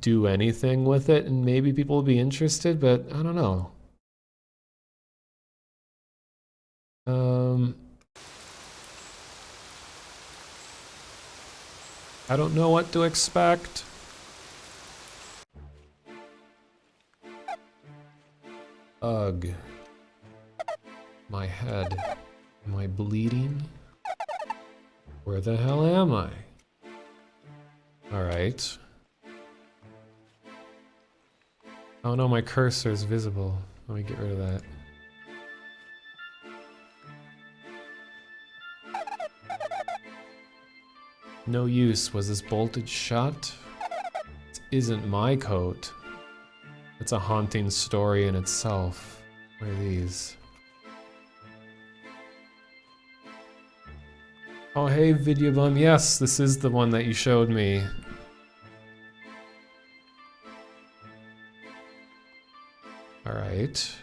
do anything with it, and maybe people will be interested, but I don't know. I don't know what to expect. Ugh. My head. Am I bleeding? Where the hell am I? Alright. Oh no, my cursor is visible. Let me get rid of that. No use. Was this bolted shut? This isn't my coat. It's a haunting story in itself. What are these? Oh hey Videobum, yes, this is the one that you showed me. Alright.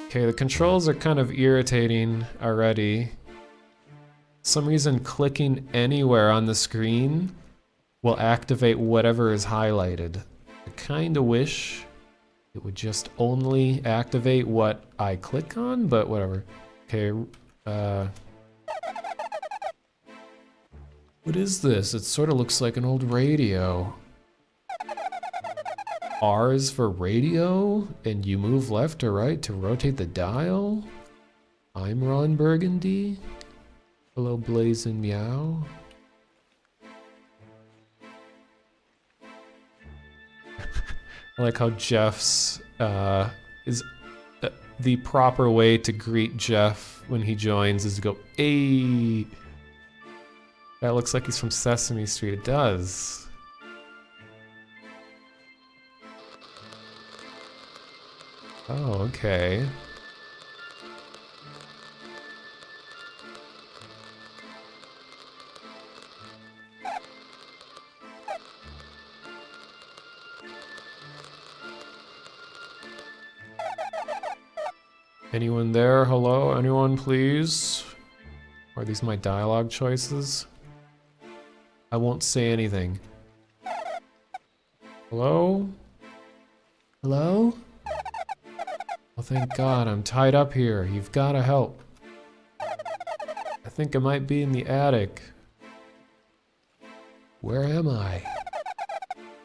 Okay, the controls are kind of irritating already. For some reason, clicking anywhere on the screen will activate whatever is highlighted. I kinda wish it would just only activate what I click on, but whatever. Okay, what is this? It sort of looks like an old radio. R is for radio, and you move left or right to rotate the dial? I'm Ron Burgundy. Hello, Blazing Meow. I like how Jeff's is the proper way to greet Jeff when he joins is to go, "Hey." That looks like he's from Sesame Street. It does. Oh, okay. Anyone there? Hello? Anyone, please? Are these my dialogue choices? I won't say anything. Hello? Hello? Oh, thank God, I'm tied up here. You've gotta help. I think I might be in the attic. Where am I?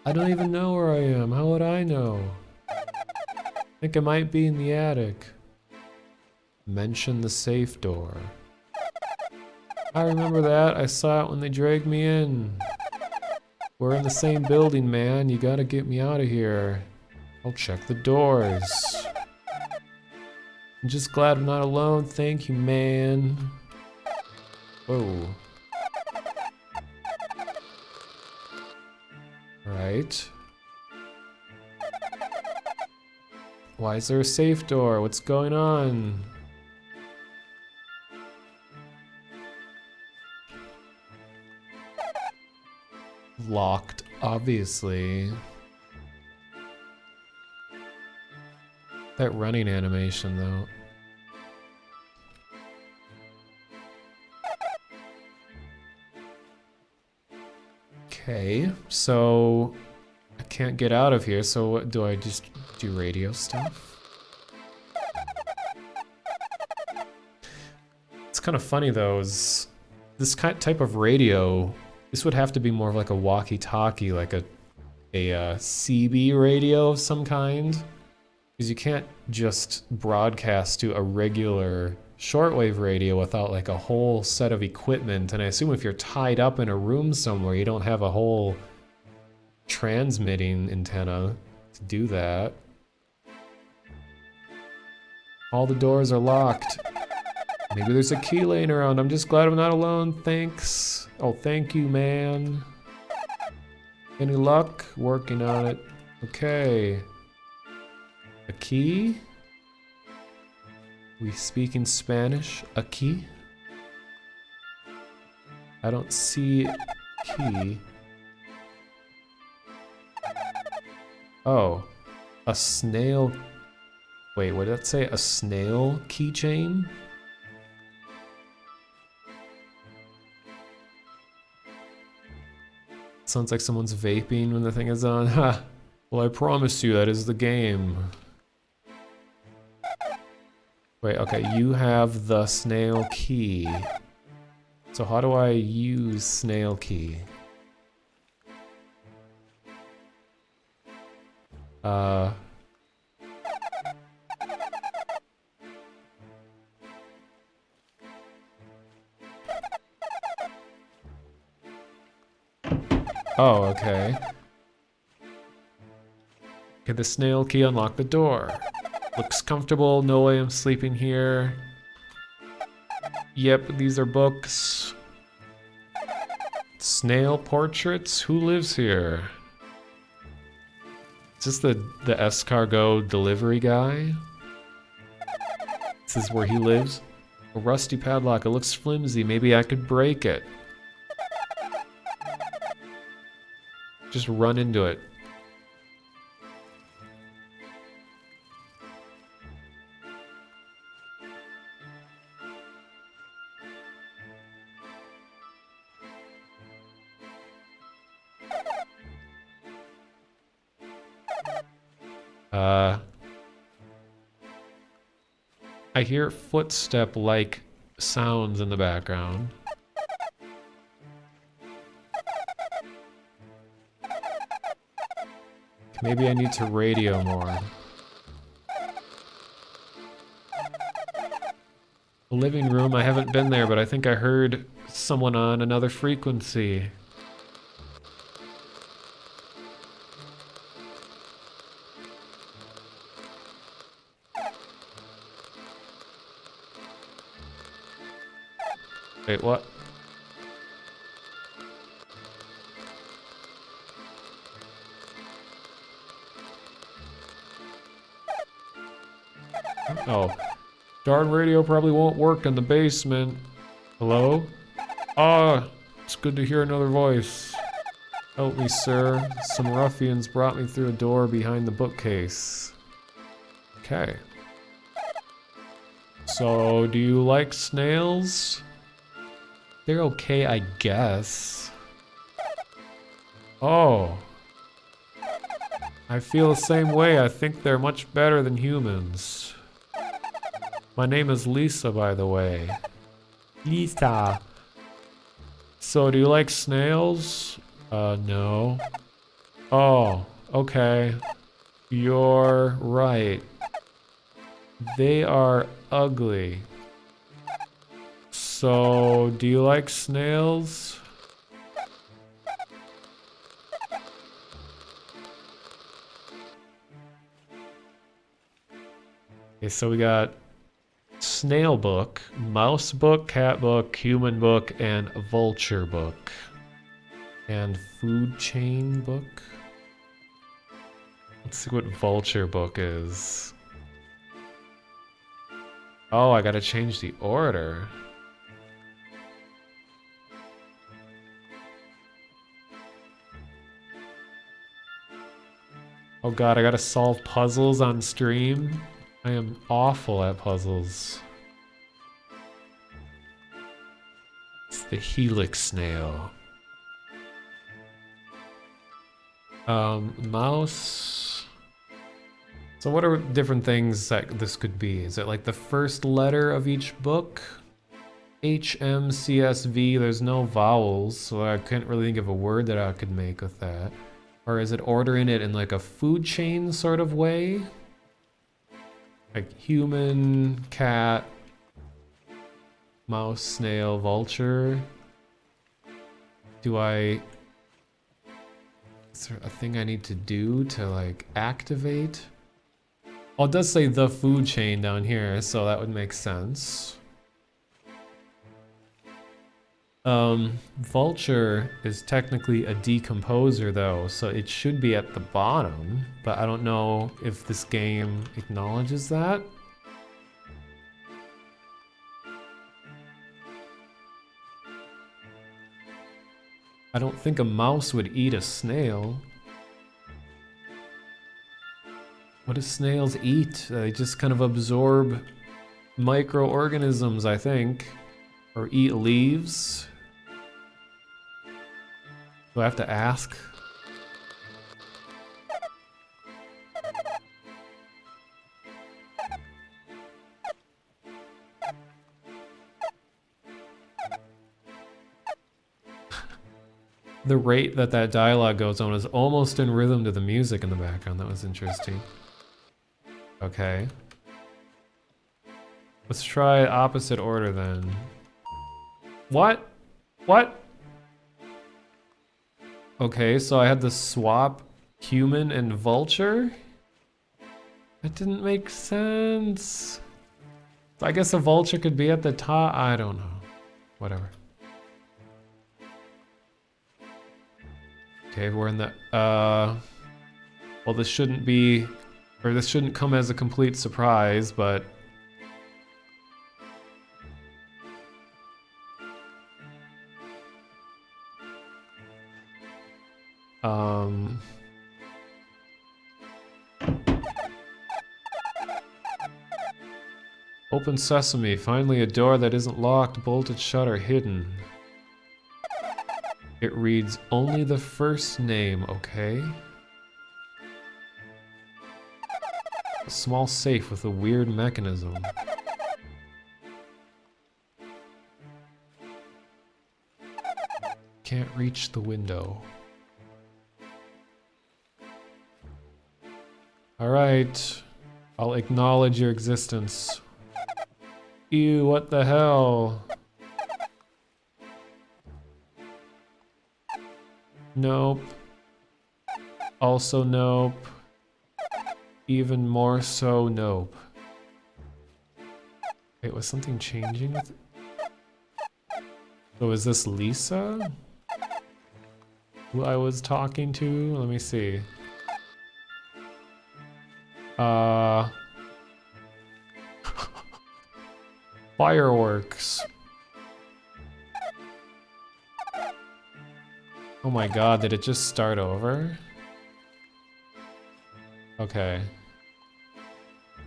I don't even know where I am. How would I know? I think I might be in the attic. Mention the safe door. I remember that. I saw it when they dragged me in. We're in the same building, man. You gotta get me out of here. I'll check the doors. I'm just glad I'm not alone. Thank you, man. Whoa. Right. Why is there a safe door? What's going on? Locked, obviously. That running animation, though. Okay, so I can't get out of here, so what do I just do? Radio stuff? It's kind of funny though, is this type of radio, this would have to be more of like a walkie-talkie, like a CB radio of some kind. Because you can't just broadcast to a regular shortwave radio without like a whole set of equipment. And I assume if you're tied up in a room somewhere, you don't have a whole transmitting antenna to do that. All the doors are locked. Maybe there's a key laying around. I'm just glad I'm not alone. Thanks. Oh, thank you, man. Any luck? Working on it. Okay. A key? We speak in Spanish. A key? I don't see key. Oh. A snail. Wait, what did that say? A snail keychain? Sounds like someone's vaping when the thing is on. Ha! Well, I promise you that is the game. Wait, okay, you have the snail key. So how do I use snail key? Oh, okay. Okay, the snail key unlocked the door. Looks comfortable, no way I'm sleeping here. Yep, these are books. Snail portraits? Who lives here? Is this the escargot delivery guy? This is where he lives? A rusty padlock, it looks flimsy, maybe I could break it. Just run into it. I hear footstep-like sounds in the background. Maybe I need to radio more. The living room, I haven't been there, but I think I heard someone on another frequency. Wait, what? Oh. Darn radio probably won't work in the basement. Hello? Ah, it's good to hear another voice. Help me, sir. Some ruffians brought me through a door behind the bookcase. Okay. So, do you like snails? They're okay, I guess. Oh. I feel the same way. I think they're much better than humans. My name is Lisa, by the way. Lisa. So, do you like snails? No. Oh, okay. You're right. They are ugly. So, do you like snails? Okay, so we got snail book, mouse book, cat book, human book, and vulture book. And food chain book. Let's see what vulture book is. Oh, I gotta change the order. Oh god, I gotta solve puzzles on stream? I am awful at puzzles. It's the helix snail. Mouse. So what are different things that this could be? Is it like the first letter of each book? H, M, C, S, V, there's no vowels, so I couldn't really think of a word that I could make with that. Or is it ordering it in like a food chain sort of way? Like human, cat, mouse, snail, vulture. Is there a thing I need to do to like activate? Oh, it does say the food chain down here, so that would make sense. Vulture is technically a decomposer though, so it should be at the bottom, but I don't know if this game acknowledges that. I don't think a mouse would eat a snail. What do snails eat? They just kind of absorb microorganisms, I think. Or eat leaves. Do I have to ask? The rate that that dialogue goes on is almost in rhythm to the music in the background. That was interesting. Okay. Let's try opposite order then. What? What? Okay, so I had to swap human and vulture? That didn't make sense. I guess a vulture could be at the top. I don't know. Whatever. Okay, we're in the, well, this shouldn't be, or this shouldn't come as a complete surprise, but open sesame, finally a door that isn't locked, bolted shut, or hidden. It reads only the first name, okay? A small safe with a weird mechanism. Can't reach the window. Alright, I'll acknowledge your existence. Ew, what the hell? Nope. Also nope. Even more so nope. Wait, was something changing with it? So is this Lisa? Who I was talking to? Let me see. Fireworks. Oh my god, did it just start over? Okay.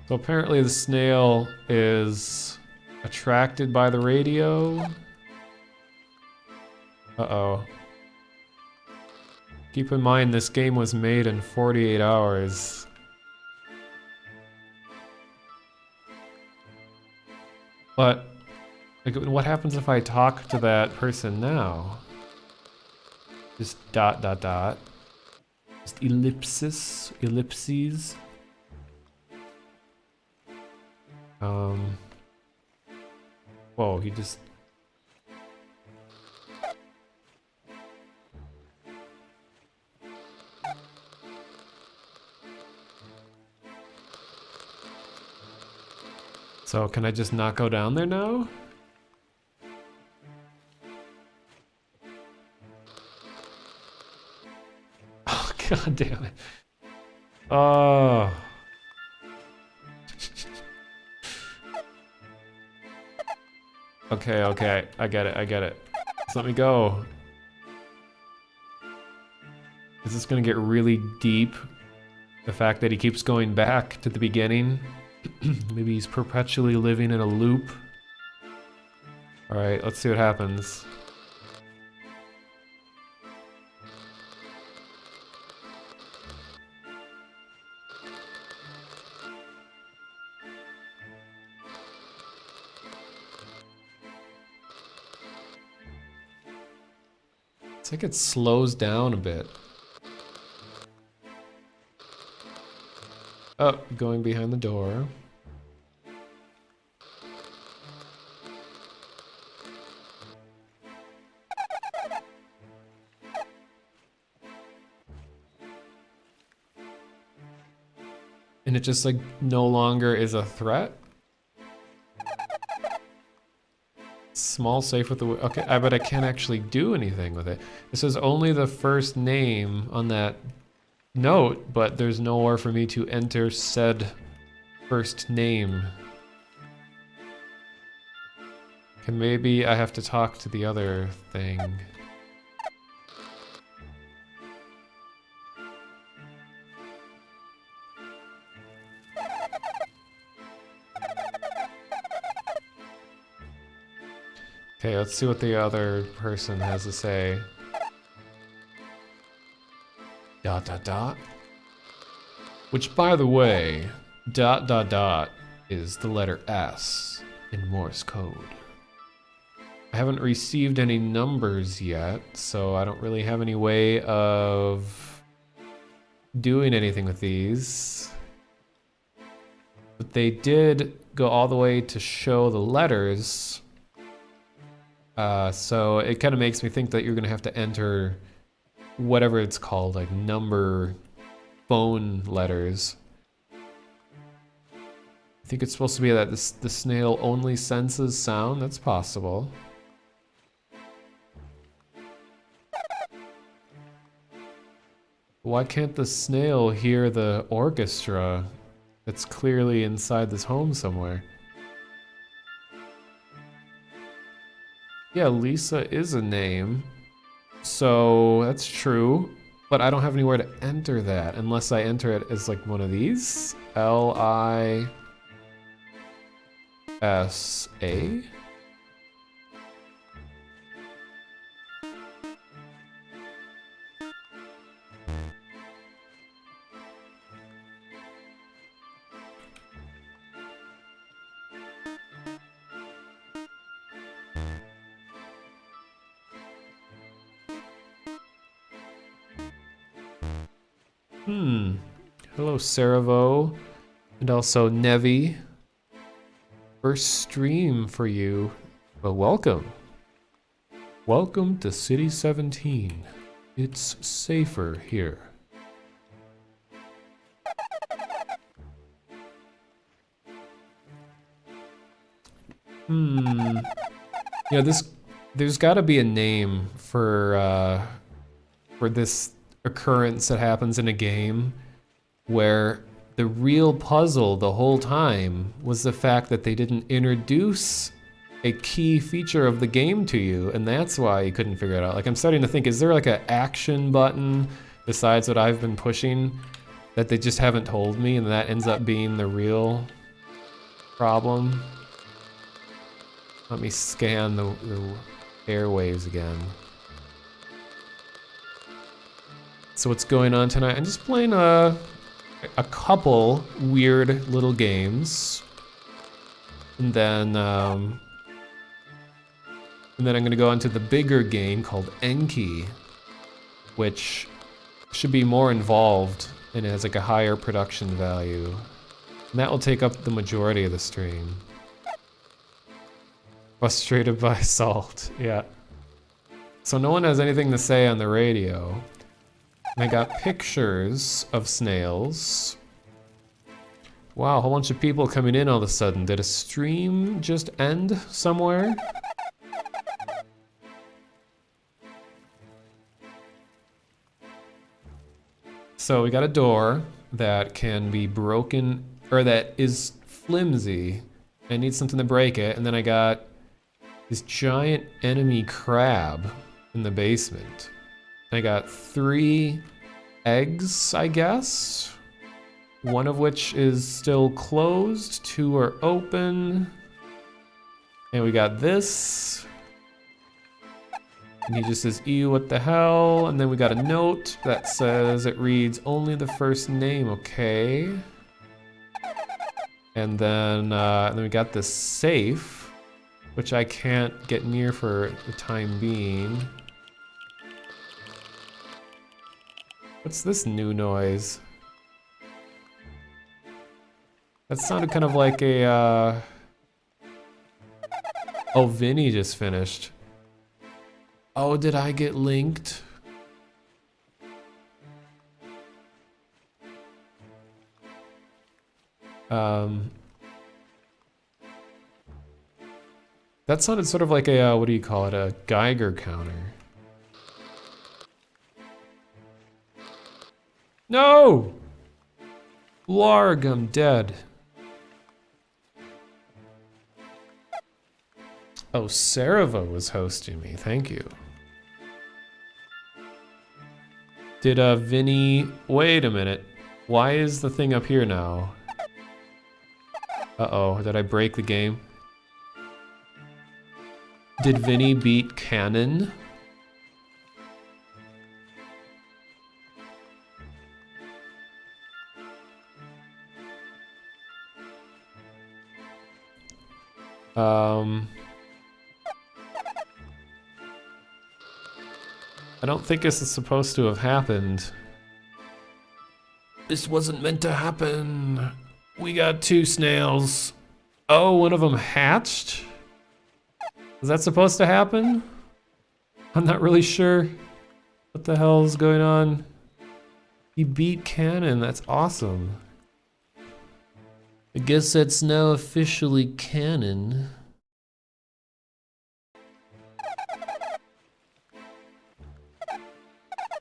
So apparently the snail is attracted by the radio. Uh-oh. Keep in mind this game was made in 48 hours. But, like, what happens if I talk to that person now? Just dot dot dot. Just ellipses. Whoa, he just... So, can I just not go down there now? Oh, god damn it. Oh. Okay, okay, I get it. Just let me go. Is this gonna get really deep? The fact that he keeps going back to the beginning? Maybe he's perpetually living in a loop. Alright, let's see what happens. It's like it slows down a bit. Oh, going behind the door. And it just like no longer is a threat? Small safe with the... Okay, but I can't actually do anything with it. It says only the first name on that note, but there's nowhere for me to enter said first name. Can maybe I have to talk to the other thing. Okay, let's see what the other person has to say. dot dot dot. Which, by the way, dot dot dot is the letter S in Morse code. I haven't received any numbers yet, so I don't really have any way of doing anything with these. But they did go all the way to show the letters. So it kind of makes me think that you're gonna have to enter whatever it's called, like number phone letters. I think it's supposed to be that the snail only senses sound. That's possible. Why can't the snail hear the orchestra that's clearly inside this home somewhere? Yeah, Lisa is a name, so that's true, but I don't have anywhere to enter that unless I enter it as like one of these. L-I-S-A? Hello, Ceravo, and also Nevi. First stream for you. Well, welcome. Welcome to City 17. It's safer here. Yeah, there's got to be a name for this occurrence that happens in a game where the real puzzle the whole time was the fact that they didn't introduce a key feature of the game to you, and that's why you couldn't figure it out. Like, I'm starting to think, is there like an action button besides what I've been pushing that they just haven't told me, and that ends up being the real problem? Let me scan the airwaves again. So what's going on tonight? I'm just playing a couple weird little games, and then I'm gonna go into the bigger game called Enki, which should be more involved and has like a higher production value, and that will take up the majority of the stream. Frustrated by salt, yeah. So no one has anything to say on the radio. I got pictures of snails. Wow, a whole bunch of people coming in all of a sudden. Did a stream just end somewhere? So we got a door that can be broken, or that is flimsy. I need something to break it, and then I got this giant enemy crab in the basement. I got 3 eggs, I guess. One of which is still closed, 2 are open. And we got this. And he just says, ew, what the hell? And then we got a note that says, it reads only the first name, okay. And then we got this safe, which I can't get near for the time being. What's this new noise? That sounded kind of like a, Oh, Vinny just finished. Oh, did I get linked? That sounded sort of like a, what do you call it? A Geiger counter. No! Larg, I'm dead. Oh, Sarava was hosting me, thank you. Did Vinny, wait a minute. Why is the thing up here now? Uh-oh, did I break the game? Did Vinny beat Canon? I don't think this is supposed to have happened. This wasn't meant to happen. We got 2 snails. Oh, one of them hatched? Is that supposed to happen? I'm not really sure what the hell is going on. He beat Cannon, that's awesome. I guess that's now officially canon.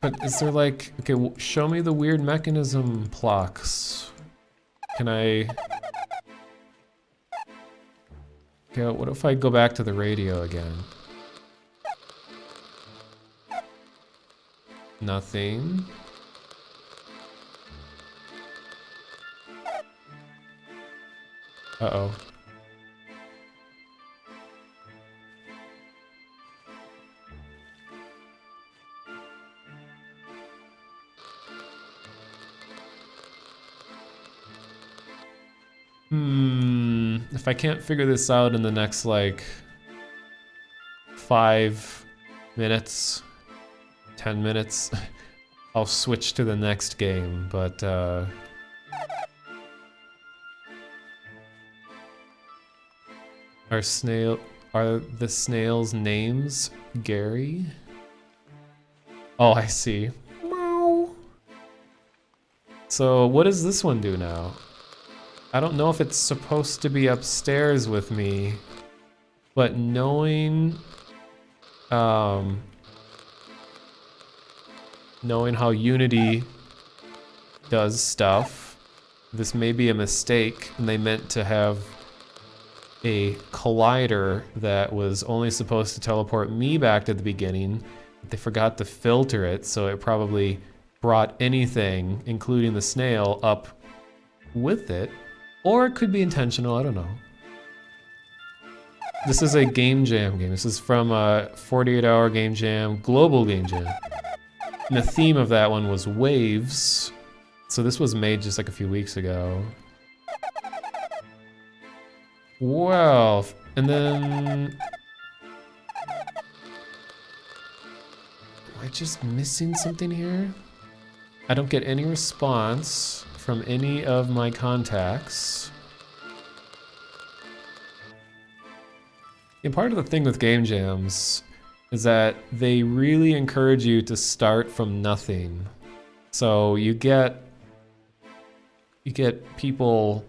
But is there like, okay, show me the weird mechanism blocks. Can I... Okay, what if I go back to the radio again? Nothing. Uh-oh. If I can't figure this out in the next, like, 5 minutes, 10 minutes, I'll switch to the next game, but, Are the snails' names Gary? Oh, I see. Meow. So what does this one do now? I don't know if it's supposed to be upstairs with me, but knowing how Unity does stuff, this may be a mistake, and they meant to have a collider that was only supposed to teleport me back to the beginning, but they forgot to filter it, so it probably brought anything, including the snail, up with it. Or it could be intentional, I don't know. This is a Game Jam game. This is from a 48-hour Game Jam, global Game Jam. And the theme of that one was waves. So this was made just like a few weeks ago. Well, and then... Am I just missing something here? I don't get any response from any of my contacts. And part of the thing with game jams is that they really encourage you to start from nothing. So you get people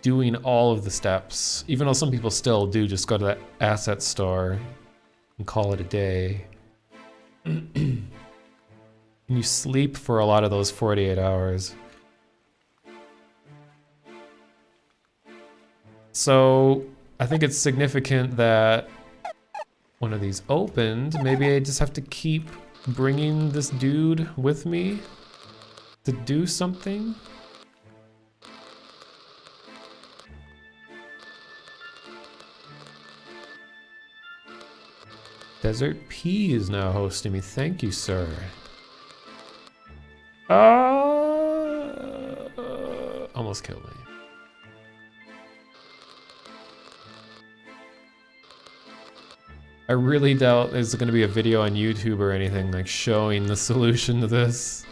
doing all of the steps, even though some people still do just go to the asset store and call it a day. And you sleep for a lot of those 48 hours. So I think it's significant that one of these opened. Maybe I just have to keep bringing this dude with me to do something. Desert P is now hosting me. Thank you, sir. Almost killed me. I really doubt there's going to be a video on YouTube or anything like showing the solution to this.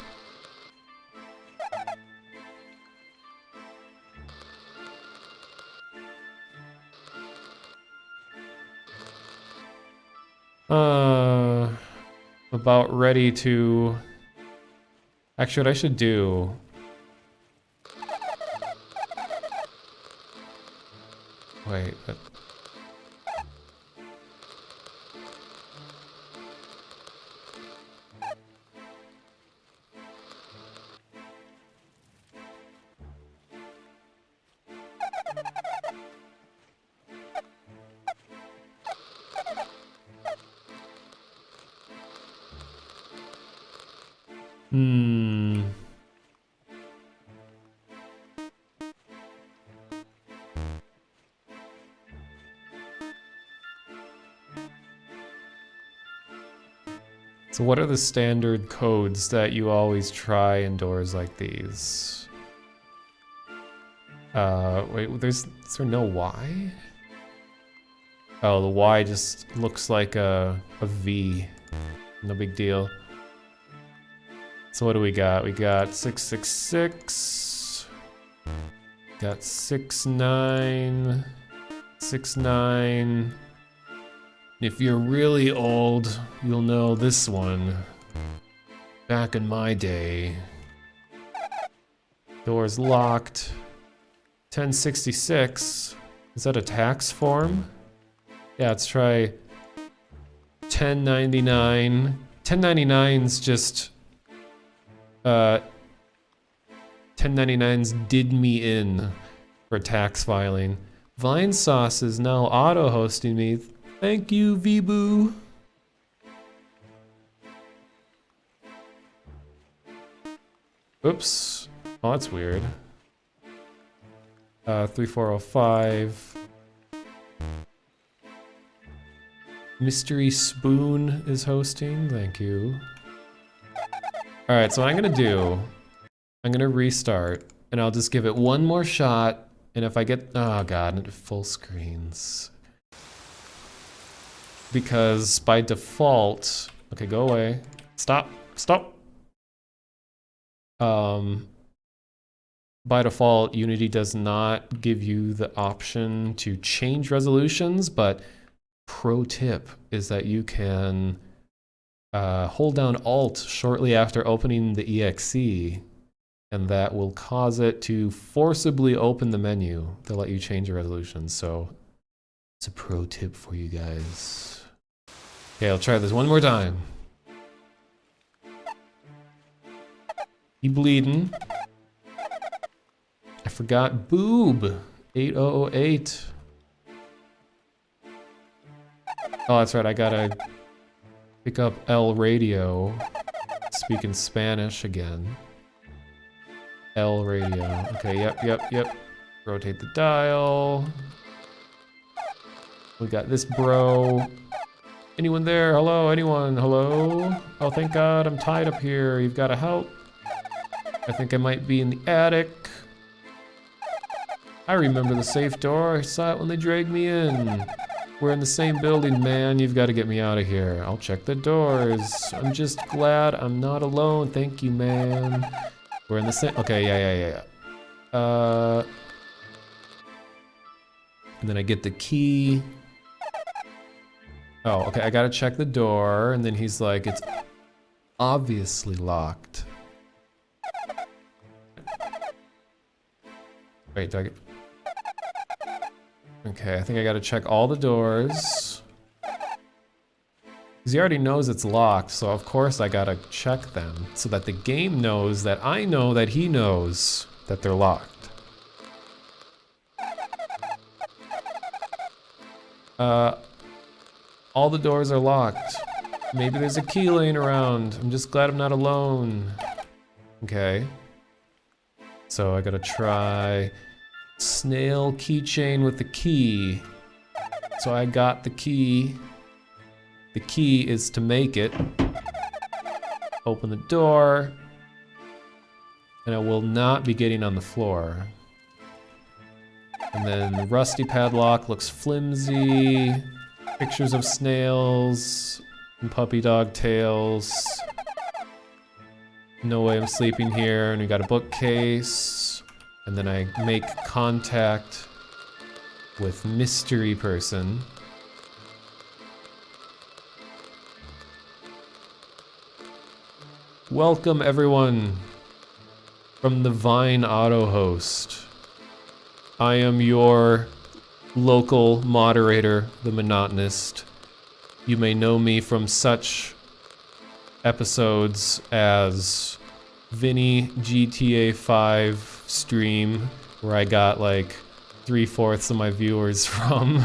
About ready to... Actually, what I should do... Wait, but... So what are the standard codes that you always try in doors like these? Wait, is there no Y? Oh, the Y just looks like a V. No big deal. So what do we got? We got 666. Got 69. 69. If you're really old, you'll know this one. Back in my day. Door's locked. 1066. Is that a tax form? Yeah, let's try 1099. 1099's just 1099's did me in for tax filing. Vine Sauce is now auto-hosting me. Thank you, Vboo. Oops. Oh, that's weird. 3405. Mystery Spoon is hosting. Thank you. Alright, so what I'm gonna do, I'm gonna restart, and I'll just give it one more shot, and if I get, oh god, full screens. Because by default, okay, go away. Stop, stop. By default, Unity does not give you the option to change resolutions, but pro tip is that you can hold down Alt shortly after opening the exe, and that will cause it to forcibly open the menu to let you change your resolution. So it's a pro tip for you guys. Okay, I'll try this one more time. You bleeding? I forgot boob. 8008. Oh, that's right. I gotta pick up El Radio. Speaking Spanish again. El Radio. Okay, yep. Rotate the dial. We got this bro. Anyone there? Hello? Anyone? Hello? Oh, thank God. I'm tied up here. You've got to help. I think I might be in the attic. I remember the safe door. I saw it when they dragged me in. We're in the same building, man. You've got to get me out of here. I'll check the doors. I'm just glad I'm not alone. Thank you, man. We're in the same... Okay, yeah. And then I get the key. Oh, okay, I gotta check the door. And then he's like, it's obviously locked. Wait, do I get... Okay, I think I gotta check all the doors. Because he already knows it's locked, so of course I gotta check them. So that the game knows that I know that he knows that they're locked. All the doors are locked. Maybe there's a key laying around. I'm just glad I'm not alone. Okay. So I gotta try snail keychain with the key. So I got the key. The key is to make it. Open the door. And I will not be getting on the floor. And then the rusty padlock looks flimsy. Pictures of snails and puppy dog tails. No way I'm sleeping here. And we got a bookcase. And then I make contact with mystery person. Welcome everyone from the Vine Auto Host. I am your local moderator, the Monotonist. You may know me from such episodes as Vinny GTA 5 stream, where I got like 3/4 of my viewers from.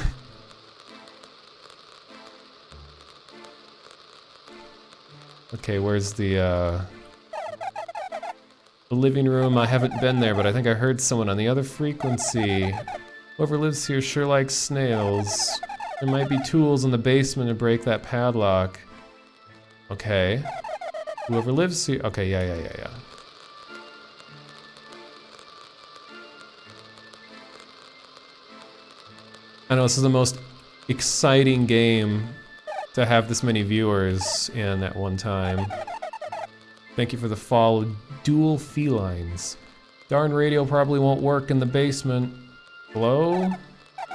Okay, where's the living room? I haven't been there, but I think I heard someone on the other frequency. Whoever lives here sure likes snails. There might be tools in the basement to break that padlock. Okay. Whoever lives here... Okay, yeah. I know this is the most exciting game to have this many viewers in at one time. Thank you for the follow. Dual felines. Darn radio probably won't work in the basement. Hello?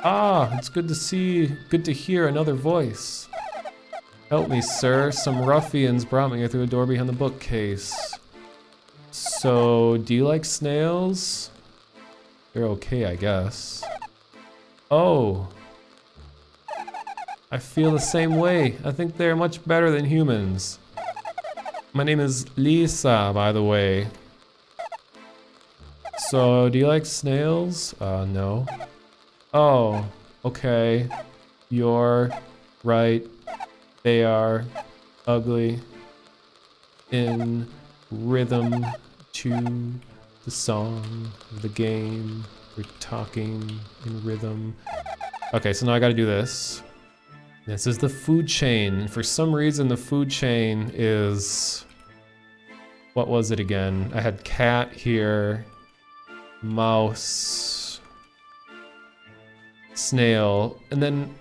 Ah, it's good to hear another voice. Help me, sir. Some ruffians brought me through a door behind the bookcase. So, do you like snails? They're okay, I guess. Oh. I feel the same way. I think they're much better than humans. My name is Lisa, by the way. So, do you like snails? No. Oh, okay. You're right. They are ugly. In rhythm to the song of the game. We're talking in rhythm. Okay, so now I gotta do this. This is the food chain. For some reason, the food chain is... What was it again? I had cat here, mouse, snail, and then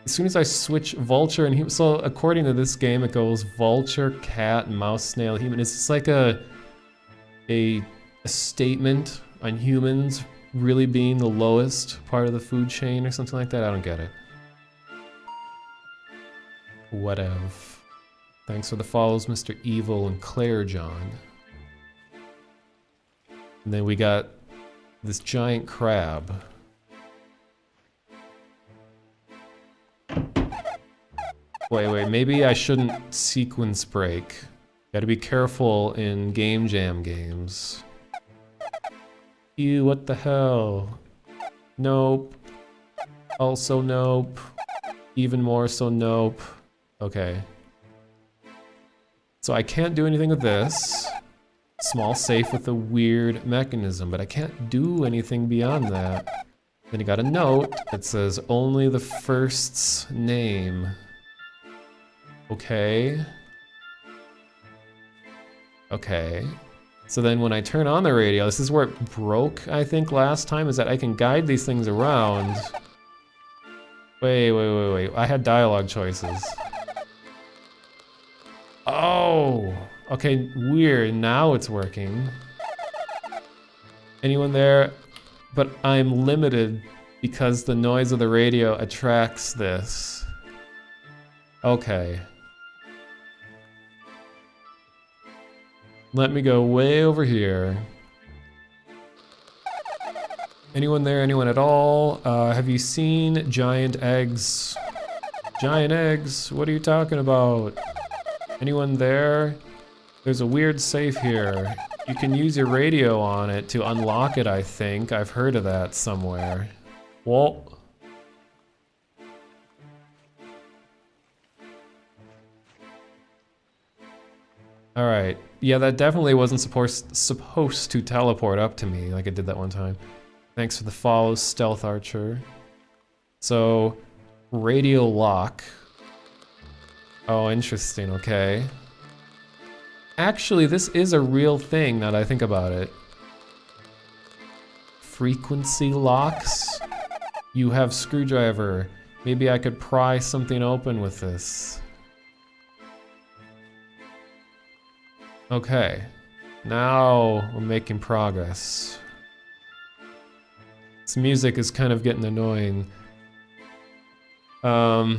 as soon as I switch vulture and human, so according to this game, it goes vulture, cat, mouse, snail, human. It's just like a statement on humans really being the lowest part of the food chain or something like that. I don't get it. Whatever. Thanks for the follows, Mr. Evil and Claire John. And then we got this giant crab. Wait, maybe I shouldn't sequence break. Gotta be careful in Game Jam games. Ew, what the hell? Nope. Also nope. Even more so nope. Okay. So I can't do anything with this. Small safe with a weird mechanism, but I can't do anything beyond that. Then you got a note that says only the first's name. Okay. Okay. So then when I turn on the radio, this is where it broke, I think, last time, is that I can guide these things around. Wait. I had dialogue choices. Oh! Okay, weird. Now it's working. Anyone there? But I'm limited because the noise of the radio attracts this. Okay. Let me go way over here. Anyone there? Anyone at all? Have you seen giant eggs? Giant eggs? What are you talking about? Anyone there? There's a weird safe here. You can use your radio on it to unlock it, I think. I've heard of that somewhere. Well... Alright. Yeah, that definitely wasn't supposed to teleport up to me like it did that one time. Thanks for the follow, Stealth Archer. So, radio lock. Oh, interesting, okay. Actually, this is a real thing now that I think about it. Frequency locks? You have screwdriver. Maybe I could pry something open with this. Okay. Now we're making progress. This music is kind of getting annoying. Why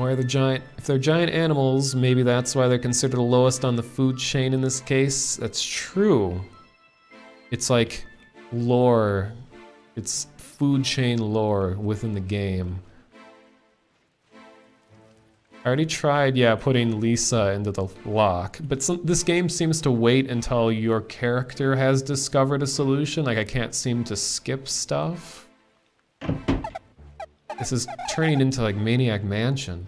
are the giant... If they're giant animals, maybe that's why they're considered the lowest on the food chain in this case. That's true. It's like lore. It's food chain lore within the game. I already tried, yeah, putting Lisa into the lock, but this game seems to wait until your character has discovered a solution. Like, I can't seem to skip stuff. This is turning into like Maniac Mansion.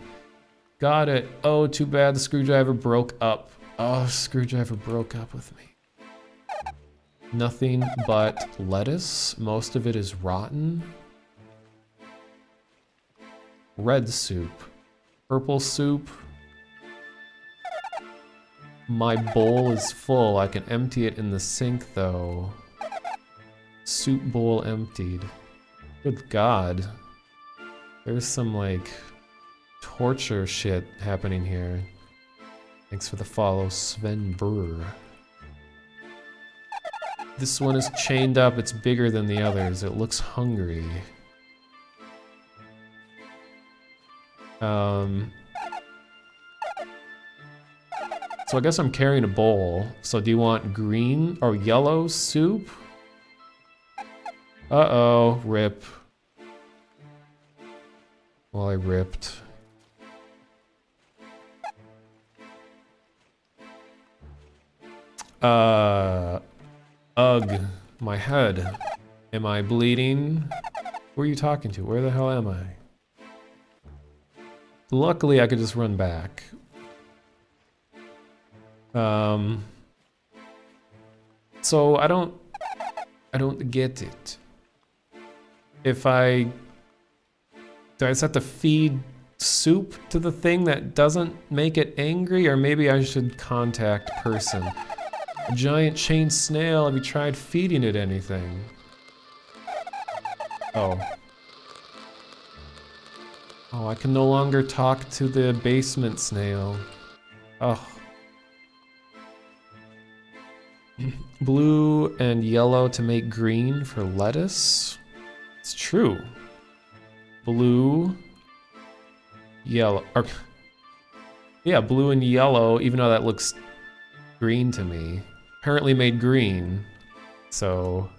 Got it. Oh, too bad the screwdriver broke up. Oh, screwdriver broke up with me. Nothing but lettuce. Most of it is rotten. Red soup. Purple soup. My bowl is full. I can empty it in the sink though. Soup bowl emptied. Good God. There's some, like, torture shit happening here. Thanks for the follow, Sven Burr. This one is chained up. It's bigger than the others. It looks hungry. So I guess I'm carrying a bowl. So do you want green or yellow soup? Uh-oh, rip. Well, I ripped. Ugh, my head. Am I bleeding? Who are you talking to? Where the hell am I? Luckily, I could just run back. So I don't get it. If do I just have to feed soup to the thing that doesn't make it angry? Or maybe I should contact person. A giant chain snail, have you tried feeding it anything? Oh. Oh, I can no longer talk to the basement snail. Oh. Blue and yellow to make green for lettuce? It's true. Blue, yellow, or yeah, blue and yellow, even though that looks green to me. Apparently made green, so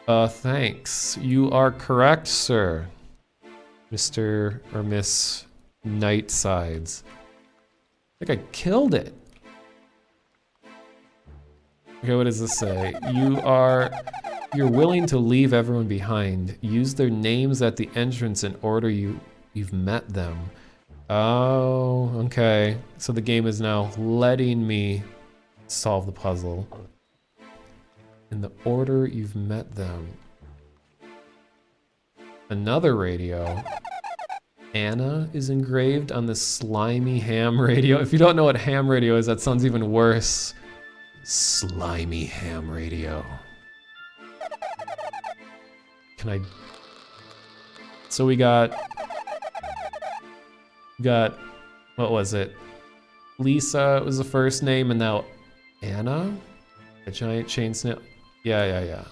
thanks. You are correct, sir. Mr. or Miss Nightsides. I think I killed it. Okay, what does this say? You're willing to leave everyone behind. Use their names at the entrance in order you've met them. Oh, okay. So the game is now letting me solve the puzzle. In the order you've met them. Another radio. Anna is engraved on this slimy ham radio. If you don't know what ham radio is, that sounds even worse. Slimy ham radio. Can I... So we got... What was it? Lisa was the first name, and now Anna? A giant chain snail? Yeah.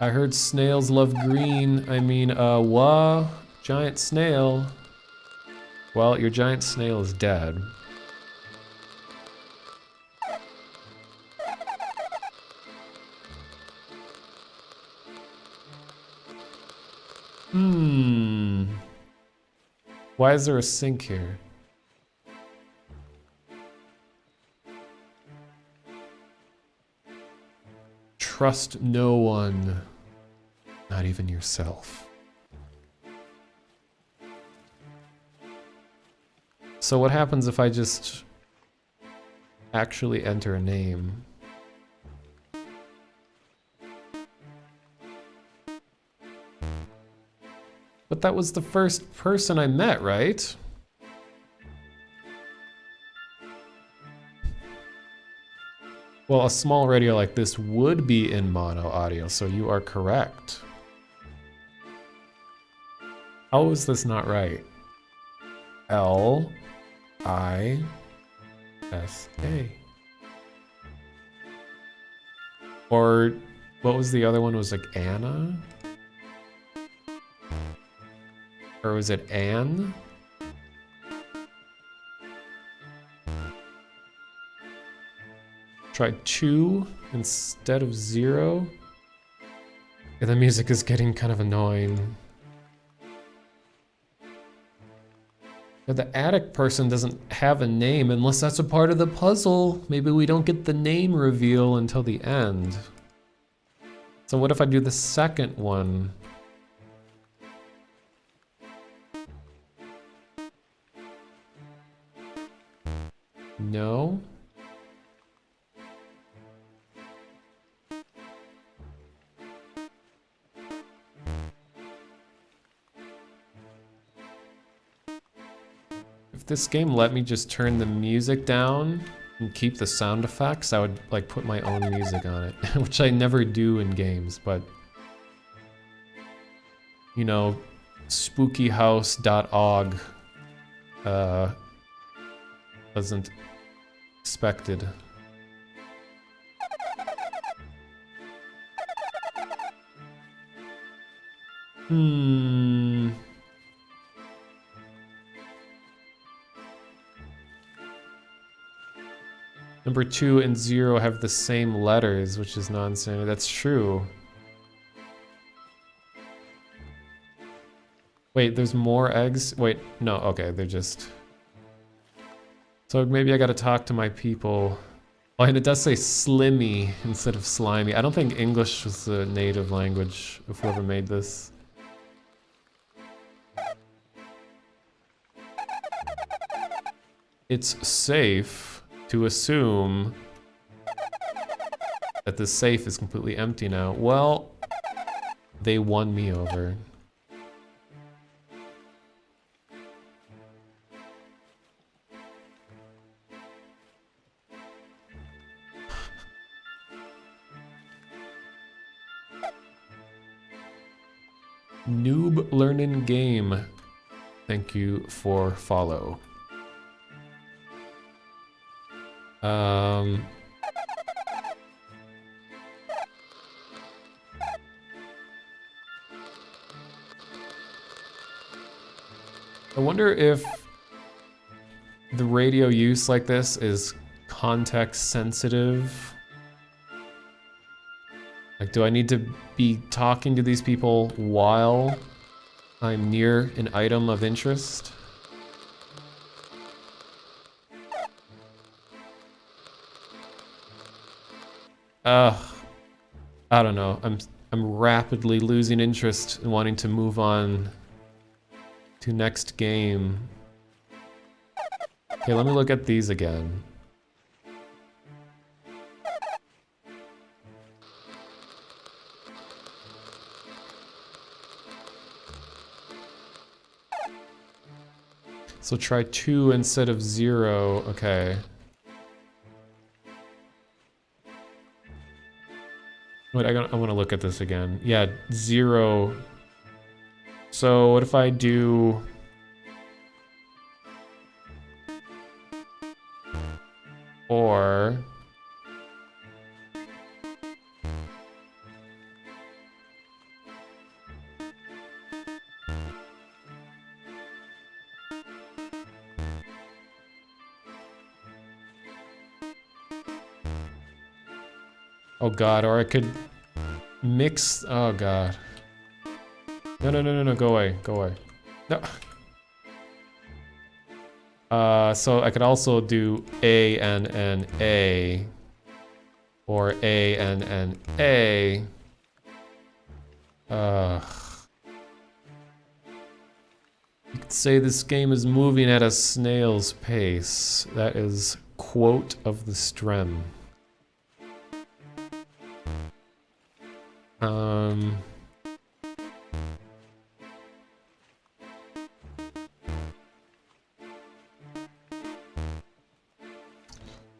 I heard snails love green. I mean, what? Giant snail. Well, your giant snail is dead. Why is there a sink here? Trust no one, not even yourself. So what happens if I just actually enter a name? But that was the first person I met, right? Well, a small radio like this would be in mono audio, so you are correct. How is this not right? L-I-S-A. Or what was the other one? Was like Anna? Or was it Anne? Try 2 instead of 0. Yeah, the music is getting kind of annoying. Yeah, the attic person doesn't have a name unless that's a part of the puzzle. Maybe we don't get the name reveal until the end. So what if I do the second one? No? If this game let me just turn the music down and keep the sound effects, I would like put my own music on it, which I never do in games, but you know, spookyhouse.org wasn't expected. Number 2 and 0 have the same letters, which is non-standard. That's true. Wait, there's more eggs? Wait, no, okay, they're just... So maybe I gotta talk to my people. Oh, and it does say Slimmy instead of Slimy. I don't think English was the native language of whoever made this. It's safe to assume that the safe is completely empty now. Well, they won me over. Noob Learning Game. Thank you for follow. I wonder if the radio use like this is context sensitive. Like, do I need to be talking to these people while I'm near an item of interest? I don't know. I'm rapidly losing interest and wanting to move on to next game. Okay, let me look at these again. So try 2 instead of 0. Okay. Wait, I want to look at this again. Yeah, 0. So what if I do... Or... Oh god, or I could mix... Oh god. No, go away, go away. No. So I could also do A, N, N, A. Or A, N, N, A. You could say this game is moving at a snail's pace. That is quote of the Strem.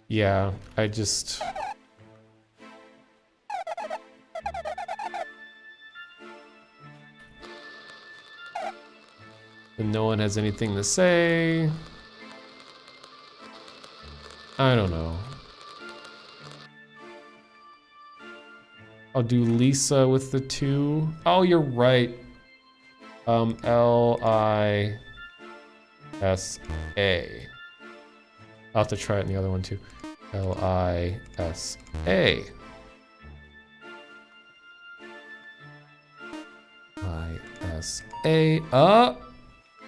Yeah, I just... And no one has anything to say. I don't know. I'll do Lisa with the 2. Oh, you're right. L-I-S-A. I'll have to try it in the other one too. L-I-S-A. I-S-A.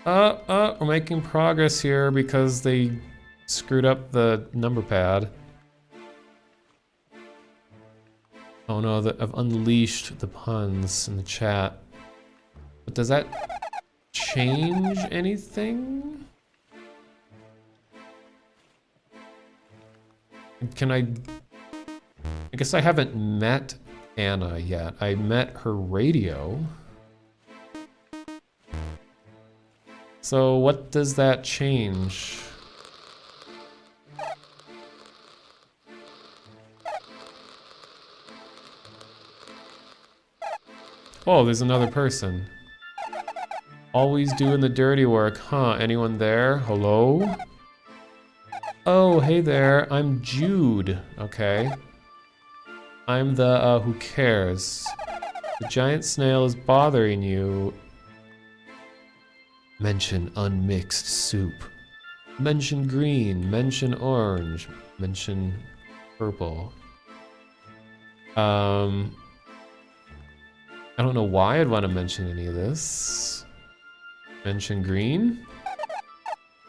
We're making progress here because they screwed up the number pad. Oh no, I've unleashed the puns in the chat. But does that change anything? Can I guess I haven't met Anna yet. I met her radio. So what does that change? Oh, there's another person. Always doing the dirty work, huh? Anyone there? Hello? Oh, hey there. I'm Jude. Okay. I'm the, who cares? The giant snail is bothering you. Mention unmixed soup. Mention green. Mention orange. Mention purple. I don't know why I'd want to mention any of this. Mention green.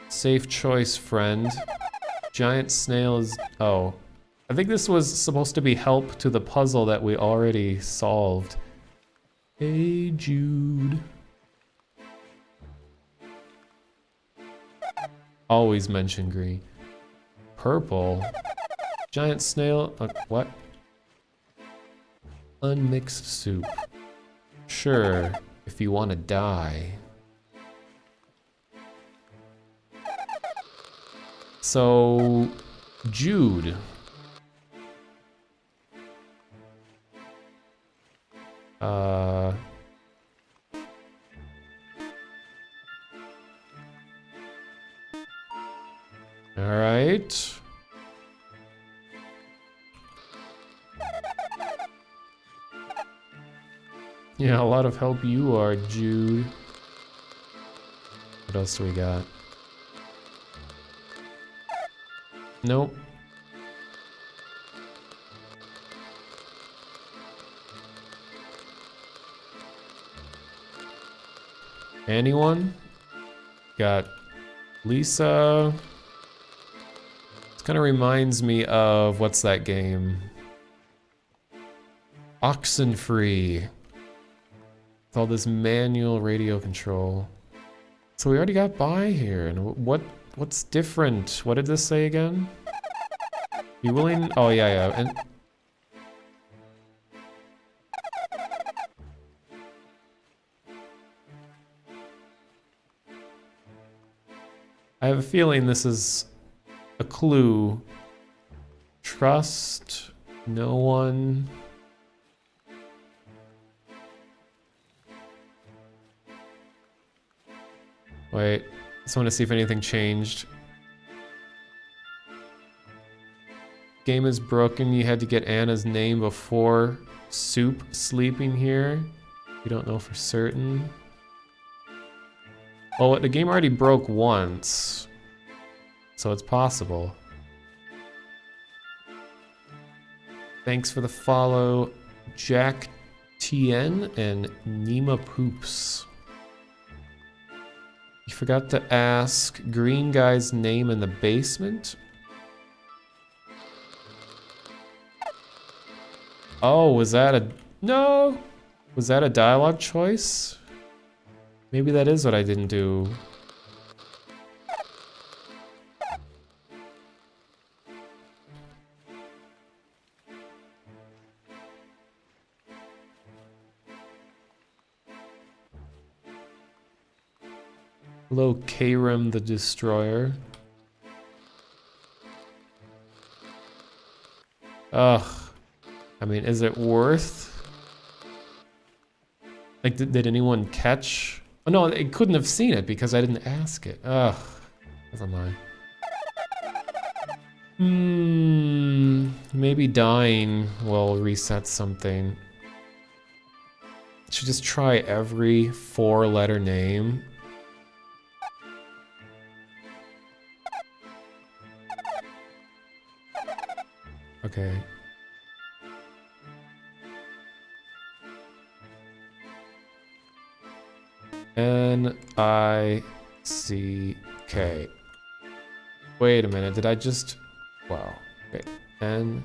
Safe choice, friend. Giant snail is... Oh. I think this was supposed to be help to the puzzle that we already solved. Hey, Jude. Always mention green. Purple. Giant snail... what? Unmixed soup. Sure, if you want to die. So, Jude. Alright. Yeah, a lot of help you are, Jude. What else do we got? Nope. Anyone? Got Lisa. This kind of reminds me of, what's that game? Oxenfree. With all this manual radio control. So we already got by here, and what's different? What did this say again? Be willing? Oh yeah, and I have a feeling this is a clue. Trust no one. Wait, just want to see if anything changed. Game is broken. You had to get Anna's name before Soup sleeping here. You don't know for certain. Well, the game already broke once, so it's possible. Thanks for the follow, Jack TN and Nima Poops. You forgot to ask green guy's name in the basement? Oh, was that a... No! Was that a dialogue choice? Maybe that is what I didn't do. Hello, Karim the Destroyer. Ugh. I mean, is it worth? Like, did anyone catch? Oh no, they couldn't have seen it because I didn't ask it. Ugh. Never mind. Maybe dying will reset something. Should just try every 4-letter name. Okay. N-I-C-K. Wait a minute, did I just... Wow. Okay. N-I-C-K.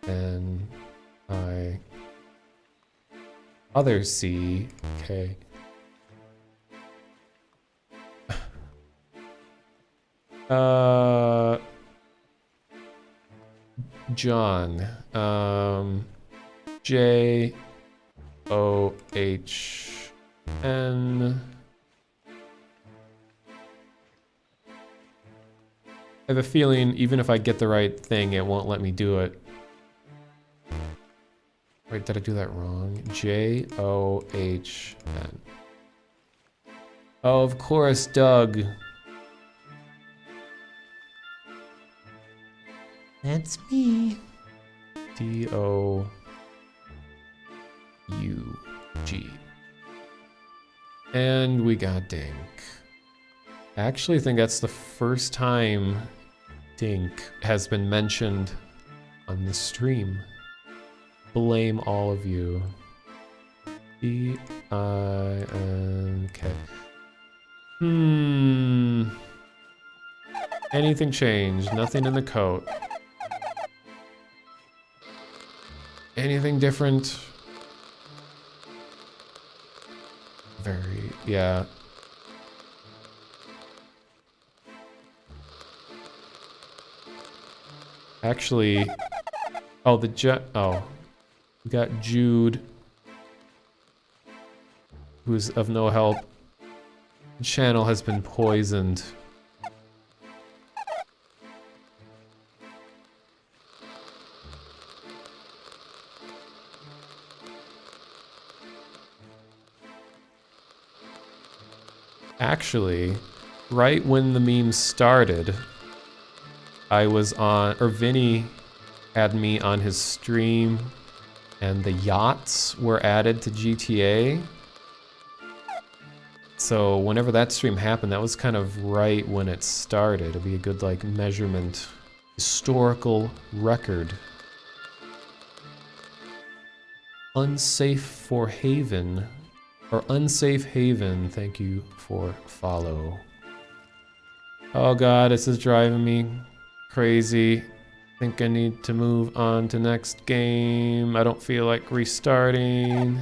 N-I... Other C-K. John. J-O-H-N. I have a feeling even if I get the right thing, it won't let me do it. Wait, did I do that wrong? John. Oh, of course, Doug. That's me. D-O-U-G. And we got Dink. I actually think that's the first time Dink has been mentioned on the stream. Blame all of you. D-I-N-K. Anything changed? Nothing in the coat. Anything different? Very, yeah. Actually, oh, we got Jude, who's of no help. The channel has been poisoned. Actually, right when the meme started, I was on, or Vinny had me on his stream, and the yachts were added to GTA. So whenever that stream happened, that was kind of right when it started. It'd be a good, like, measurement, historical record. Unsafe for Haven, or Unsafe Haven, thank you for follow. Oh god, this is driving me crazy. Think I need to move on to next game. I don't feel like restarting.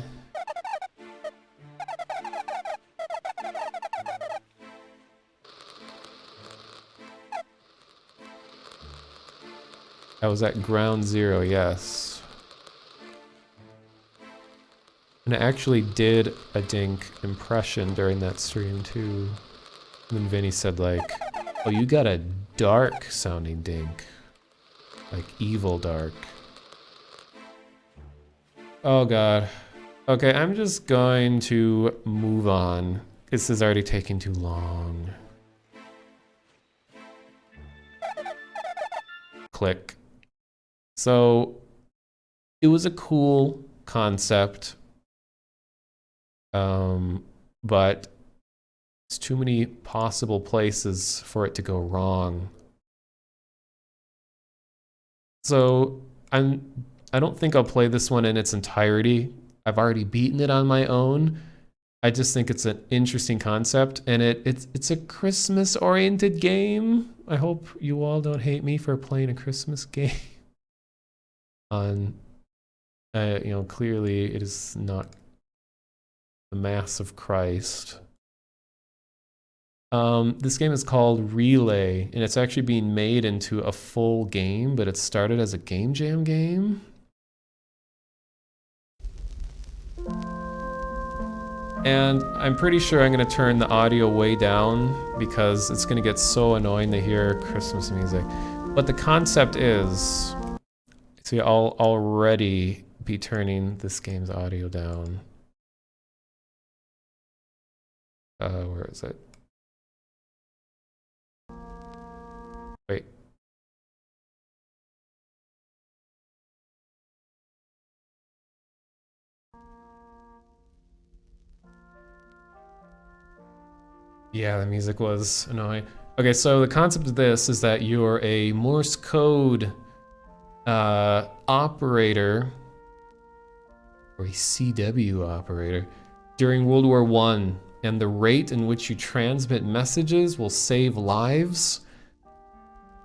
I was at ground zero, yes. And I actually did a Dink impression during that stream too. And then Vinny said like, oh, you got a dark sounding Dink. Like evil dark. Oh god. Okay, I'm just going to move on. This is already taking too long. Click. So, it was a cool concept. But it's too many possible places for it to go wrong. So I don't think I'll play this one in its entirety. I've already beaten it on my own. I just think it's an interesting concept, and it's a Christmas-oriented game. I hope you all don't hate me for playing a Christmas game. You know, clearly it is not the Mass of Christ. This game is called Relay, and it's actually being made into a full game, but it started as a Game Jam game. And I'm pretty sure I'm going to turn the audio way down because it's going to get so annoying to hear Christmas music. But the concept is, see, I'll already be turning this game's audio down. Where is it? Wait. Yeah, the music was annoying. Okay, so the concept of this is that you're a Morse code operator, or a CW operator, during World War I, and the rate in which you transmit messages will save lives.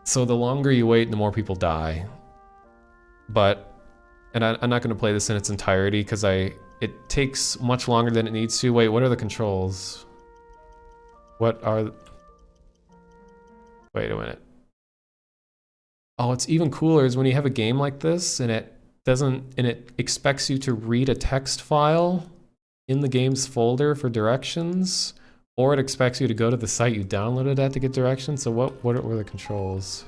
So the longer you wait, the more people die. But, and I'm not gonna play this in its entirety because it takes much longer than it needs to. Wait, what are the controls? What are... Wait a minute. Oh, it's even cooler is when you have a game like this and it expects you to read a text file in the game's folder for directions, or it expects you to go to the site you downloaded at to get directions. So what were the controls?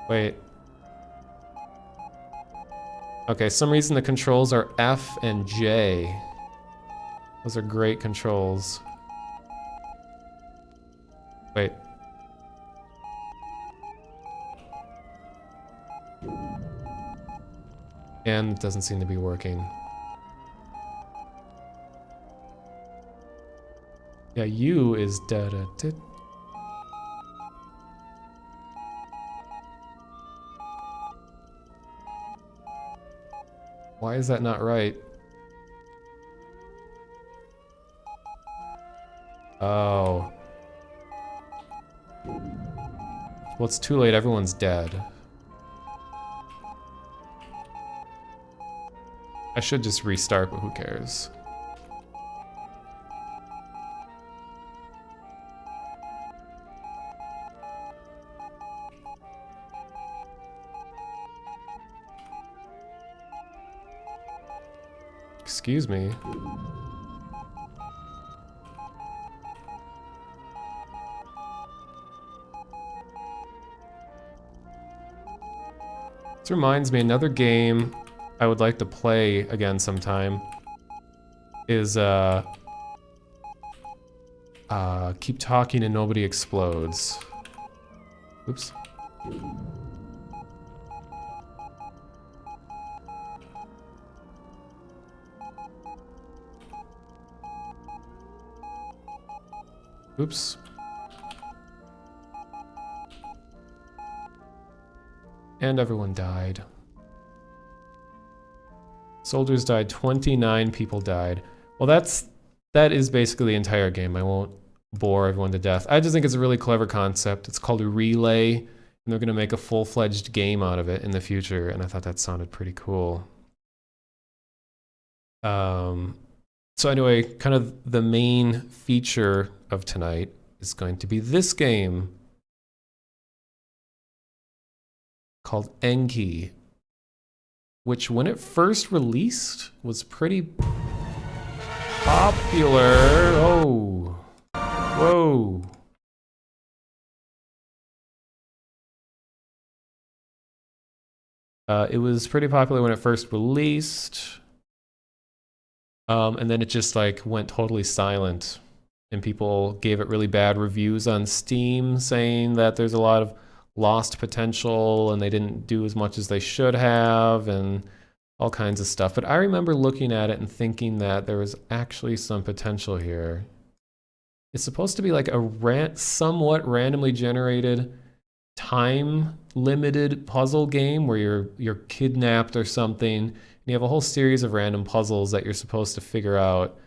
Wait. Okay, some reason the controls are F and J. Those are great controls. Wait. And it doesn't seem to be working. Yeah, U is da-da-da. Why is that not right? Oh. Well, it's too late. Everyone's dead. I should just restart, but who cares? Excuse me. This reminds me, another game I would like to play again sometime is Keep Talking and Nobody Explodes. Oops. Oops. And everyone died. Soldiers died, 29 people died. Well, that is basically the entire game. I won't bore everyone to death. I just think it's a really clever concept. It's called a relay, and they're gonna make a full-fledged game out of it in the future, and I thought that sounded pretty cool. So anyway, kind of the main feature of tonight is going to be this game called Enki, which when it first released was pretty popular. Oh, whoa. It was pretty popular when it first released. And then it just like went totally silent, and people gave it really bad reviews on Steam saying that there's a lot of lost potential and they didn't do as much as they should have and all kinds of stuff. But I remember looking at it and thinking that there was actually some potential here. It's supposed to be like a somewhat randomly generated, time-limited puzzle game where you're kidnapped or something. You have a whole series of random puzzles that you're supposed to figure out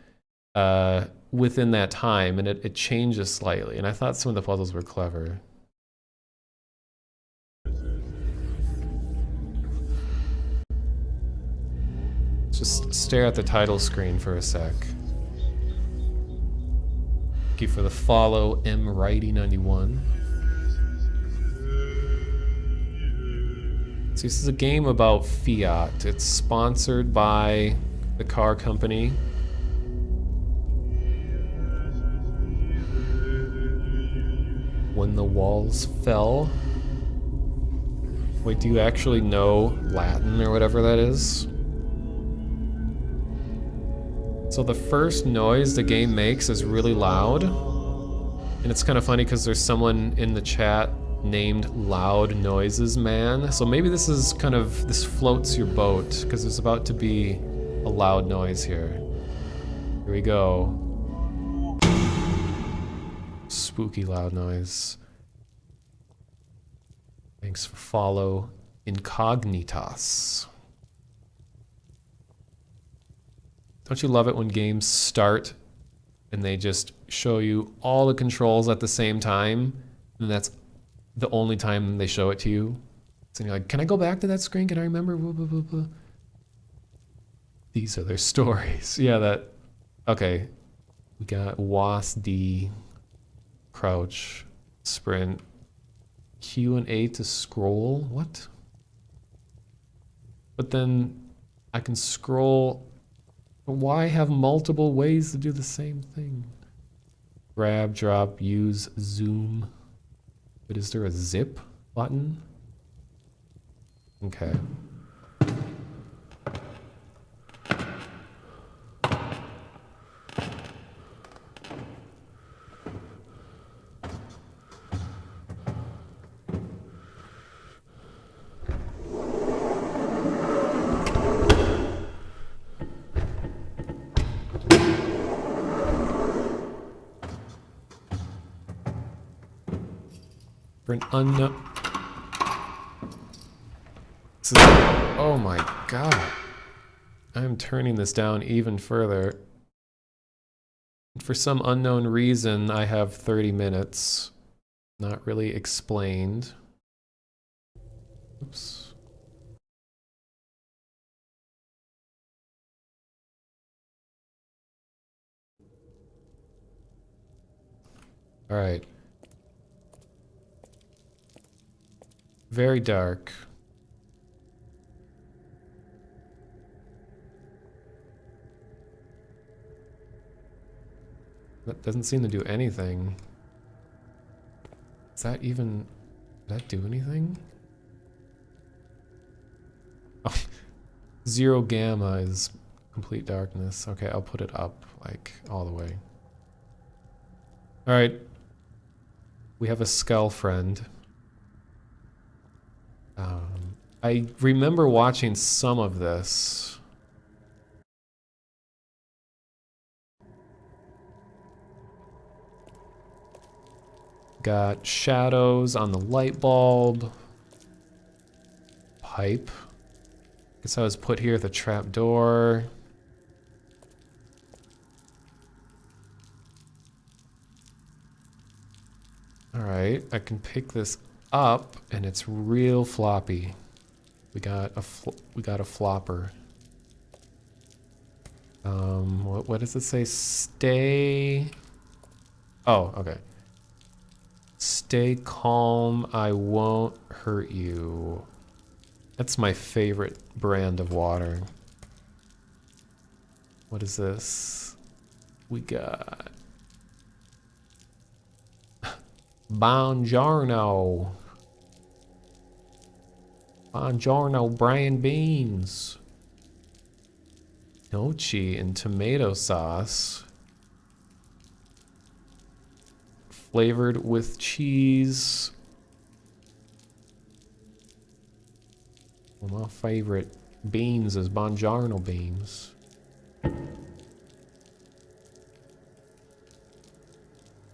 within that time, and it changes slightly. And I thought some of the puzzles were clever. Just stare at the title screen for a sec. Thank you for the follow, MRighty91. So this is a game about Fiat. It's sponsored by the car company. When the walls fell. Wait, do you actually know Latin or whatever that is? So the first noise the game makes is really loud. And it's kind of funny because there's someone in the chat named Loud Noises Man. So maybe this floats your boat because there's about to be a loud noise here. Here we go. Spooky loud noise. Thanks for follow, Incognitas. Don't you love it when games start and they just show you all the controls at the same time, and that's the only time they show it to you? So you're like, can I go back to that screen? Can I remember? Blah, blah, blah, blah. These are their stories. Yeah, okay. We got WASD, crouch, sprint, Q and A to scroll. What? But then I can scroll. Why have multiple ways to do the same thing? Grab, drop, use, zoom. But is there a zip button? Okay. For an unknown... This is... Oh my god. I'm turning this down even further. For some unknown reason, I have 30 minutes. Not really explained. Oops. All right. Very dark. That doesn't seem to do anything. Is that even... Did that do anything? Oh, 0 gamma is complete darkness. Okay, I'll put it up, like, all the way. Alright. We have a skull friend. I remember watching some of this. Got shadows on the light bulb. Pipe. Guess I was put here at the trap door. Alright, I can pick this up and it's real floppy. We got a flopper. What does it say? Stay... Oh, okay. Stay calm, I won't hurt you. That's my favorite brand of water. What is this? We got... Buongiorno. Buongiorno brand beans. Gnocchi and tomato sauce. Flavored with cheese. One of my favorite beans is Buongiorno beans.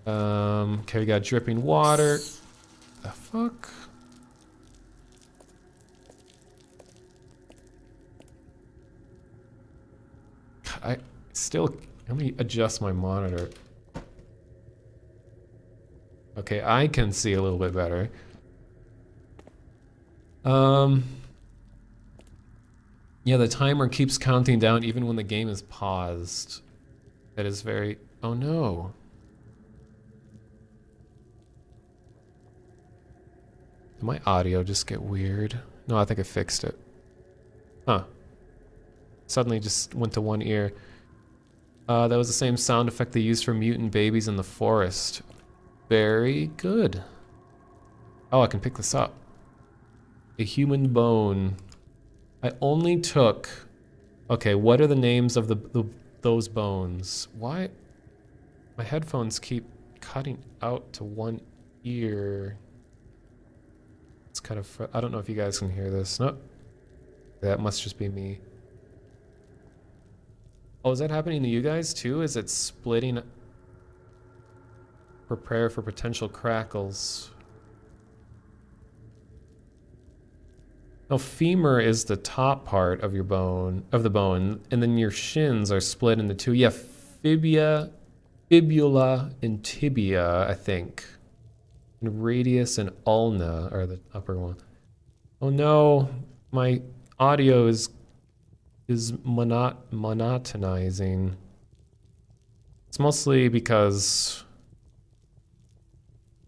Okay, we got dripping water. The fuck? I still... Let me adjust my monitor. Okay, I can see a little bit better. Yeah, the timer keeps counting down even when the game is paused. That is very... Oh no. Did my audio just get weird? No, I think I fixed it. Huh. Suddenly just went to one ear. That was the same sound effect they used for mutant babies in the forest. Very good. Oh, I can pick this up. A human bone. I only took... Okay, what are the names of those bones? Why? My headphones keep cutting out to one ear. It's kind of... I don't know if you guys can hear this. No. That must just be me. Oh, is that happening to you guys too? Is it splitting? Prepare for potential crackles. No, femur is the top part of your bone, and then your shins are split into two. Yeah, fibula, and tibia, I think. And radius and ulna are the upper one. Oh no, my audio is monotonizing. It's mostly because...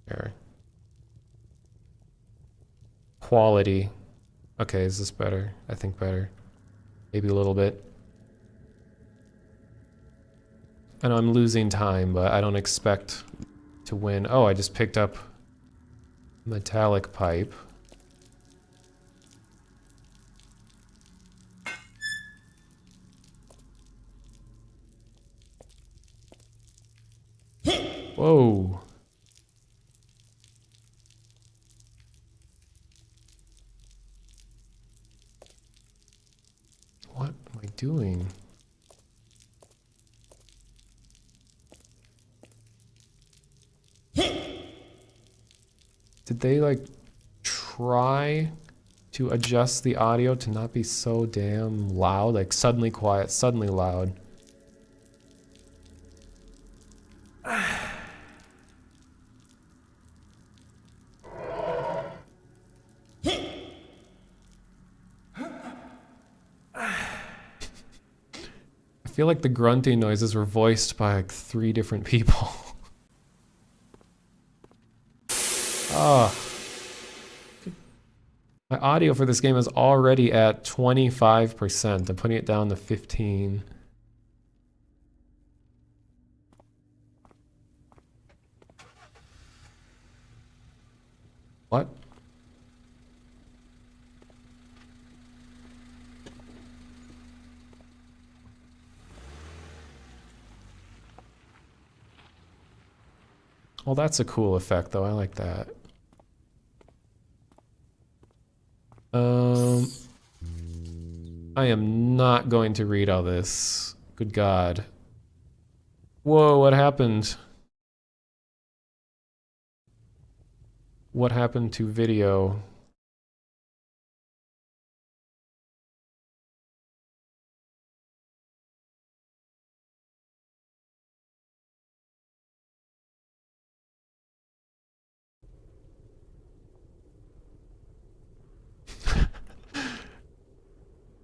Here. Quality. Okay, is this better? I think better. Maybe a little bit. I know I'm losing time, but I don't expect to win. Oh, I just picked up metallic pipe. Whoa. What am I doing? Did they like try to adjust the audio to not be so damn loud? Like suddenly quiet, suddenly loud. I feel like the grunting noises were voiced by like 3 different people. Ah. My audio for this game is already at 25%. I'm putting it down to 15. What? Well, that's a cool effect, though. I like that. I am not going to read all this. Good God. Whoa, what happened? What happened to video?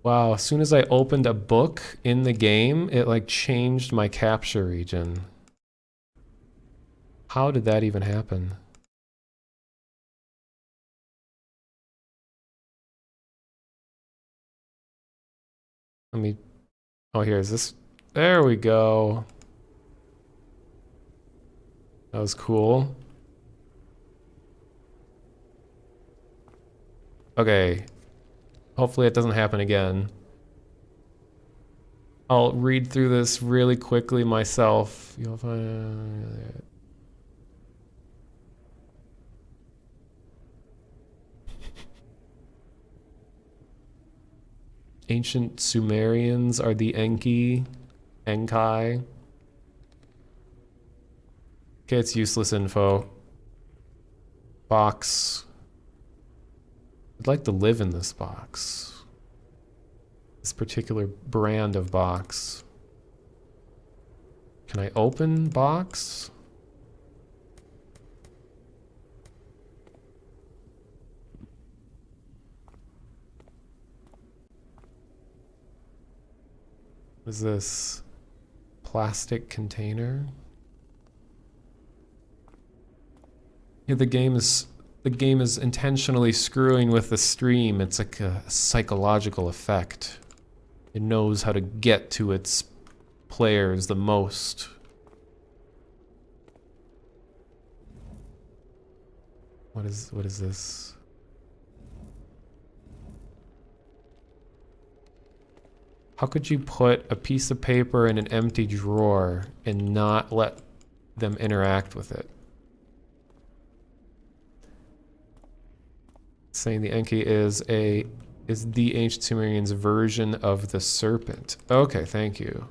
Wow, as soon as I opened a book in the game, it like changed my capture region. How did that even happen? Let me... Oh, here, is this... There we go. That was cool. Okay. Hopefully it doesn't happen again. I'll read through this really quickly myself. You'll find... Ancient Sumerians are the Enki. Okay, it's useless info. Box. I'd like to live in this box. This particular brand of box. Can I open box? What is this? Plastic container? Yeah, the game is intentionally screwing with the stream. It's like a psychological effect. It knows how to get to its players the most. What is this? How could you put a piece of paper in an empty drawer and not let them interact with it? It's saying the Enki is the ancient Sumerians' version of the serpent. Okay, thank you.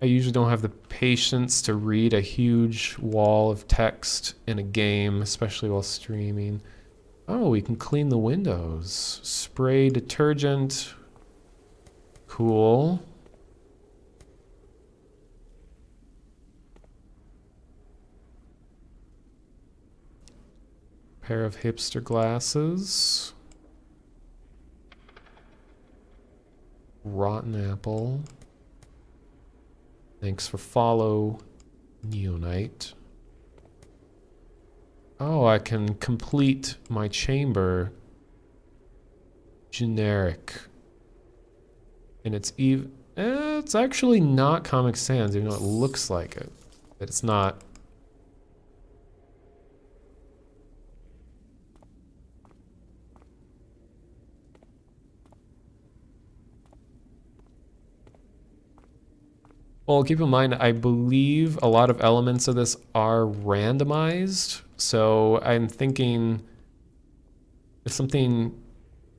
I usually don't have the patience to read a huge wall of text in a game, especially while streaming. Oh, we can clean the windows. Spray detergent. Cool. Pair of hipster glasses. Rotten apple. Thanks for follow, Neonite. Oh, I can complete my chamber. Generic. And it's it's actually not Comic Sans, even though it looks like it. But it's not. Well, keep in mind, I believe a lot of elements of this are randomized. So I'm thinking if something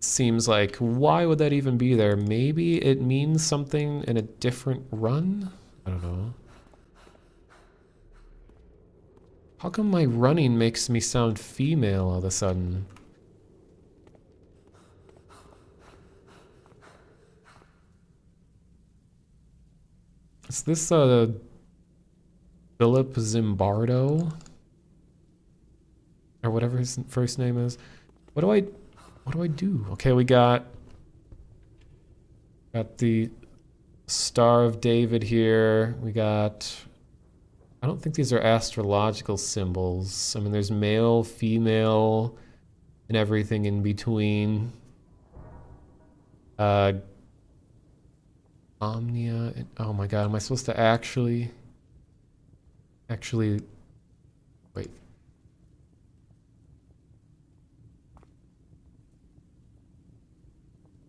seems like, why would that even be there? Maybe it means something in a different run? I don't know. How come my running makes me sound female all of a sudden? Is this Philip Zimbardo? Or whatever his first name is. What do I do? Okay, we got the Star of David here. We got, I don't think these are astrological symbols. I mean, there's male, female, and everything in between. Omnia, and, oh my god, am I supposed to actually, wait.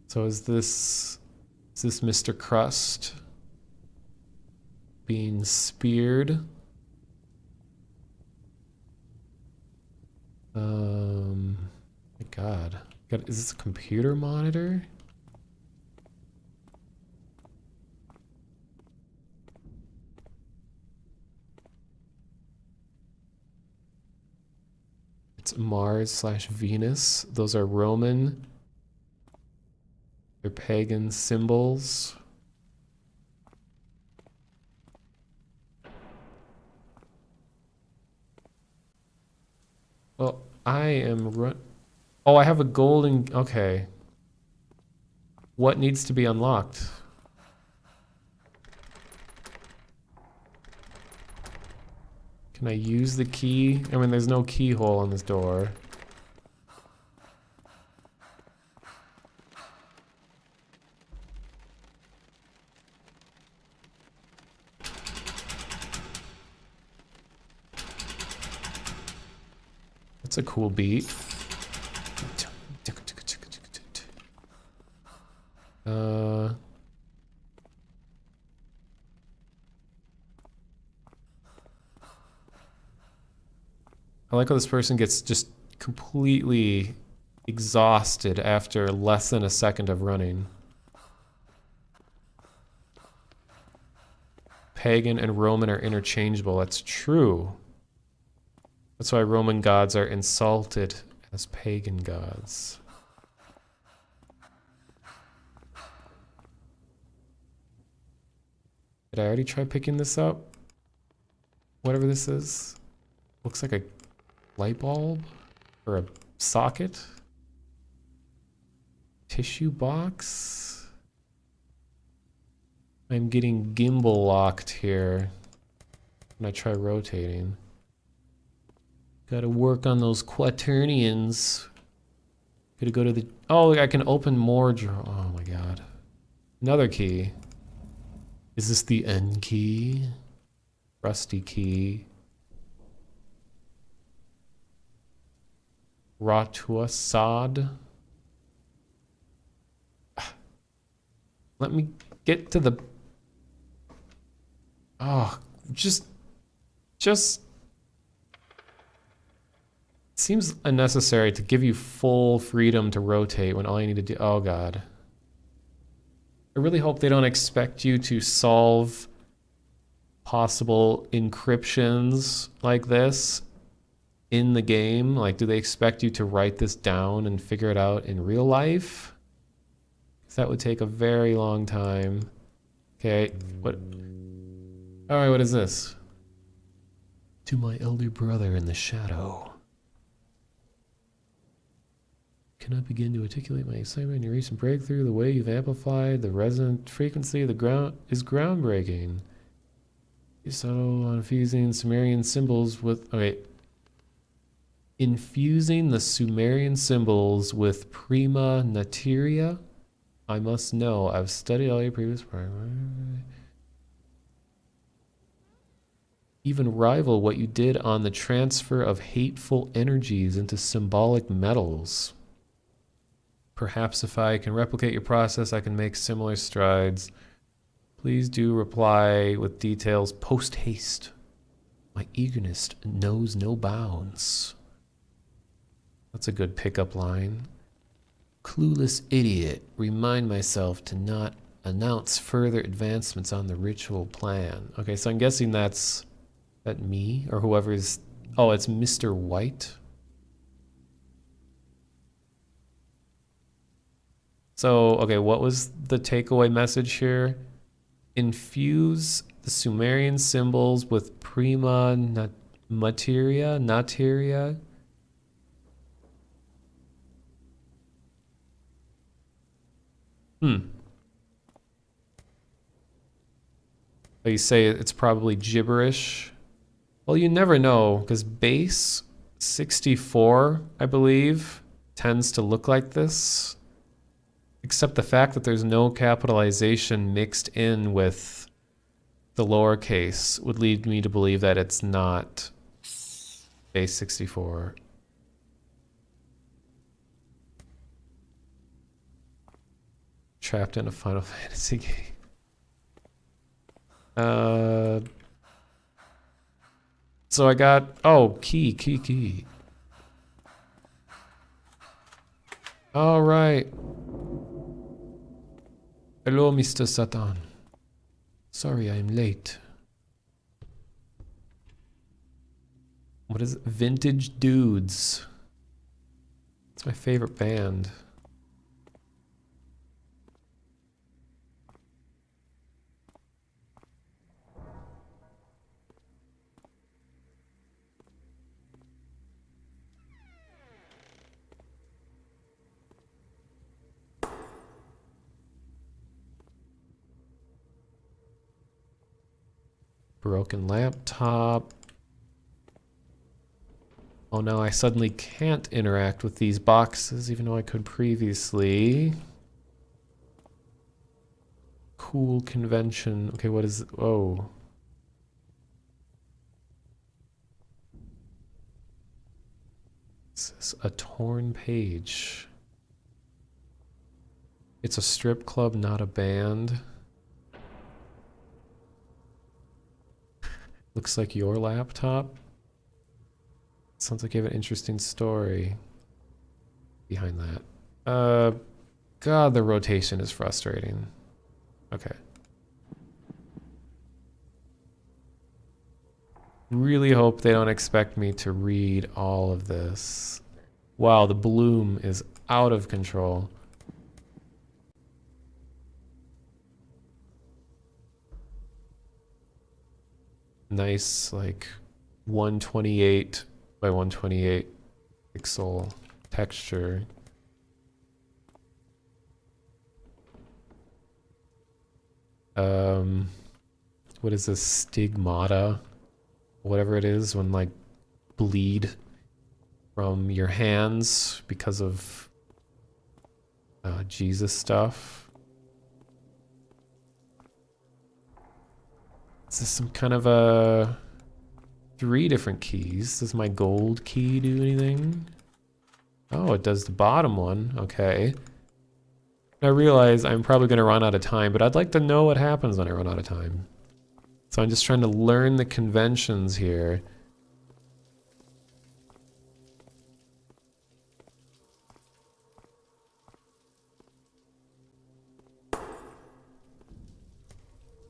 So is this Mr. Crust being speared? My god. Is this a computer monitor? It's Mars/Venus. Those are Roman. They're pagan symbols. Well, I am oh, I have a golden, okay. What needs to be unlocked? Can I use the key? I mean, there's no keyhole on this door. That's a cool beat. I like how this person gets just completely exhausted after less than a second of running. Pagan and Roman are interchangeable. That's true. That's why Roman gods are insulted as pagan gods. Did I already try picking this up? Whatever this is. Looks like a light bulb or a socket. Tissue box. I'm getting gimbal locked here when I try rotating. Gotta work on those quaternions. Gotta go to the, oh, I can open more oh my god. Another key. Is this the Enki? Rusty key. Ratua Sod. Let me get to the, oh, just seems unnecessary to give you full freedom to rotate when all you need to do, oh god. I really hope they don't expect you to solve possible encryptions like this in the game. Like, do they expect you to write this down and figure it out in real life? Because that would take a very long time. Okay, what? All right, what is this? To my elder brother in the shadow. Cannot begin to articulate my excitement in your recent breakthrough. The way you've amplified the resonant frequency of the ground is groundbreaking. You settle on fusing Sumerian symbols with, okay. Infusing the Sumerian symbols with prima materia. I must know. I've studied all your previous even rival what you did on the transfer of hateful energies into symbolic metals. Perhaps if I can replicate your process, I can make similar strides. Please do reply with details post haste. My eagerness knows no bounds. That's a good pickup line. Clueless idiot. Remind myself to not announce further advancements on the ritual plan. Okay, so I'm guessing that's that me or whoever's. Oh, it's Mr. White. So, okay, what was the takeaway message here? Infuse the Sumerian symbols with prima materia. So you say it's probably gibberish. Well, you never know, because base 64, I believe, tends to look like this. Except the fact that there's no capitalization mixed in with the lowercase would lead me to believe that it's not base 64. Trapped in a Final Fantasy game. So I got, oh, key. All right. Hello, Mr. Satan. Sorry, I'm late. What is it? Vintage Dudes. It's my favorite band. Broken laptop. Oh no, I suddenly can't interact with these boxes, even though I could previously. Cool convention. Okay, what is... Oh. This is a torn page. It's a strip club, not a band. Looks like your laptop. Sounds like you have an interesting story behind that. God, the rotation is frustrating. Okay. Really hope they don't expect me to read all of this. Wow, the bloom is out of control. Nice, like 128 by 128 pixel texture. What is this? Stigmata? Whatever it is when like bleed from your hands because of Jesus stuff. Is this some kind of a 3 different keys? Does my gold key do anything? Oh, it does the bottom one. Okay. I realize I'm probably going to run out of time, but I'd like to know what happens when I run out of time. So I'm just trying to learn the conventions here.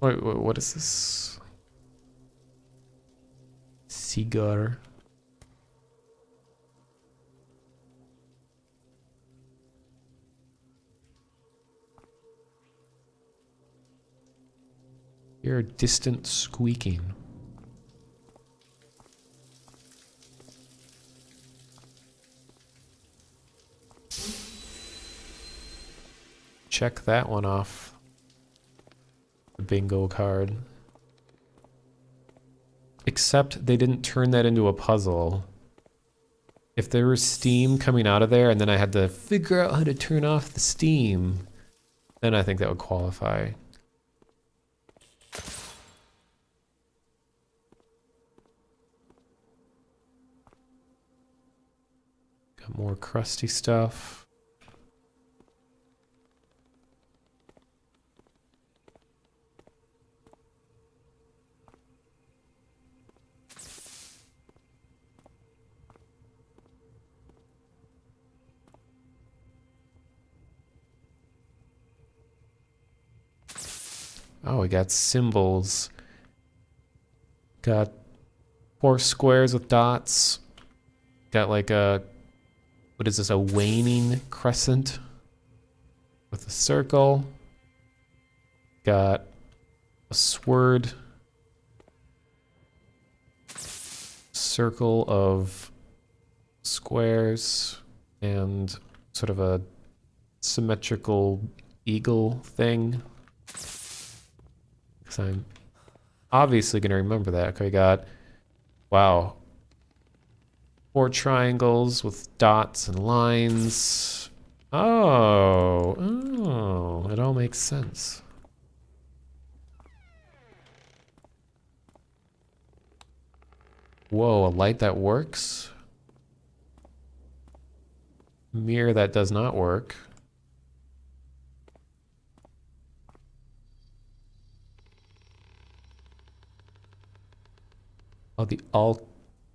Wait, what is this? Cigar. Hear a distant squeaking. Check that one off. The bingo card. Except they didn't turn that into a puzzle. If there was steam coming out of there and then I had to figure out how to turn off the steam, then I think that would qualify. Got more crusty stuff. Oh, we got symbols. Got 4 squares with dots. Got like a, what is this, a waning crescent with a circle. Got a sword. Circle of squares and sort of a symmetrical eagle thing. Because I'm obviously going to remember that. Okay, got, wow, 4 triangles with dots and lines. Oh, it all makes sense. Whoa, a light that works? Mirror that does not work. Oh, the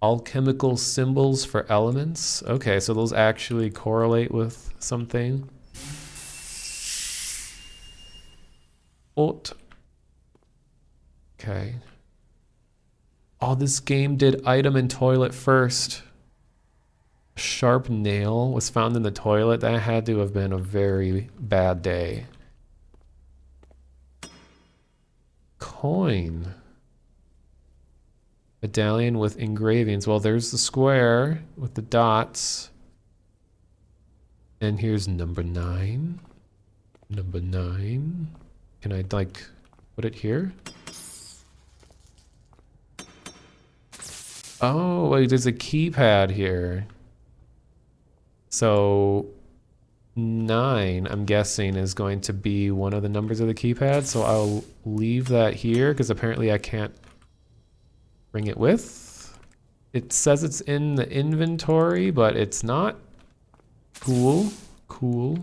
alchemical symbols for elements? Okay, so those actually correlate with something. Ot. Okay. Oh, this game did item and toilet first. A sharp nail was found in the toilet. That had to have been a very bad day. Coin. Medallion with engravings. Well, there's the square with the dots. And here's number 9. Number 9. Can I, like, put it here? Oh, wait, there's a keypad here. So 9, I'm guessing, is going to be one of the numbers of the keypad. So I'll leave that here because apparently I can't bring it with. It says it's in the inventory, but it's not. Cool. Cool.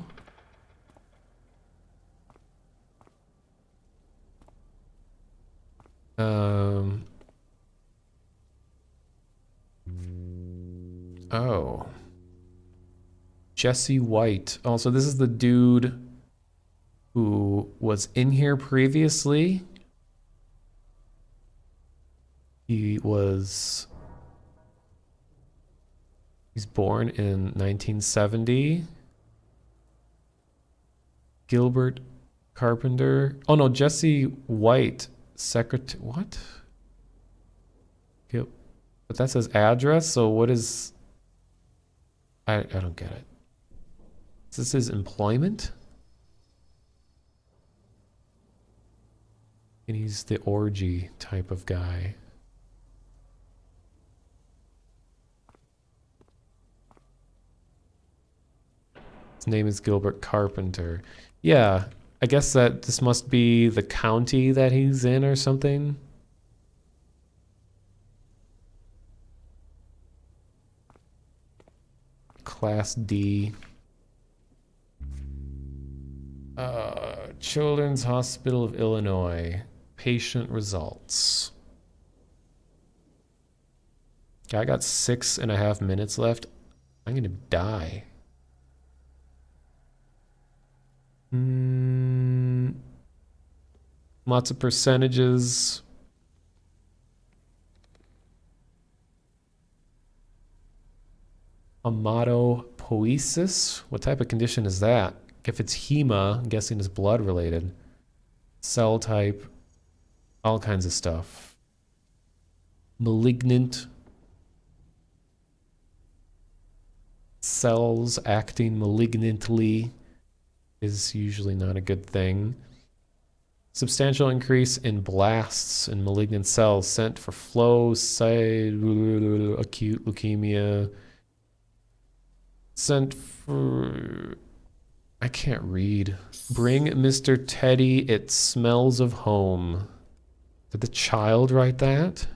Oh. Jesse White. Oh, so this is the dude who was in here previously. He's born in 1970. Gilbert Carpenter. Oh no, Jesse White. Secretary. What? Yep. But that says address, so what is... I don't get it. Is this his employment? And he's the orgy type of guy. His name is Gilbert Carpenter. Yeah, I guess that this must be the county that he's in or something. Class D. Children's Hospital of Illinois. Patient results. I got 6.5 minutes left. I'm gonna die. Lots of percentages. Hematopoiesis? What type of condition is that? If it's hema, I'm guessing it's blood related. Cell type, all kinds of stuff. Malignant. Cells acting malignantly is usually not a good thing. Substantial increase in blasts in malignant cells sent for flow, acute leukemia. Sent for... I can't read. Bring Mr. Teddy, it smells of home. Did the child write that?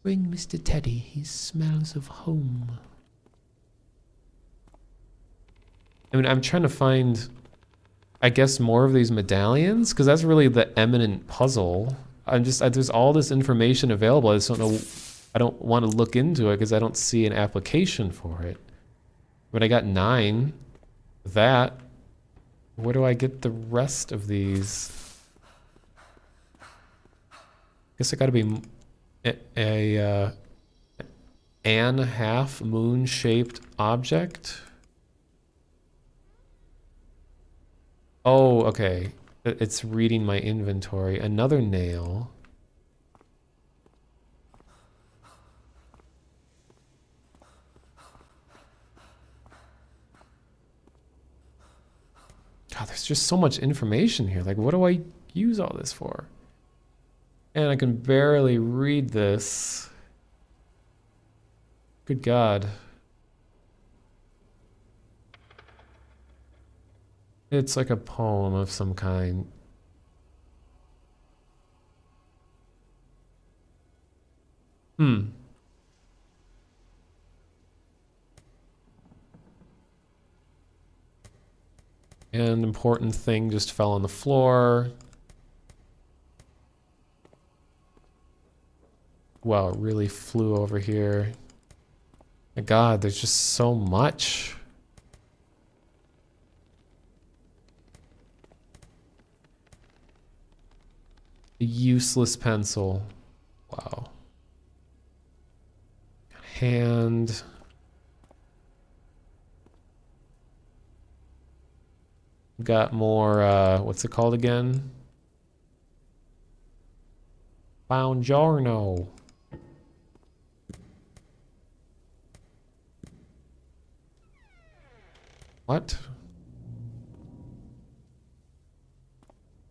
Bring Mr. Teddy, he smells of home. I mean, I'm trying to find, I guess, more of these medallions, because that's really the eminent puzzle. There's all this information available. I just don't know, I don't want to look into it because I don't see an application for it. But I got 9. That. Where do I get the rest of these? Guess I gotta be an half moon-shaped object. Oh, okay. It's reading my inventory. Another nail. God, there's just so much information here. Like, what do I use all this for? And I can barely read this. Good God. It's like a poem of some kind. Hmm. An important thing just fell on the floor. Wow, it really flew over here. My God, there's just so much. A useless pencil. Wow. Hand. Got more, what's it called again? Buongiorno. What?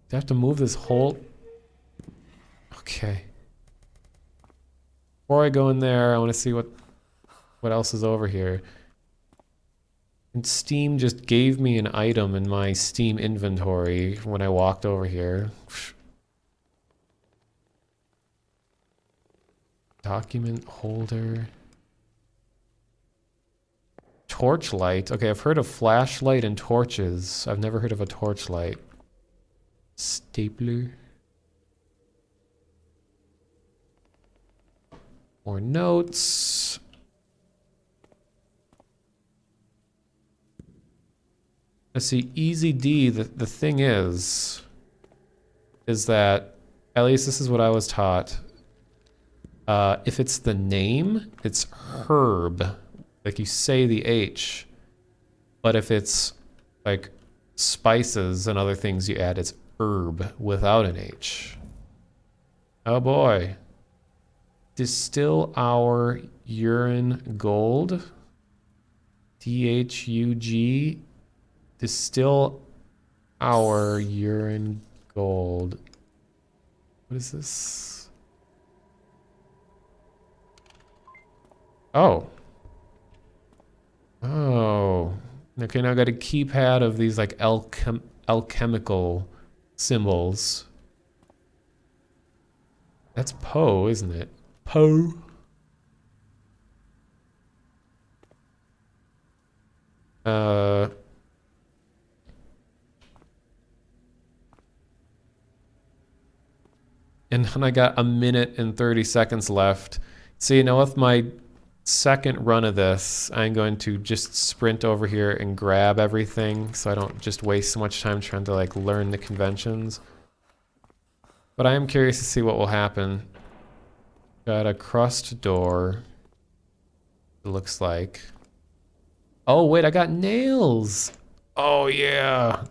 Do I have to move this whole... Okay. Before I go in there, I want to see what else is over here. And Steam just gave me an item in my Steam inventory when I walked over here. Document holder. Torchlight. Okay, I've heard of flashlight and torches. I've never heard of a torchlight. Stapler. More notes. Let's see, Easy D, the thing is that, at least this is what I was taught, if it's the name, it's herb, like you say the H, but if it's like spices and other things you add, it's herb without an H. Oh boy. Distill our urine gold, DHUG. Distill our urine gold. What is this? Oh. Oh. Okay, now I got a keypad of these like alchemical symbols. That's Poe, isn't it? Poe. And then I got a minute and 30 seconds left. So, you know, with my second run of this, I'm going to just sprint over here and grab everything so I don't just waste so much time trying to, like, learn the conventions. But I am curious to see what will happen. Got a crust door, it looks like. Oh, wait, I got nails! Oh, yeah!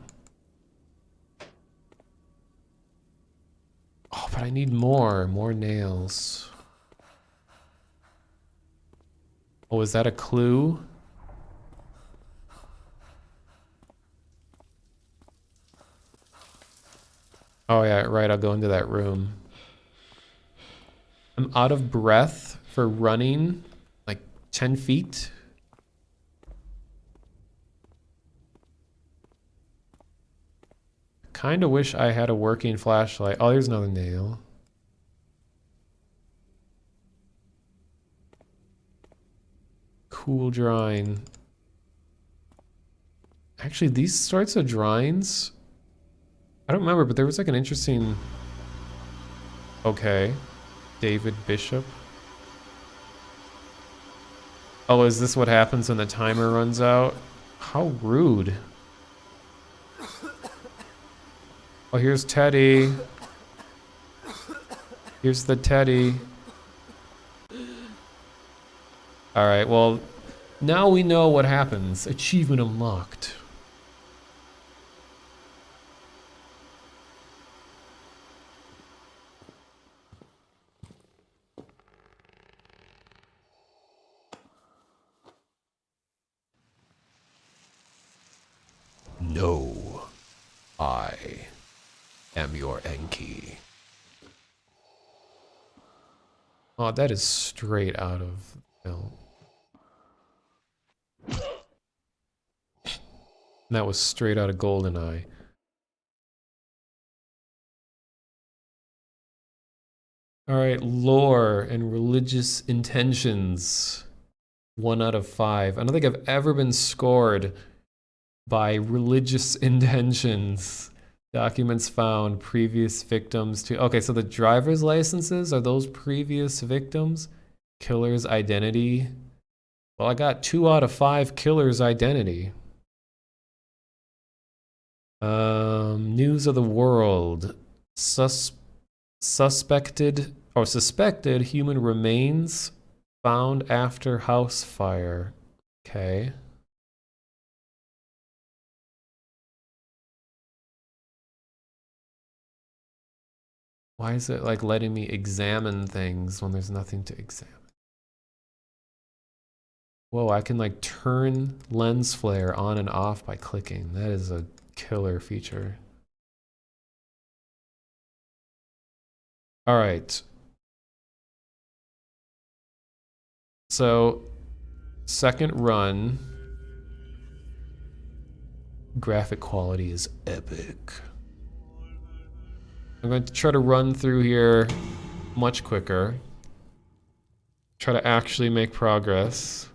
Oh, but I need more nails. Oh, is that a clue? Oh yeah, right, I'll go into that room. I'm out of breath for running like 10 feet. Kinda wish I had a working flashlight. Oh, there's another nail. Cool drawing. Actually, these sorts of drawings, I don't remember, but there was like an interesting... Okay. David Bishop. Oh, is this what happens when the timer runs out? How rude. Oh, here's Teddy. Here's the teddy. Alright, well, now we know what happens. Achievement unlocked. No, I am your Enki. Oh, that is straight out of film. That was straight out of GoldenEye. Alright, lore and religious intentions. 1 out of 5. I don't think I've ever been scored by religious intentions. Documents found, previous victims to... Okay, so the driver's licenses, are those previous victims? Killer's identity. Well, I got 2 out of 5 killer's identity. News of the world. Suspected human remains found after house fire. Okay. Why is it like letting me examine things when there's nothing to examine? Whoa, I can like turn lens flare on and off by clicking. That is a killer feature. All right. So, second run. Graphic quality is epic. I'm going to try to run through here much quicker. Try to actually make progress.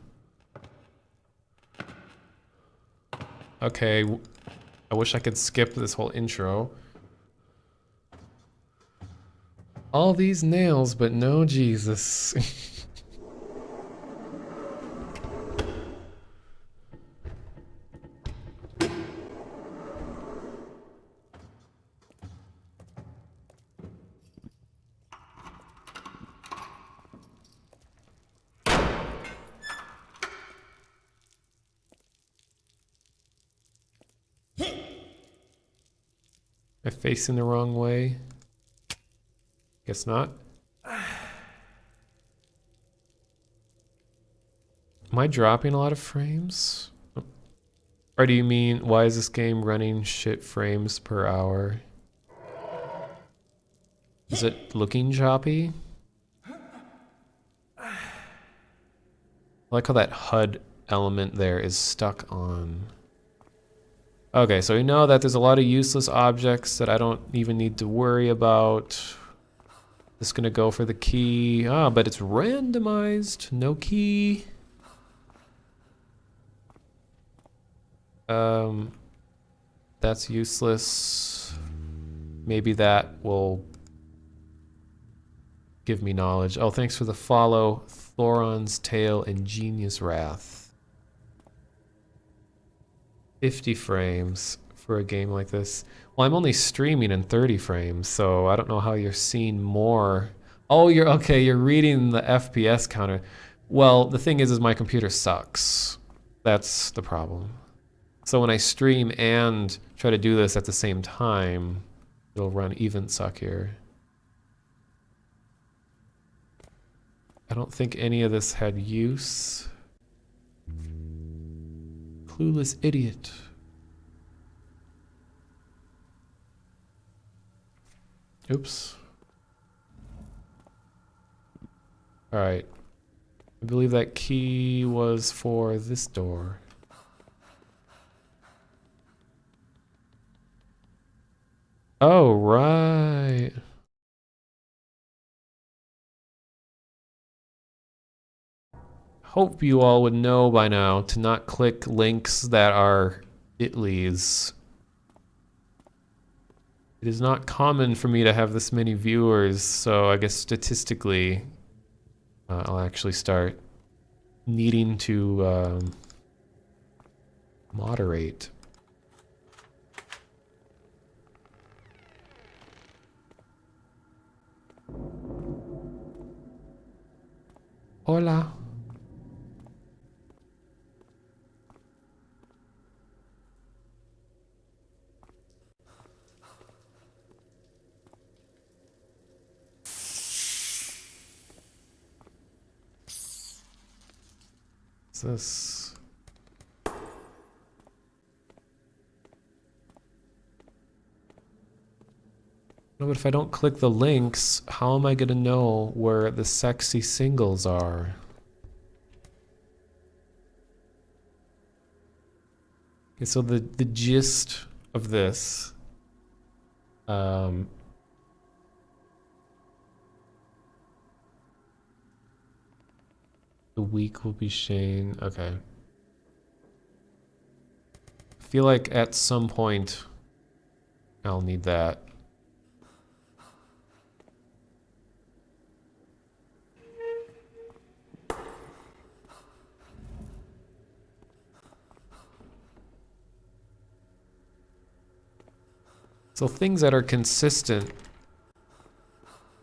Okay, I wish I could skip this whole intro. All these nails, but no Jesus. Am I facing the wrong way? Guess not. Am I dropping a lot of frames? Or do you mean, why is this game running shit frames per hour? Is it looking choppy? I like how that HUD element there is stuck on. Okay, so we know that there's a lot of useless objects that I don't even need to worry about. Just gonna go for the key. Ah, but it's randomized. No key. That's useless. Maybe that will give me knowledge. Oh, thanks for the follow. Thoron's Tale and Genius Wrath. 50 frames for a game like this. Well, I'm only streaming in 30 frames, so I don't know how you're seeing more. Oh, you're okay, you're reading the FPS counter. Well, the thing is my computer sucks. That's the problem. So when I stream and try to do this at the same time, it'll run even suckier. I don't think any of this had use. Clueless idiot. Oops. Alright. I believe that key was for this door. Oh, right. Hope you all would know by now to not click links that are itlies. It is not common for me to have this many viewers, so I guess statistically, I'll actually start needing to moderate. Hola. What's this? No, but if I don't click the links, how am I gonna know where the sexy singles are? Okay, so the gist of this, the week will be Shane. Okay. I feel like at some point I'll need that. So things that are consistent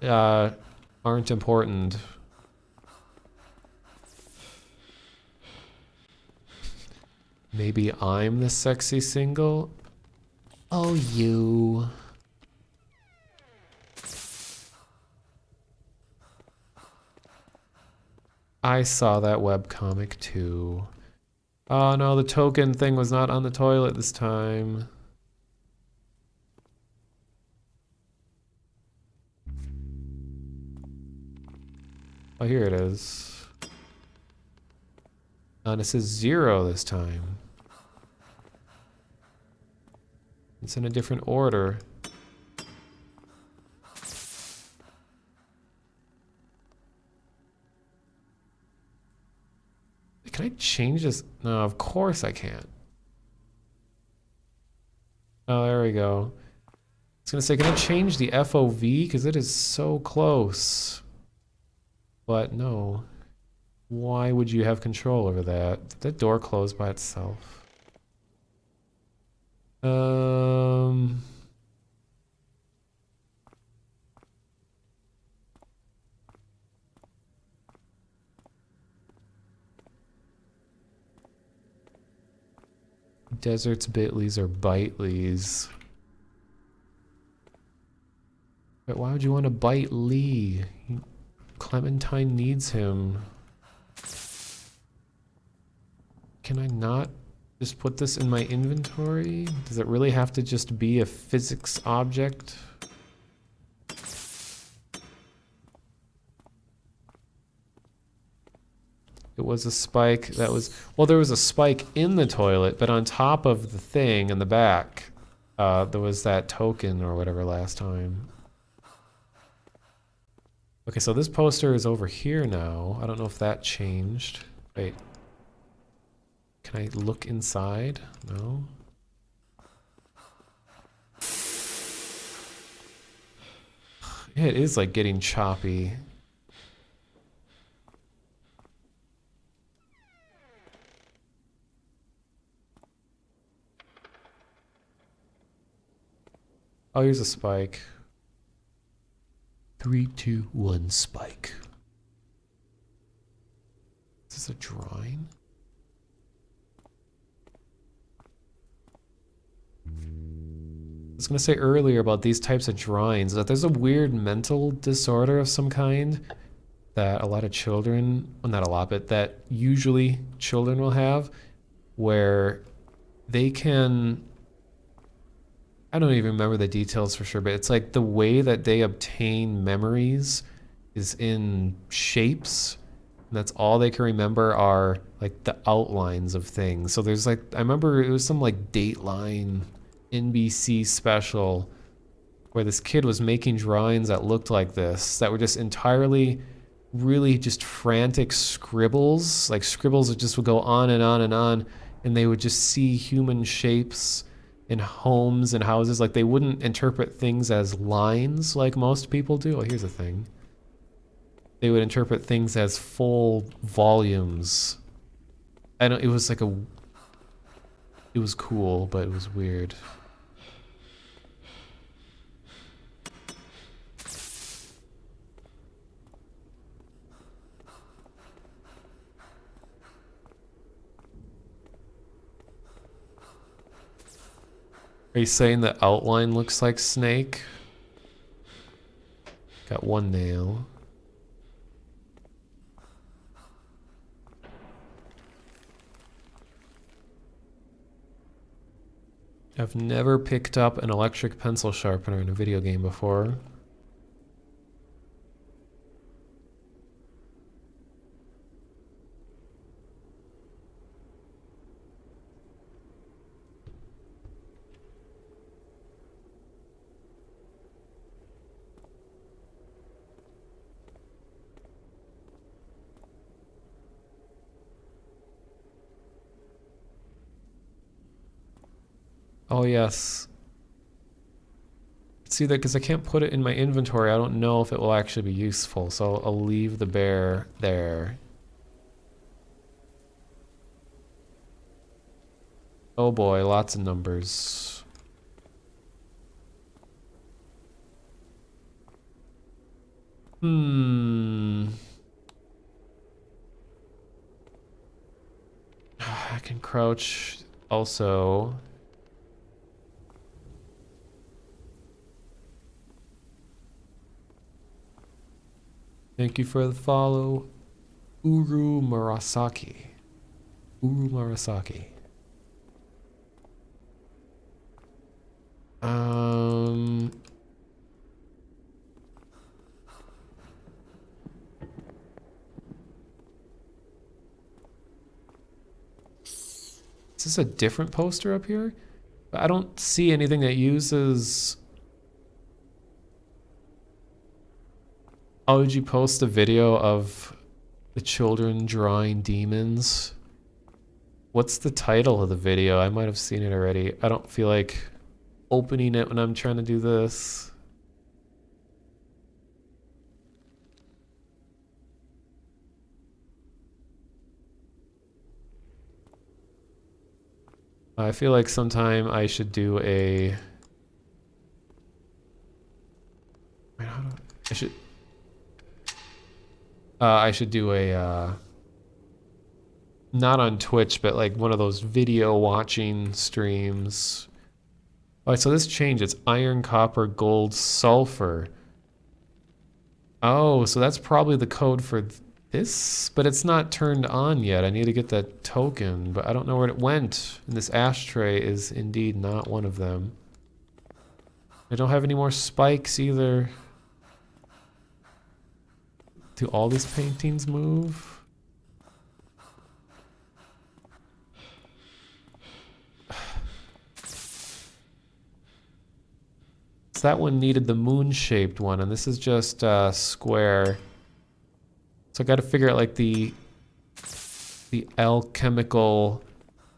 aren't important. Maybe I'm the sexy single? Oh, you. I saw that webcomic too. Oh no, the token thing was not on the toilet this time. Oh, here it is. And it says 0 this time. It's in a different order. Can I change this? No, of course I can't. Oh, there we go. I was gonna say, can I change the FOV? Because it is so close. But no. Why would you have control over that? Did that door close by itself? Deserts, bitleys, or biteleys. But why would you want to bite Lee? Clementine needs him. Can I not just put this in my inventory? Does it really have to just be a physics object? It was a spike that was... Well, there was a spike in the toilet, but on top of the thing in the back, there was that token or whatever last time. Okay, so this poster is over here now. I don't know if that changed. Wait. Can I look inside? No. Yeah, it is like getting choppy. Oh, here's a spike. 3, 2, 1, spike. Is this a drawing? I was gonna say earlier about these types of drawings that there's a weird mental disorder of some kind that a lot of children, well, not a lot, but that usually children will have, where they can, I don't even remember the details for sure, but it's like the way that they obtain memories is in shapes. And that's all they can remember are like the outlines of things. So there's like, I remember it was some like Dateline NBC special where this kid was making drawings that looked like this, that were just entirely really just frantic scribbles, like scribbles that just would go on and on and on, and they would just see human shapes in homes and houses. Like they wouldn't interpret things as lines like most people do. Oh, here's a thing. They would interpret things as full volumes. I don't, it was like a, it was cool, but it was weird. Are you saying the outline looks like snake? Got one nail. I've never picked up an electric pencil sharpener in a video game before. Oh yes. See that because I can't put it in my inventory, I don't know if it will actually be useful, so I'll leave the bear there. Oh boy, lots of numbers. I can crouch also. Thank you for the follow, Uru Murasaki. Uru Murasaki. Is this a different poster up here? I don't see anything that uses... Oh, did you post a video of the children drawing demons? What's the title of the video? I might have seen it already. I don't feel like opening it when I'm trying to do this. I feel like sometime I should do a... I should do a, not on Twitch, but like one of those video watching streams. Alright, so this changed. It's iron, copper, gold, sulfur. Oh, so that's probably the code for this, but it's not turned on yet. I need to get that token, but I don't know where it went. And this ashtray is indeed not one of them. I don't have any more spikes either. Do all these paintings move? So that one needed the moon-shaped one, and this is just square. So I got to figure out like the alchemical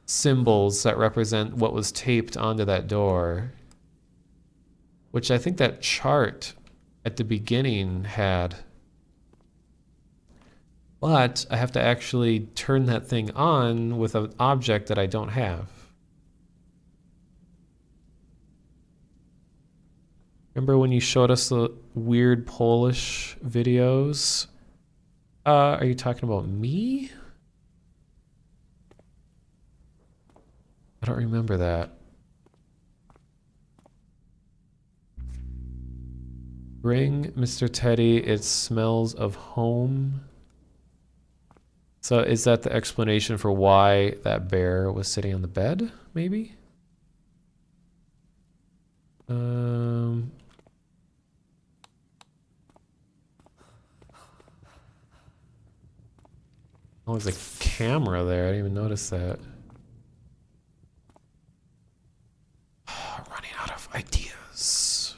symbols that represent what was taped onto that door. Which I think that chart at the beginning had. But I have to actually turn that thing on with an object that I don't have. Remember when you showed us the weird Polish videos? Are you talking about me? I don't remember that. Bring Mr. Teddy, it smells of home. So is that the explanation for why that bear was sitting on the bed, maybe? Oh, there's a camera there. I didn't even notice that. Running out of ideas.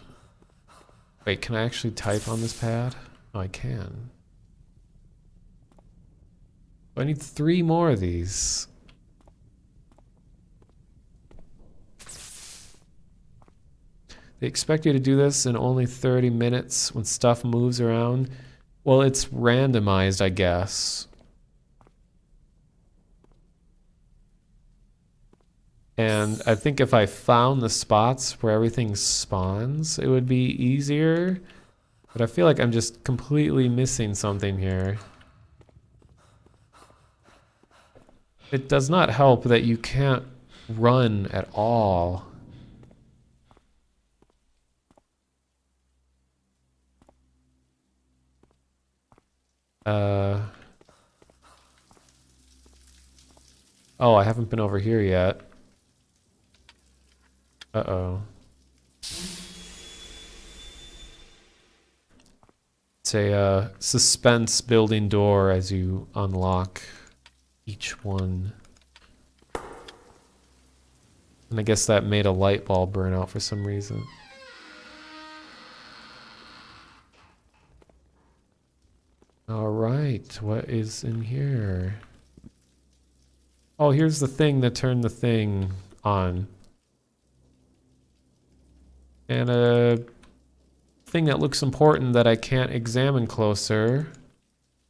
Wait, can I actually type on this pad? Oh, I can. I need 3 more of these. They expect you to do this in only 30 minutes when stuff moves around. Well, it's randomized, I guess. And I think if I found the spots where everything spawns, it would be easier. But I feel like I'm just completely missing something here. It does not help that you can't run at all. Oh, I haven't been over here yet. Uh-oh. It's a suspense building door as you unlock each one. And I guess that made a light bulb burn out for some reason. Alright, what is in here? Oh, here's the thing that turned the thing on. And a thing that looks important that I can't examine closer.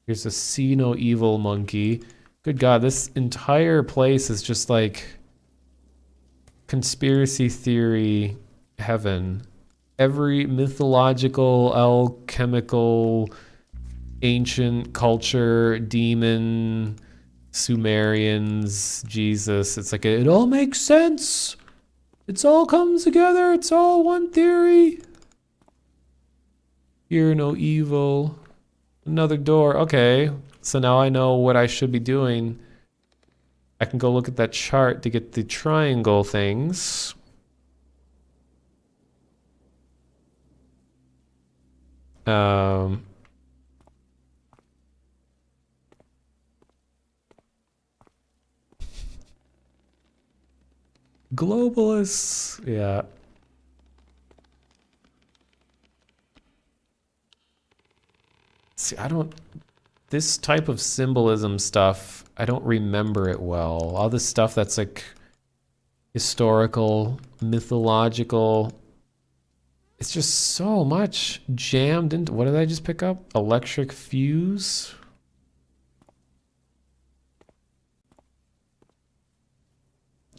Here's a see no evil monkey. Good God, this entire place is just like conspiracy theory heaven. Every mythological, alchemical, ancient culture, demon, Sumerians, Jesus. It's like it all makes sense. It's all comes together. It's all one theory. Hear no evil. Another door. Okay. So now I know what I should be doing. I can go look at that chart to get the triangle things. Globalists. Yeah. See, this type of symbolism stuff, I don't remember it well. All this stuff that's like historical, mythological, it's just so much jammed into, what did I just pick up? Electric fuse?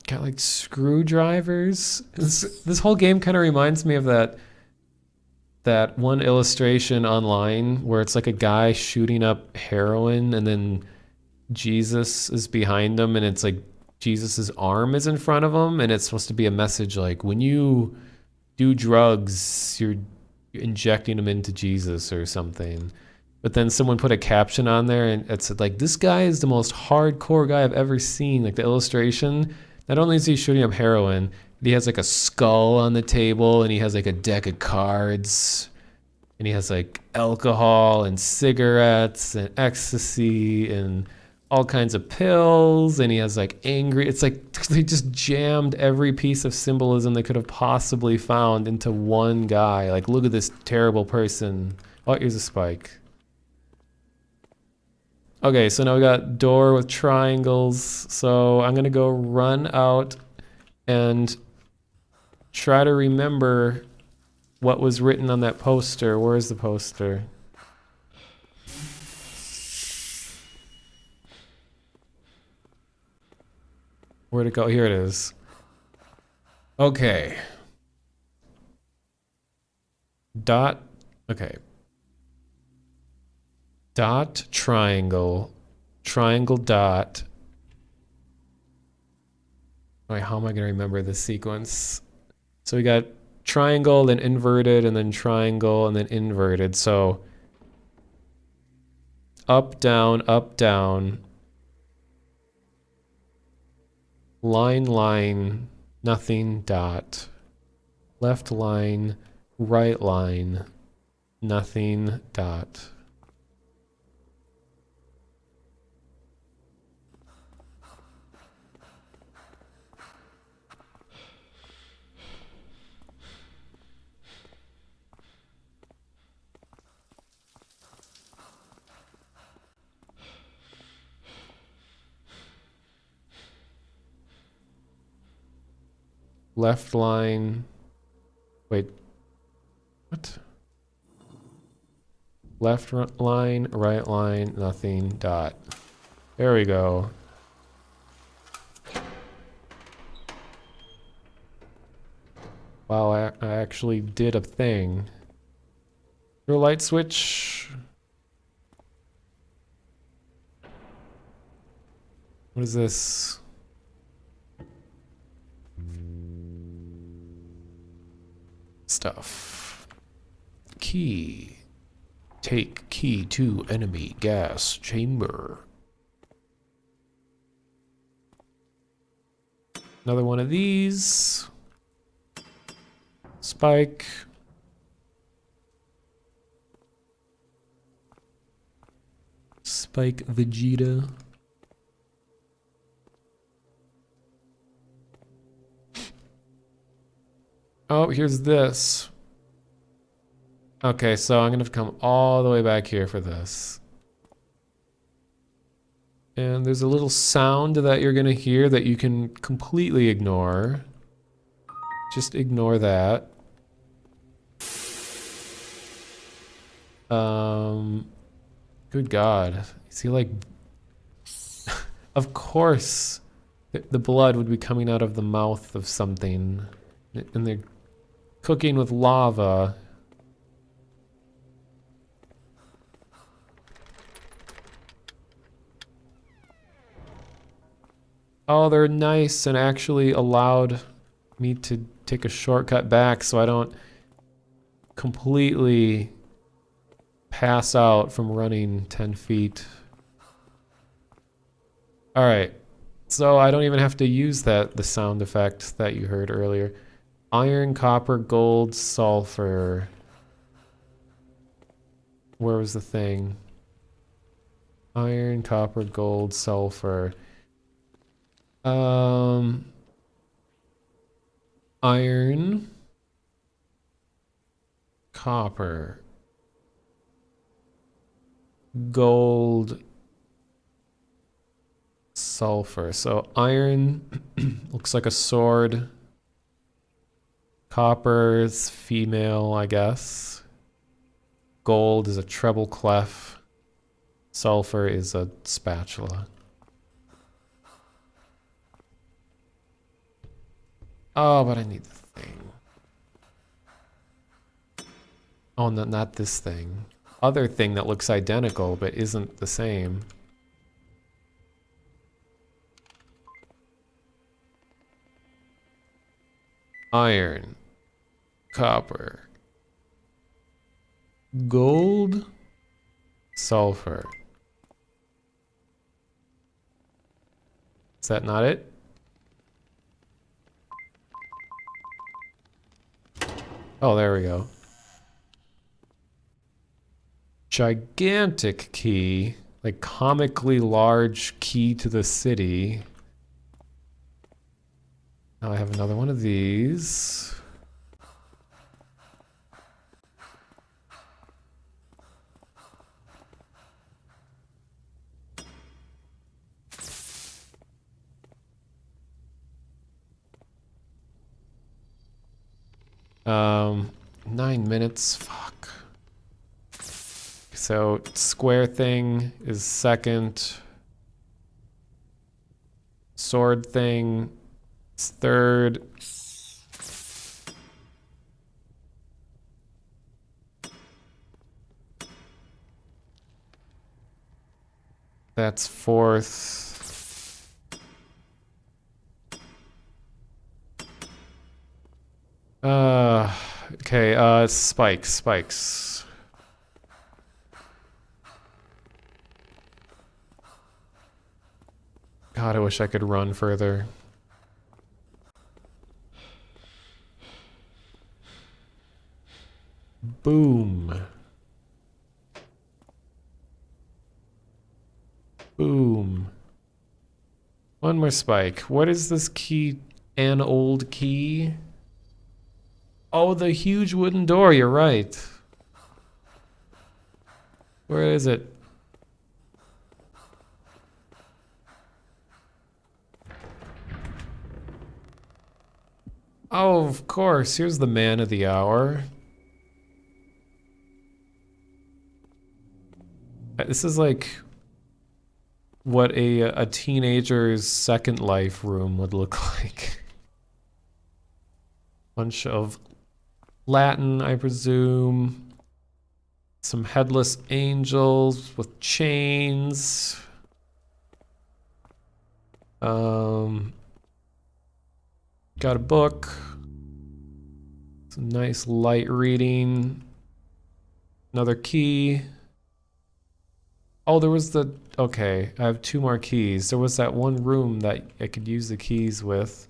Got like screwdrivers. This whole game kind of reminds me of that one illustration online where it's like a guy shooting up heroin and then Jesus is behind him and it's like Jesus's arm is in front of him and it's supposed to be a message like when you do drugs you're injecting them into Jesus or something. But then someone put a caption on there and it said like this guy is the most hardcore guy I've ever seen. Like the illustration, not only is he shooting up heroin, but he has like a skull on the table and he has like a deck of cards and he has like alcohol and cigarettes and ecstasy and all kinds of pills and he has like angry, it's like they just jammed every piece of symbolism they could have possibly found into one guy. Like look at this terrible person. Oh, here's a spike. Okay, so now we got door with triangles. So I'm gonna go run out and try to remember what was written on that poster. Where is the poster? Where'd it go? Here it is. Okay. Dot. Okay. Dot, triangle, triangle, dot. Wait, how am I going to remember this sequence? So we got triangle, then inverted, and then triangle, and then inverted. So up, down, line, nothing, dot. Left line, right line, nothing, dot. Left line, wait, what? Left line, right line, nothing, dot. There we go. Wow, I actually did a thing. Your light switch. What is this? Stuff. Key. Take key to enemy gas chamber. Another one of these. Spike. Spike Vegeta. Oh, here's this. Okay, so I'm gonna have to come all the way back here for this. And there's a little sound that you're gonna hear that you can completely ignore. Just ignore that. Good God. Is he like... Of course, the blood would be coming out of the mouth of something. And they're cooking with lava. Oh, they're nice and actually allowed me to take a shortcut back so I don't completely pass out from running 10 feet. All right, so I don't even have to use the sound effect that you heard earlier. Iron, copper, gold, sulfur. Where was the thing? Iron, copper, gold, sulfur. Iron, copper, gold, sulfur. So iron looks like a sword. Copper is female, I guess. Gold is a treble clef. Sulfur is a spatula. Oh, but I need the thing. Oh, no, not this thing. Other thing that looks identical but isn't the same. Iron. Copper. Gold. Sulfur. Is that not it? Oh, there we go. Gigantic key, like comically large key to the city. Now I have another one of these. Um, 9 minutes, fuck. So square thing is second. Sword thing is third. That's fourth. Okay, spikes. God, I wish I could run further. Boom. Boom. One more spike. What is this key? An old key? Oh, the huge wooden door, you're right. Where is it? Oh, of course. Here's the man of the hour. This is like what a teenager's Second Life room would look like. Bunch of Latin, I presume. Some headless angels with chains. Got a book. Some nice light reading. Another key. Oh, there was the... Okay, I have 2 more keys. There was that one room that I could use the keys with.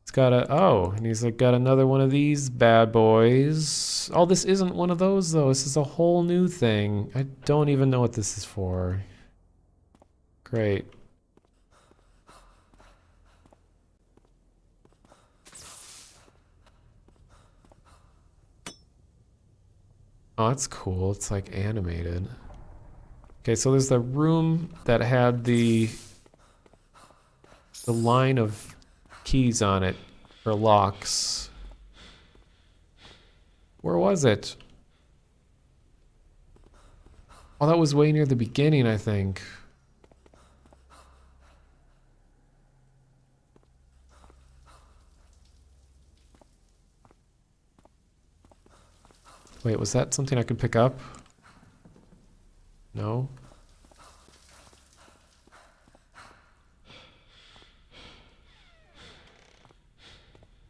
It's got a... Oh, and he's like, got another one of these bad boys. Oh, this isn't one of those, though. This is a whole new thing. I don't even know what this is for. Great. Oh, that's cool. It's like animated. Okay, so there's the room that had the line of keys on it for locks. Where was it? Oh, that was way near the beginning, I think. Wait, was that something I could pick up? No?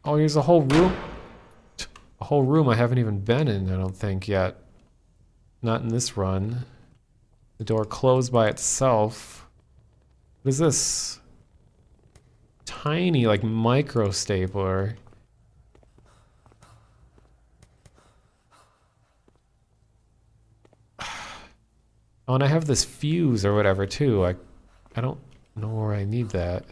Oh, here's a whole room. A whole room I haven't even been in, I don't think, yet. Not in this run. The door closed by itself. What is this? Tiny, like, micro stapler. Oh, and I have this fuse or whatever, too. I don't know where I need that.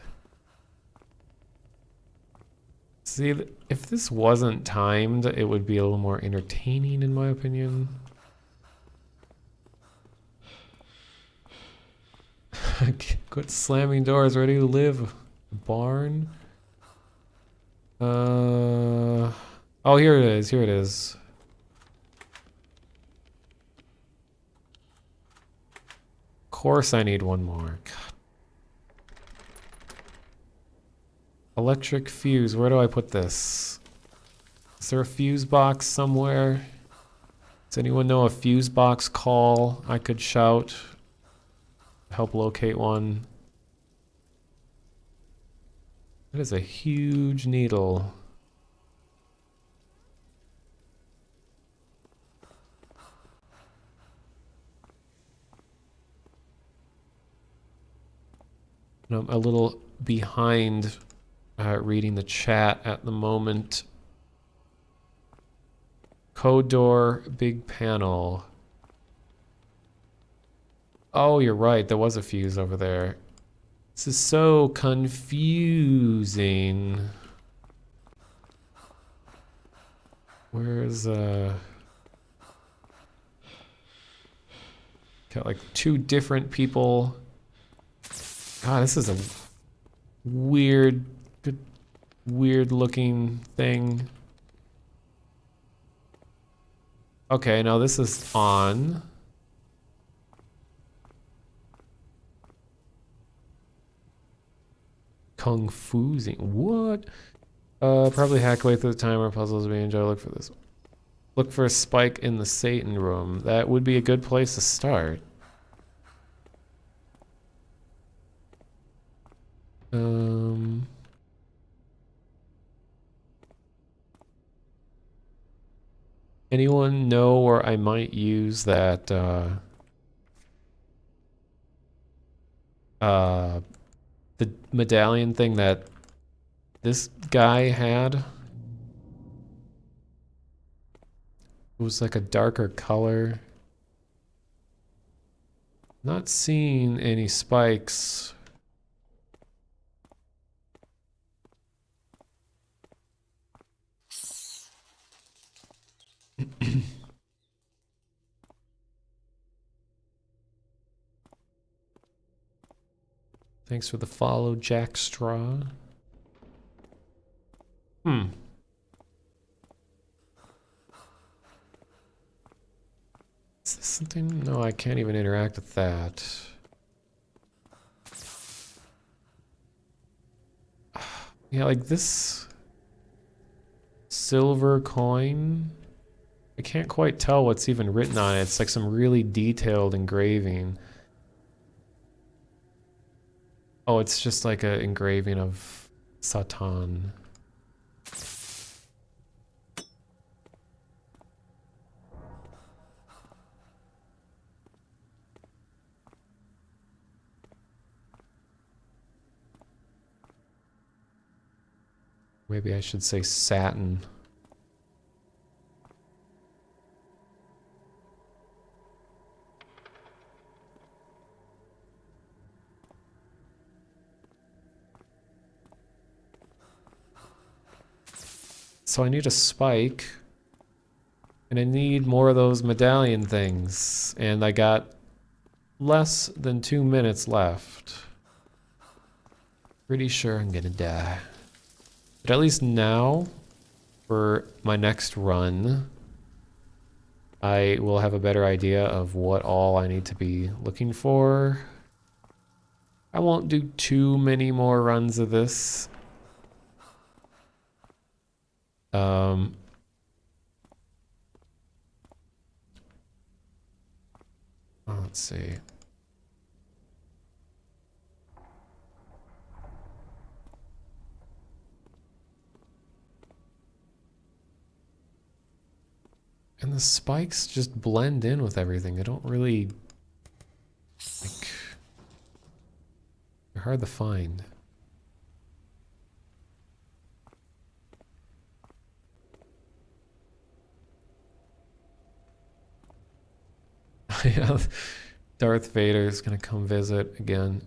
See, if this wasn't timed, it would be a little more entertaining, in my opinion. Quit slamming doors, ready to live. Barn? Oh, here it is, here it is. Of course I need one more. God. Electric fuse, where do I put this? Is there a fuse box somewhere? Does anyone know a fuse box call I could shout? Help locate one. That is a huge needle. And I'm a little behind reading the chat at the moment. Code door, big panel. Oh, you're right. There was a fuse over there. This is so confusing. Where's got like 2 different people. God, this is a weird looking thing. Okay, now this is on. Kung Fusing. What? Probably hack away through the timer puzzles we enjoy. Look for this. Look for a spike in the Satan room. That would be a good place to start. Anyone know where I might use that the medallion thing that this guy had? It was like a darker color. Not seeing any spikes. Thanks for the follow, Jack Straw. Is this something? No, I can't even interact with that. Yeah, like this silver coin. I can't quite tell what's even written on it. It's like some really detailed engraving. Oh, it's just like an engraving of Satan. Maybe I should say satin. So I need a spike. And I need more of those medallion things. And I got less than 2 minutes left. Pretty sure I'm gonna die. But at least now, for my next run, I will have a better idea of what all I need to be looking for. I won't do too many more runs of this. Let's see. And the spikes just blend in with everything. They don't really, like, they're hard to find. Yeah, Darth Vader is gonna come visit again.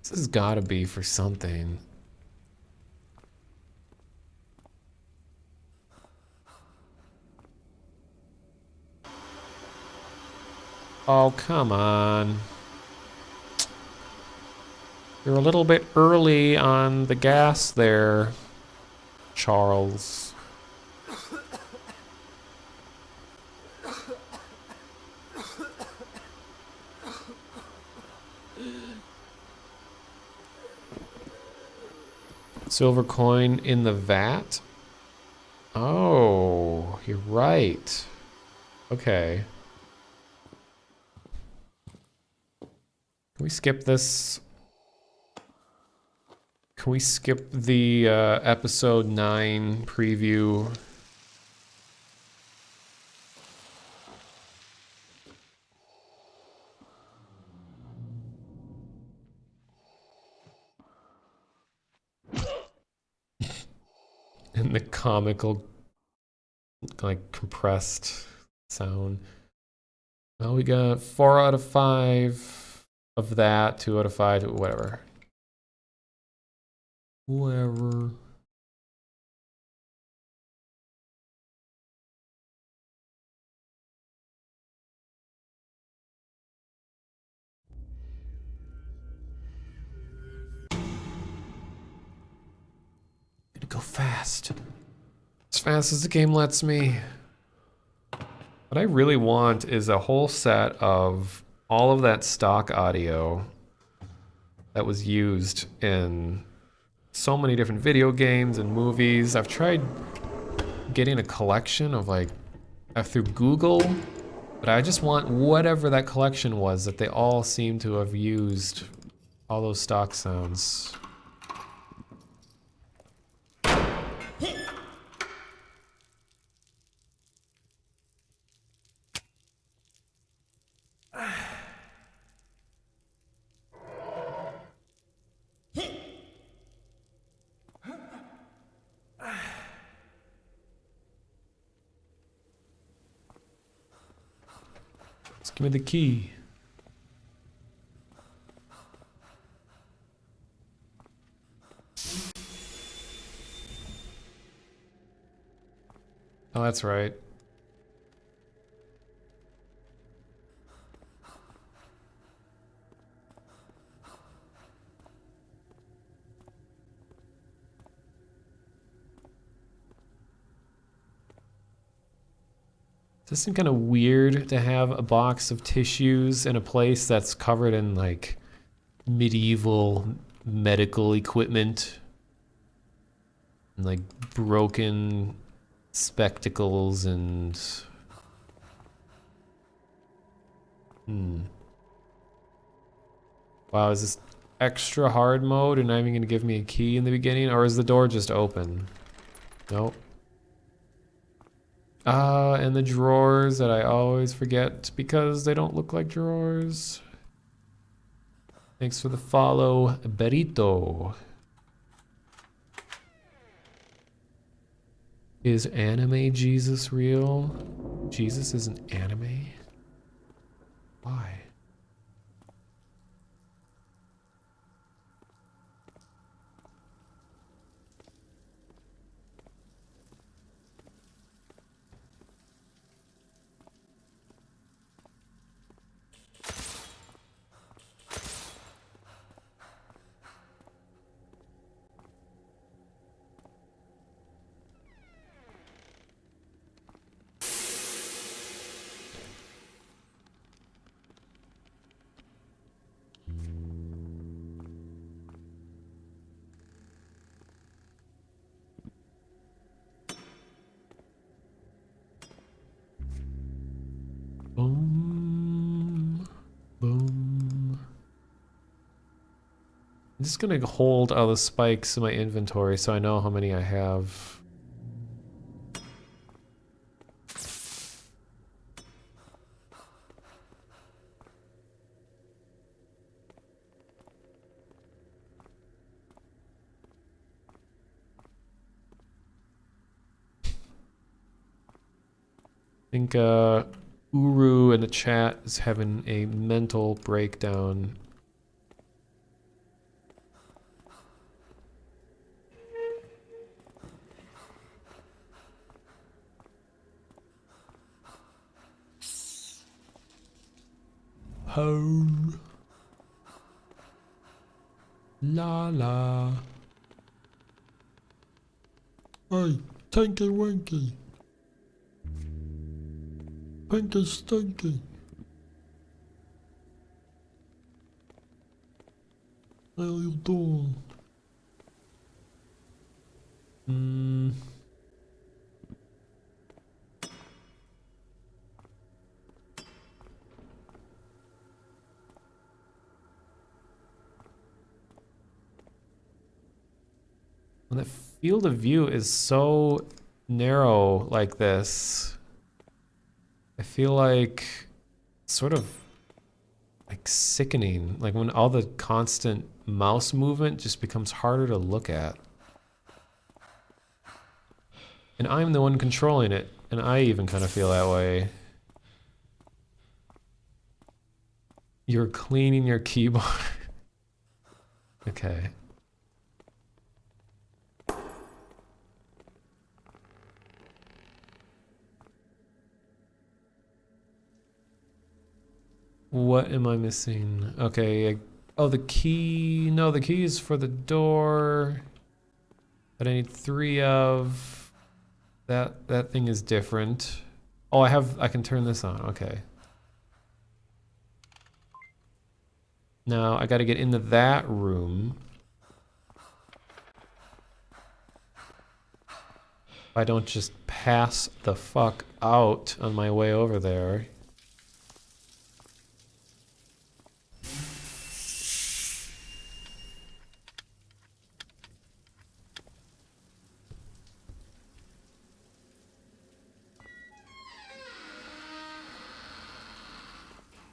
This has gotta be for something. Oh, come on. You're a little bit early on the gas there, Charles. Silver coin in the vat? Oh, you're right. Okay. Can we skip this? Can we skip the episode 9 preview? And the comical, like, compressed sound. Well, we got 4 out of 5 of that, 2 out of 5, whatever. Whatever. Gonna go fast. As fast as the game lets me. What I really want is a whole set of all of that stock audio that was used in so many different video games and movies. I've tried getting a collection of, like, through Google, but I just want whatever that collection was that they all seem to have used all those stock sounds. Just give me the key. Oh, that's right. Does it seem kind of weird to have a box of tissues in a place that's covered in, like, medieval medical equipment and, like, broken spectacles and wow, is this extra hard mode and not even gonna give me a key in the beginning, or is the door just open? Nope. And the drawers that I always forget because they don't look like drawers. Thanks for the follow, Berito. Is anime Jesus real? Jesus is an anime? Why? Boom. Boom. I'm just gonna hold all the spikes in my inventory so I know how many I have. I think Uru in the chat is having a mental breakdown. Ho. La la. Hey, Tanky Wanky. Pinky Stinky. How you doing? When the field of view is so narrow like this, I feel like sort of like sickening. Like when all the constant mouse movement just becomes harder to look at. And I'm the one controlling it, and I even kind of feel that way. You're cleaning your keyboard. Okay. What am I missing? Okay. Oh, the key. No, the key is for the door. But I need 3 of. That thing is different. Oh, I can turn this on. Okay. Now I gotta get into that room. If I don't just pass the fuck out on my way over there.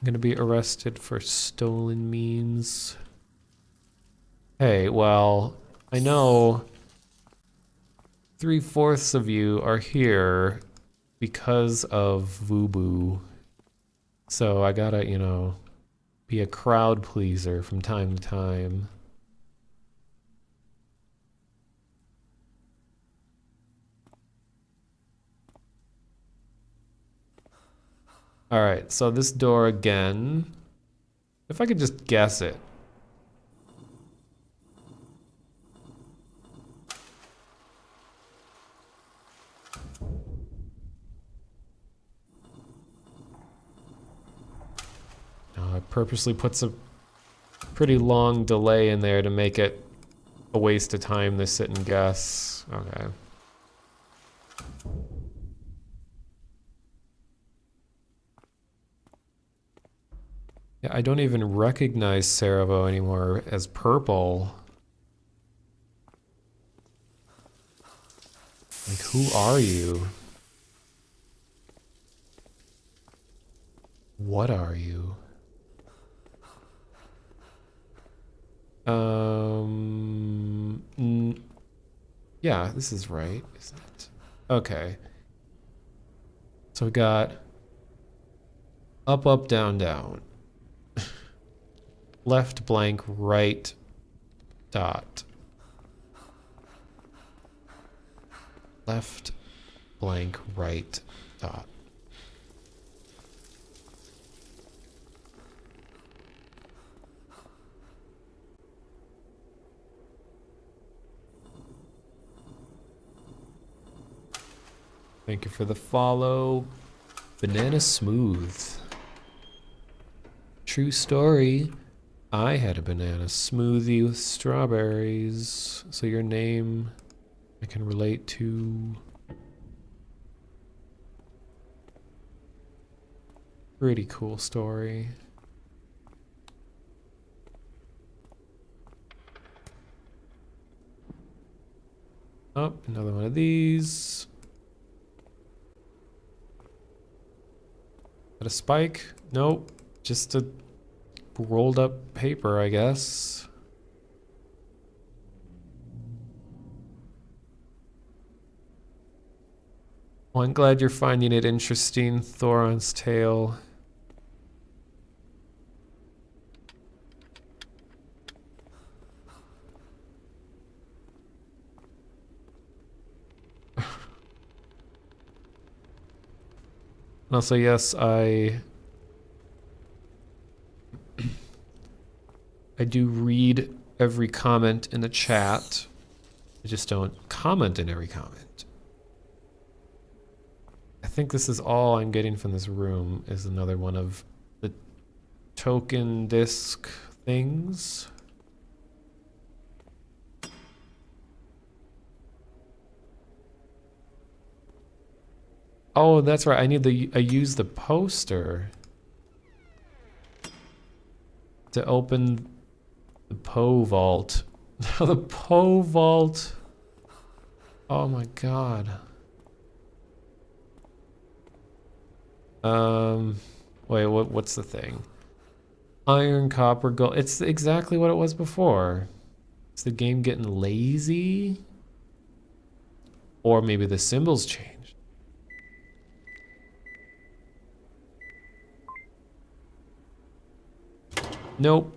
I'm gonna be arrested for stolen means. Hey, well, I know 3/4 of you are here because of Vubu. So I gotta, you know, be a crowd pleaser from time to time. Alright, so this door again. If I could just guess it. Oh, it purposely puts a pretty long delay in there to make it a waste of time to sit and guess. Okay. Yeah, I don't even recognize Cerevo anymore as purple. Like, who are you? What are you? Yeah, this is right, isn't it? Okay. So we got up, up, down, down. Left blank, right dot. Left blank, right dot. Thank you for the follow. Banana Smooth. True story. I had a banana smoothie with strawberries. So your name I can relate to. Pretty cool story. Oh, another one of these. Got a spike? Nope. Just a rolled up paper, I guess. Well, I'm glad you're finding it interesting, Thoron's Tale. Also, yes, I do read every comment in the chat. I just don't comment in every comment. I think this is all I'm getting from this room is another one of the token disc things. Oh, that's right. I use the poster to open the Poe vault. The Poe vault. Oh my god. Wait, what's the thing? Iron, copper, gold. It's exactly what it was before. Is the game getting lazy? Or maybe the symbols changed. Nope.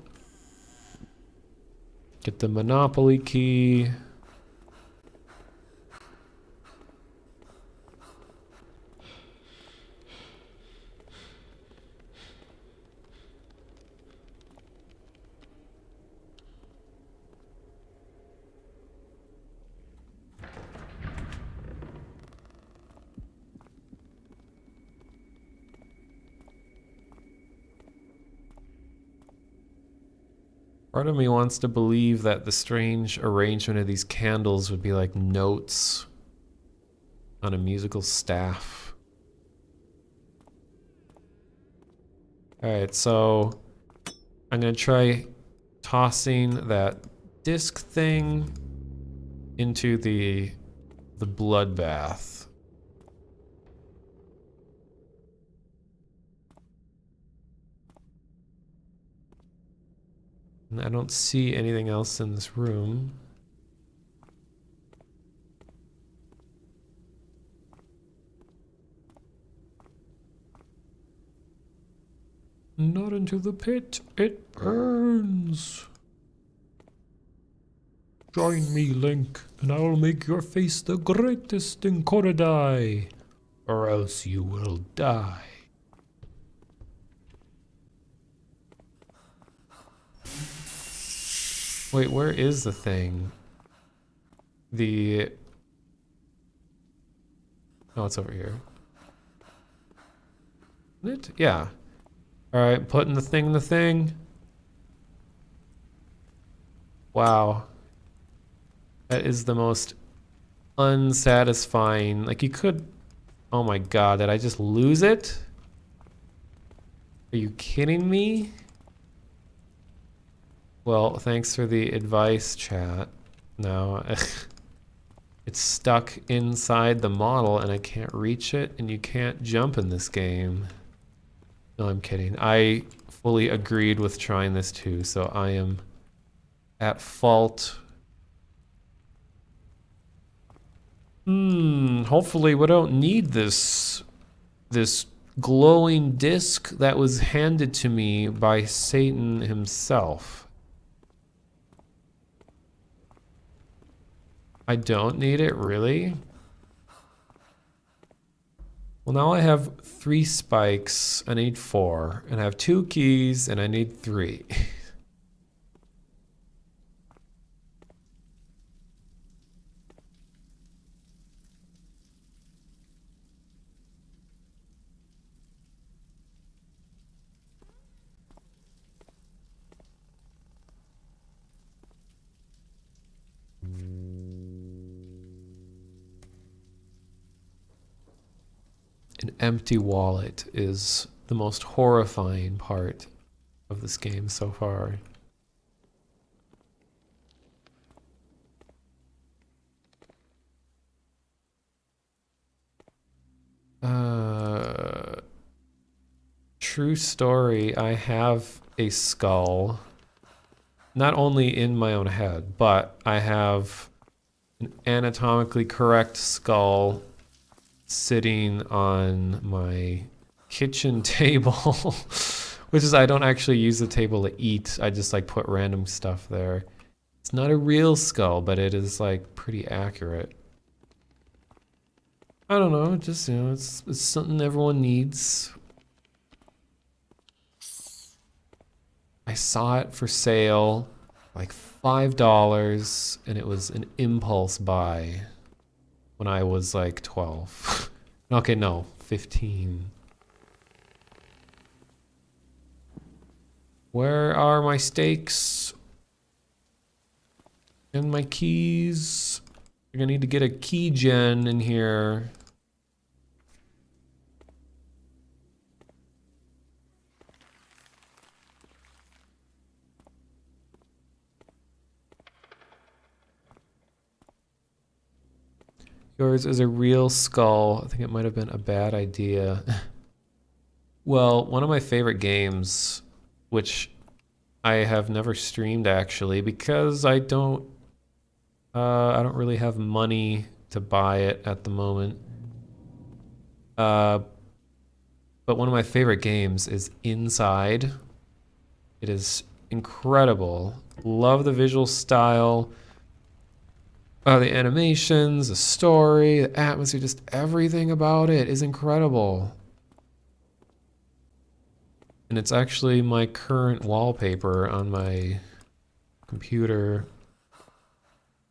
Get the Monopoly key. Part of me wants to believe that the strange arrangement of these candles would be like notes on a musical staff. Alright, so I'm gonna try tossing that disc thing into the bloodbath. And I don't see anything else in this room. Not into the pit, it burns. Join me, Link, and I will make your face the greatest in Korodai, or else you will die. Wait, where is the thing? Oh, it's over here. Isn't it? Yeah. Alright, putting the thing in the thing. Wow. That is the most unsatisfying. Like, you could... Oh my god, did I just lose it? Are you kidding me? Well, thanks for the advice, chat. No, it's stuck inside the model and I can't reach it, and you can't jump in this game. No, I'm kidding. I fully agreed with trying this too, so I am at fault. Hopefully we don't need this glowing disc that was handed to me by Satan himself. I don't need it, really? Well, now I have 3 spikes. I need 4. And I have 2 keys, and I need 3. An empty wallet is the most horrifying part of this game so far. True story, I have a skull. Not only in my own head, but I have an anatomically correct skull sitting on my kitchen table, which is I don't actually use the table to eat. I just like put random stuff there. It's not a real skull, but it is like pretty accurate. I don't know, just, you know, it's something everyone needs. I saw it for sale, like $5, and it was an impulse buy when I was like 12. Okay, no, 15. Where are my stakes? And my keys? You're gonna need to get a key gen in here. Yours is a real skull. I think it might have been a bad idea. Well, one of my favorite games, which I have never streamed actually, because I don't really have money to buy it at the moment. But one of my favorite games is Inside. It is incredible. Love the visual style. The animations, the story, the atmosphere, just everything about it is incredible. And it's actually my current wallpaper on my computer.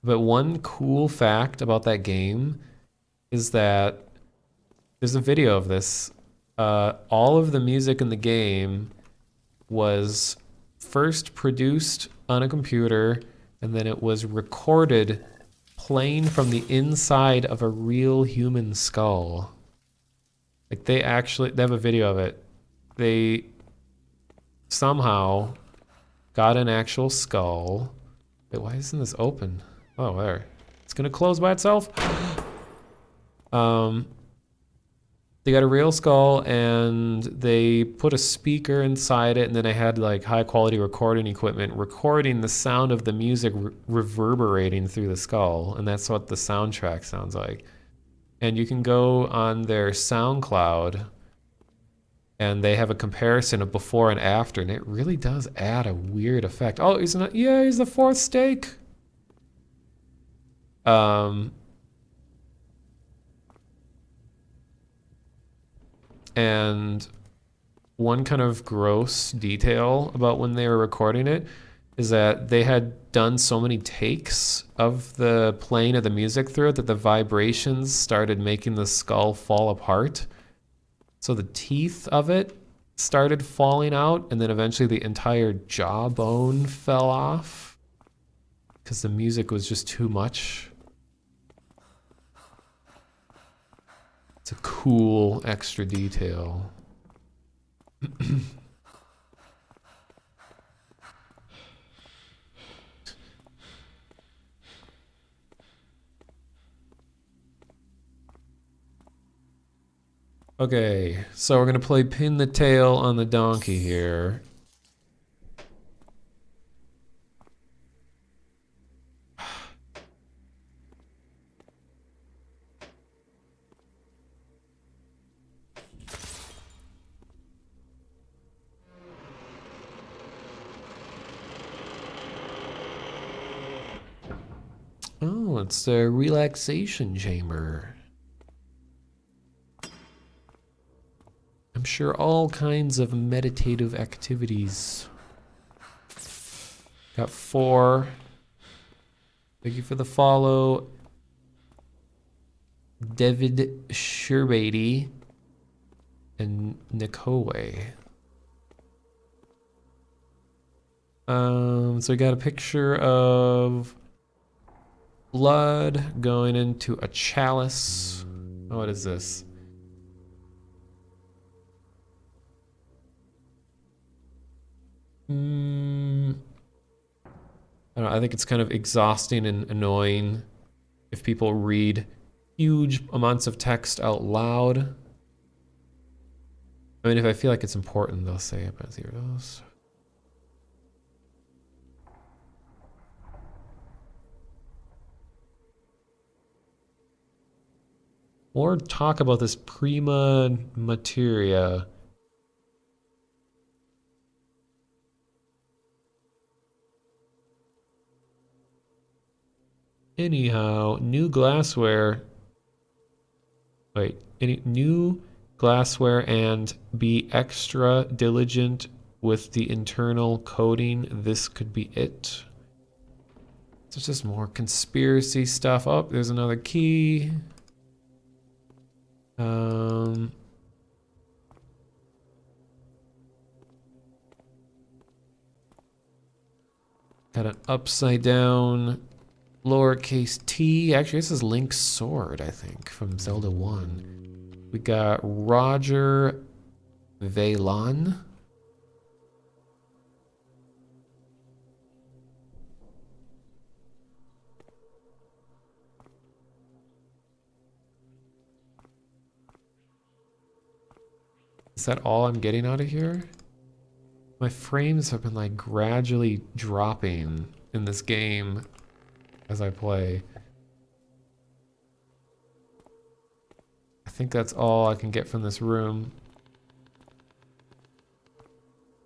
But one cool fact about that game is that there's a video of this. All of the music in the game was first produced on a computer, and then it was recorded playing from the inside of a real human skull. Like they have a video of it. They somehow got an actual skull. Wait, why isn't this open? Oh, there. It's gonna close by itself. They got a real skull and they put a speaker inside it, and then they had like high quality recording equipment recording the sound of the music reverberating through the skull, and that's what the soundtrack sounds like. And you can go on their SoundCloud and they have a comparison of before and after, and it really does add a weird effect. Oh, he's not, yeah, he's the 4th stake. And one kind of gross detail about when they were recording it is that they had done so many takes of the playing of the music through it that the vibrations started making the skull fall apart. So the teeth of it started falling out, and then eventually the entire jawbone fell off because the music was just too much. It's a cool extra detail. Okay, so we're gonna play pin the tail on the donkey here. Oh, it's the relaxation chamber. I'm sure all kinds of meditative activities. Got 4. Thank you for the follow. David Sherbady and Nikowe. So we got a picture of blood going into a chalice. Oh, what is this? I don't know, I think it's kind of exhausting and annoying if people read huge amounts of text out loud. I mean, if I feel like it's important, they'll say it, but here those. More talk about this prima materia. Anyhow, new glassware. Wait, any new glassware and be extra diligent with the internal coding. This could be it. So it's just more conspiracy stuff. Oh, there's another key. Got an upside down lowercase t. Actually, this is Link's sword, I think, from Zelda 1. We got Roger Veylan. Is that all I'm getting out of here? My frames have been like gradually dropping in this game as I play. I think that's all I can get from this room.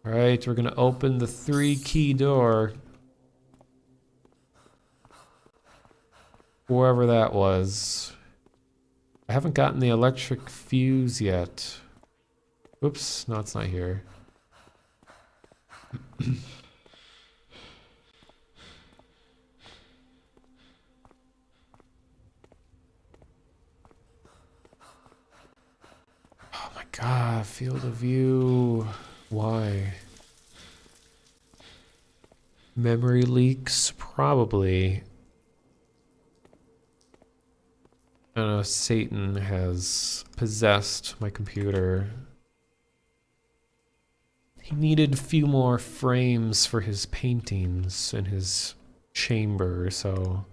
All right, we're gonna open the 3-key door. Wherever that was. I haven't gotten the electric fuse yet. Oops, no, it's not here. Oh my god, field of view. Why? Memory leaks? Probably. I don't know, Satan has possessed my computer. He needed a few more frames for his paintings in his chamber, so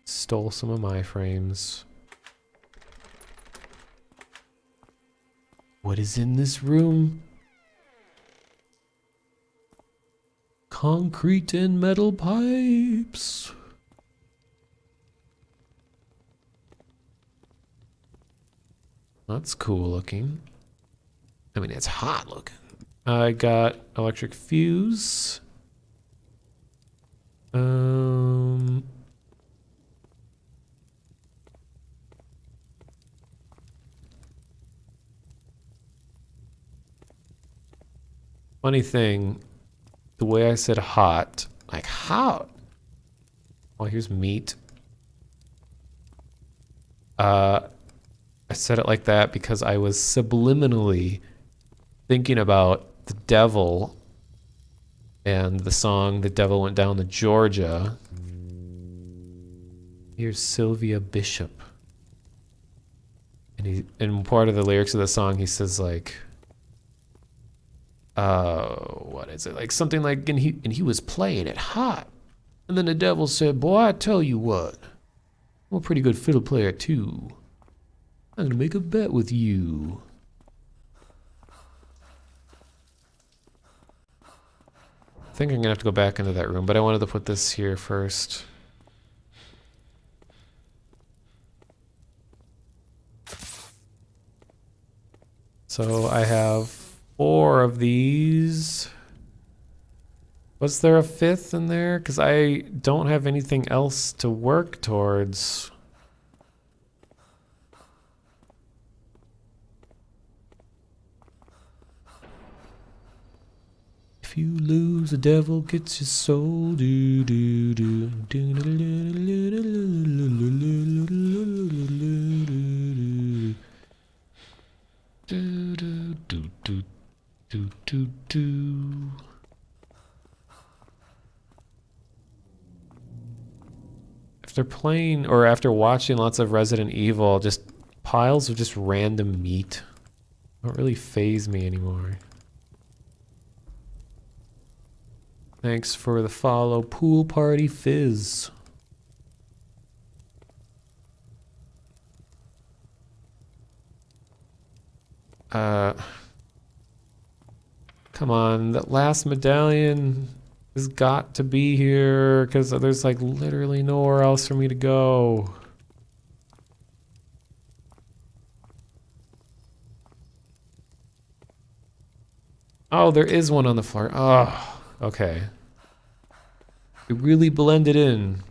stole some of my frames. What is in this room? Concrete and metal pipes. That's cool looking. I mean, it's hot looking. I got electric fuse. Funny thing, the way I said hot, like hot. Oh, here's meat. I said it like that because I was subliminally thinking about the devil and the song "The Devil Went Down to Georgia." Here's Sylvia Bishop. And in part of the lyrics of the song he says like what is it? Like something like and he was playing it hot. And then the devil said, "Boy, I tell you what. I'm a pretty good fiddle player too. I'm gonna make a bet with you." I think I'm gonna have to go back into that room, but I wanted to put this here first. So I have 4 of these. Was there a 5th in there? Because I don't have anything else to work towards. If you lose, the devil gets your soul. Do do do do do do do do do do do. After playing or after watching lots of Resident Evil, just piles of just random meat don't really faze me anymore. Thanks for the follow, Pool Party Fizz. Come on, that last medallion has got to be here, because there's like literally nowhere else for me to go. Oh, there is one on the floor. Oh, okay. It really blended in.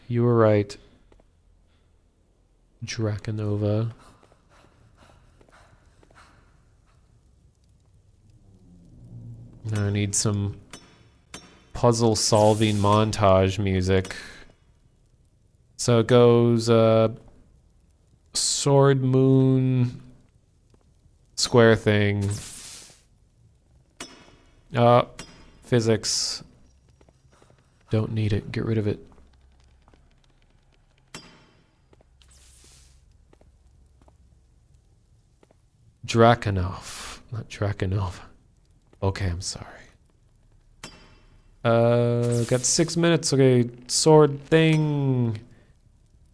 You were right. Draconova. I need some puzzle solving montage music. So it goes sword, moon, square thing. Physics. Don't need it. Get rid of it. Draconov. Not Draconov. Okay, I'm sorry. Got 6 minutes. Okay, sword thing.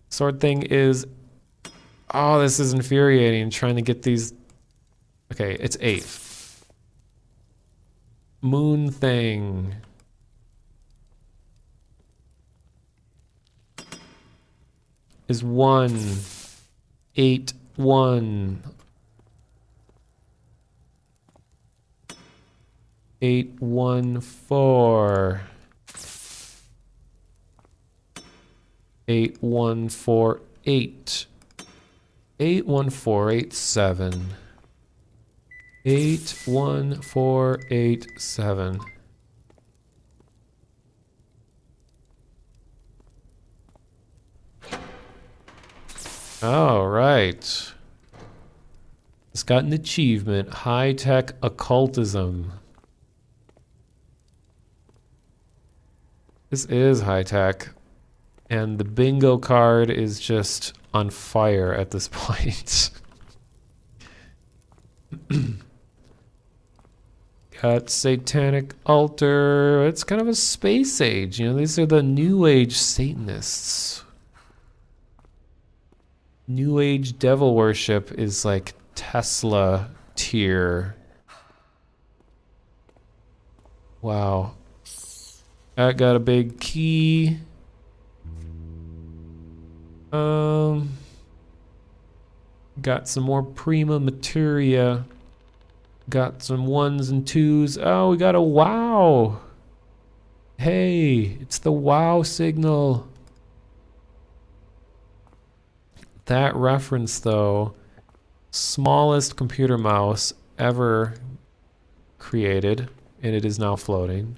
Sword thing is... Oh, this is infuriating. Trying to get these... Okay, it's 8. Moon thing. Is 1. 8, 1. 8, 1, 4. 8, 1, 4, 8. 8, 1, 4, 8, 7. 8, 1, 4, 8, 7. All right. It's got an achievement. High-tech occultism. This is high-tech. And the bingo card is just on fire at this point. Got satanic altar. It's kind of a space age. You know, these are the new age Satanists. New age devil worship is like Tesla tier. Wow. I got a big key. Got some more prima materia. Got some 1s and 2s. Oh, we got a wow. Hey, it's the wow signal. That reference, though, smallest computer mouse ever created, and it is now floating.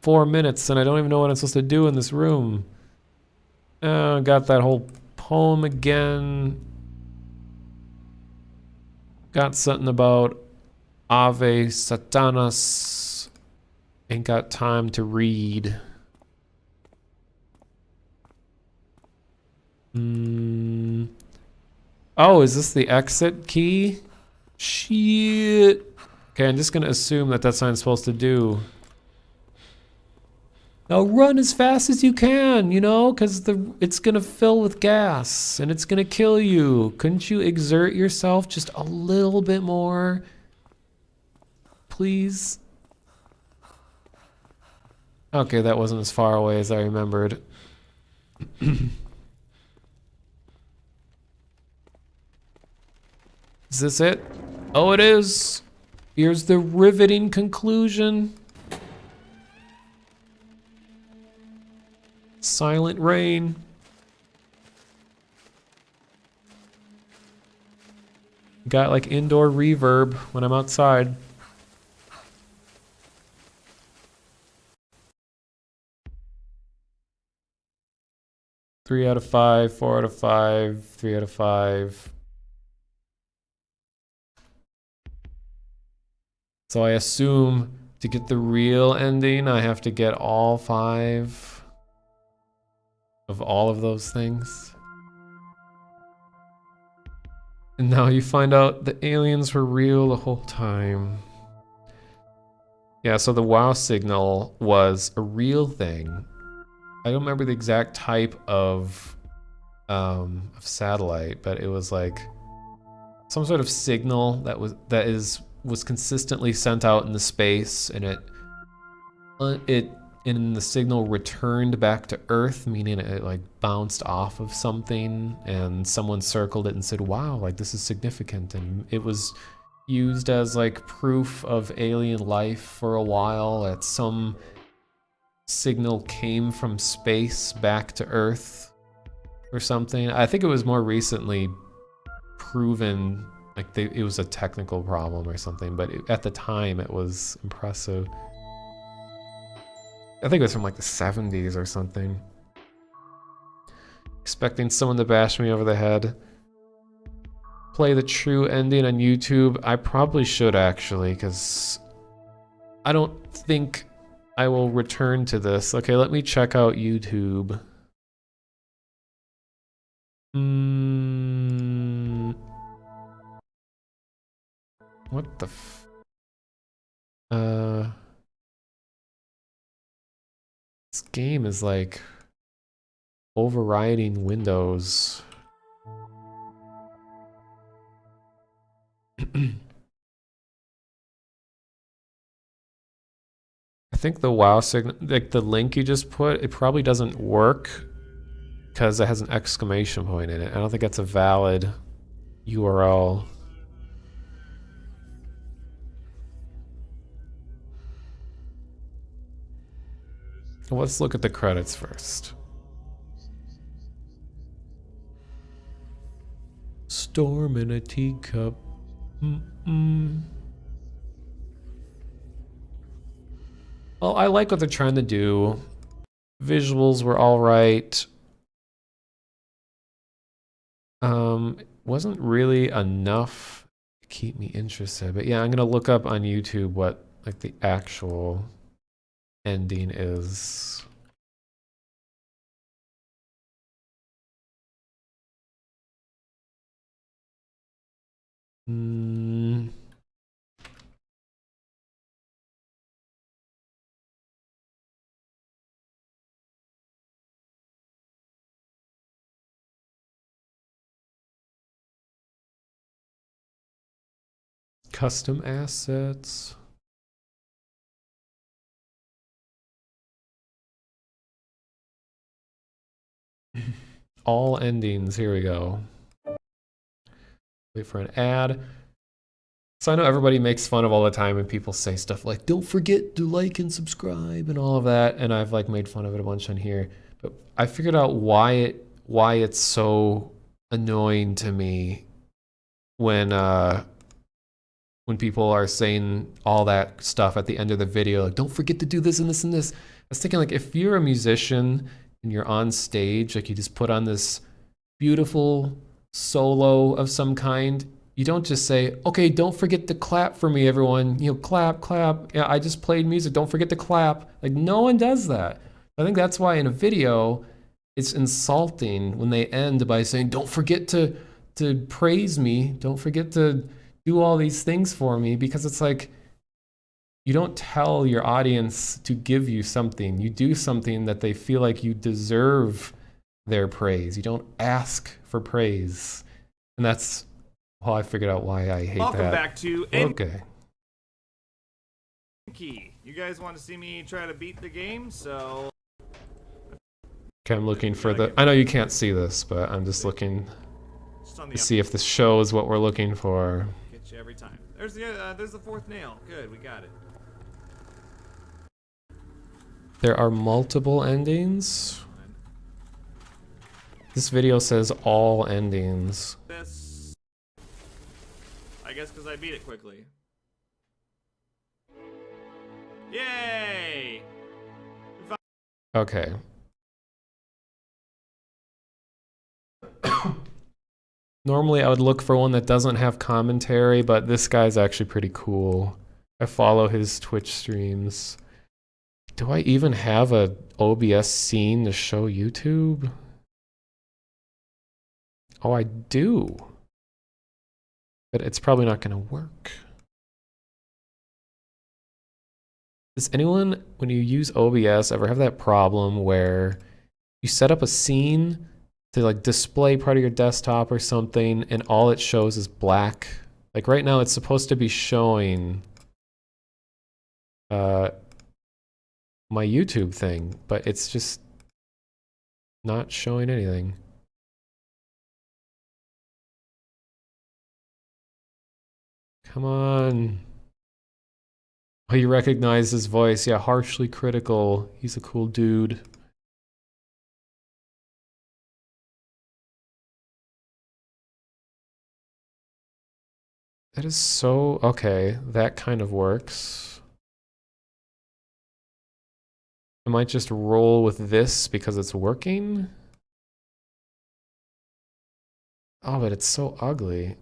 4 minutes, and I don't even know what I'm supposed to do in this room. Got that whole poem again. Got something about Ave Satanas. Ain't got time to read. Oh, is this the exit key? Shit. Okay, I'm just gonna assume that that's what I'm supposed to do. Now run as fast as you can, you know, because it's gonna fill with gas and it's gonna kill you. Couldn't you exert yourself just a little bit more? Please? Okay, that wasn't as far away as I remembered. Is this it? Oh, it is. Here's the riveting conclusion. Silent rain. Got like indoor reverb when I'm outside. Three out of 5, 4 out of 5, 3 out of 5. So I assume to get the real ending, I have to get all 5 of all of those things. And now you find out the aliens were real the whole time. Yeah, so the WoW signal was a real thing. I don't remember the exact type of satellite, but it was like some sort of signal that was consistently sent out in the space, and the signal returned back to Earth, meaning it like bounced off of something, and someone circled it and said, "Wow, like this is significant," and it was used as like proof of alien life for a while. That some signal came from space back to Earth or something. I think it was more recently proven like it was a technical problem or something, but at the time it was impressive. I think it was from like the 70s or something. Expecting someone to bash me over the head. Play the true ending on YouTube. I probably should actually, because I don't think I will return to this. Okay, let me check out YouTube. What the this game is like overriding Windows. I think the WoW signal, like the link you just put, it probably doesn't work because it has an exclamation point in it. I don't think that's a valid URL. Let's look at the credits first. Storm in a teacup. Well, I like what they're trying to do. Visuals were all right. Wasn't really enough to keep me interested. But yeah, I'm gonna look up on YouTube what like the actual ending is. Custom assets. All endings, here we go. Wait for an ad. So I know everybody makes fun of all the time when people say stuff like, don't forget to like and subscribe and all of that, and I've like made fun of it a bunch on here. But I figured out why it's so annoying to me when people are saying all that stuff at the end of the video, like don't forget to do this and this and this. I was thinking like if you're a musician and you're on stage, like you just put on this beautiful solo of some kind, you don't just say, okay, don't forget to clap for me, everyone. You know, clap, clap. Yeah, I just played music. Don't forget to clap. Like no one does that. I think that's why in a video, it's insulting when they end by saying, don't forget to praise me. Don't forget to do all these things for me, because it's like, you don't tell your audience to give you something. You do something that they feel like you deserve their praise. You don't ask for praise. And that's how I figured out why I hate that. Welcome back to Okay. Enki. You guys want to see me try to beat the game, so... Okay, I'm looking for the... I know you can't see this, but I'm just looking to see if this shows what we're looking for. Get you every time. There's the fourth nail. Good, we got it. There are multiple endings. This video says all endings. This... I guess because I beat it quickly. Yay! Okay. Normally I would look for one that doesn't have commentary, but this guy's actually pretty cool. I follow his Twitch streams. Do I even have a OBS scene to show YouTube? Oh, I do. But it's probably not gonna work. Does anyone, when you use OBS, ever have that problem where you set up a scene to like display part of your desktop or something and all it shows is black? Like right now it's supposed to be showing my YouTube thing, but it's just not showing anything. Come on. Oh, you recognize his voice. Yeah, harshly critical. He's a cool dude. That is so... Okay, that kind of works. I might just roll with this because it's working. Oh, but it's so ugly.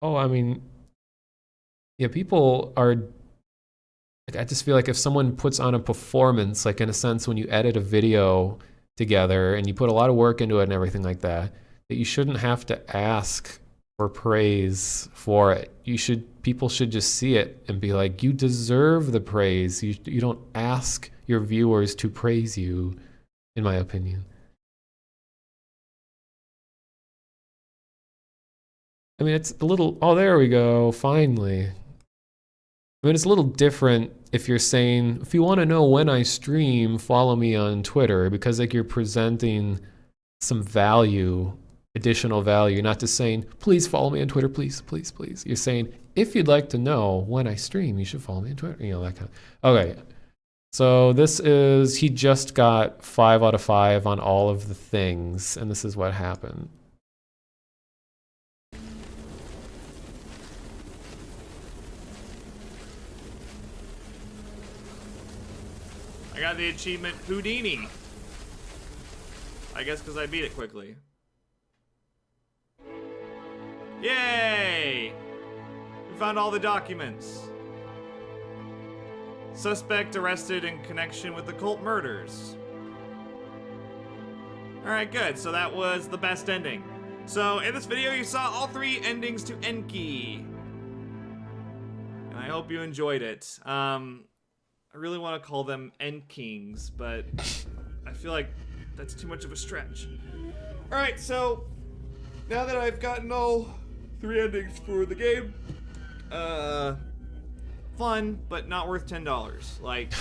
Oh, I mean, yeah, people are... Like, I just feel like if someone puts on a performance, like in a sense when you edit a video together and you put a lot of work into it and everything like that, that you shouldn't have to ask for praise for it. People should just see it and be like, you deserve the praise. You don't ask your viewers to praise you, in my opinion. I mean, it's a little... Oh, there we go, finally. I mean, it's a little different if you're saying, if you want to know when I stream, follow me on Twitter, because like you're presenting some value, additional value, not just saying, please follow me on Twitter, please, please, please. You're saying, if you'd like to know when I stream, you should follow me on Twitter, you know, that kind of... Okay, so this is, he just got 5 out of 5 on all of the things, and this is what happened. I got the achievement Houdini. I guess because I beat it quickly. Yay! We found all the documents. Suspect arrested in connection with the cult murders. Alright, good. So that was the best ending. So in this video you saw all 3 endings to Enki. And I hope you enjoyed it. I really want to call them Enkings, but I feel like that's too much of a stretch. Alright, so now that I've gotten all 3 endings for the game, fun, but not worth $10. Like,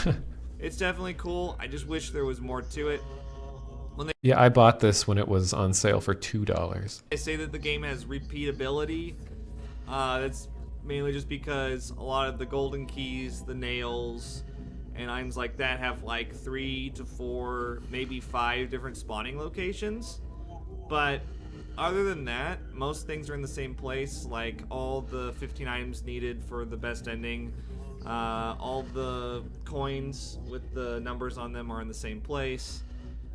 it's definitely cool. I just wish there was more to it. Yeah, I bought this when it was on sale for $2. I say that the game has repeatability. That's mainly just because a lot of the golden keys, the nails, and items like that have like 3 to 4, maybe 5 different spawning locations. But other than that, most things are in the same place. Like all the 15 items needed for the best ending, all the coins with the numbers on them are in the same place.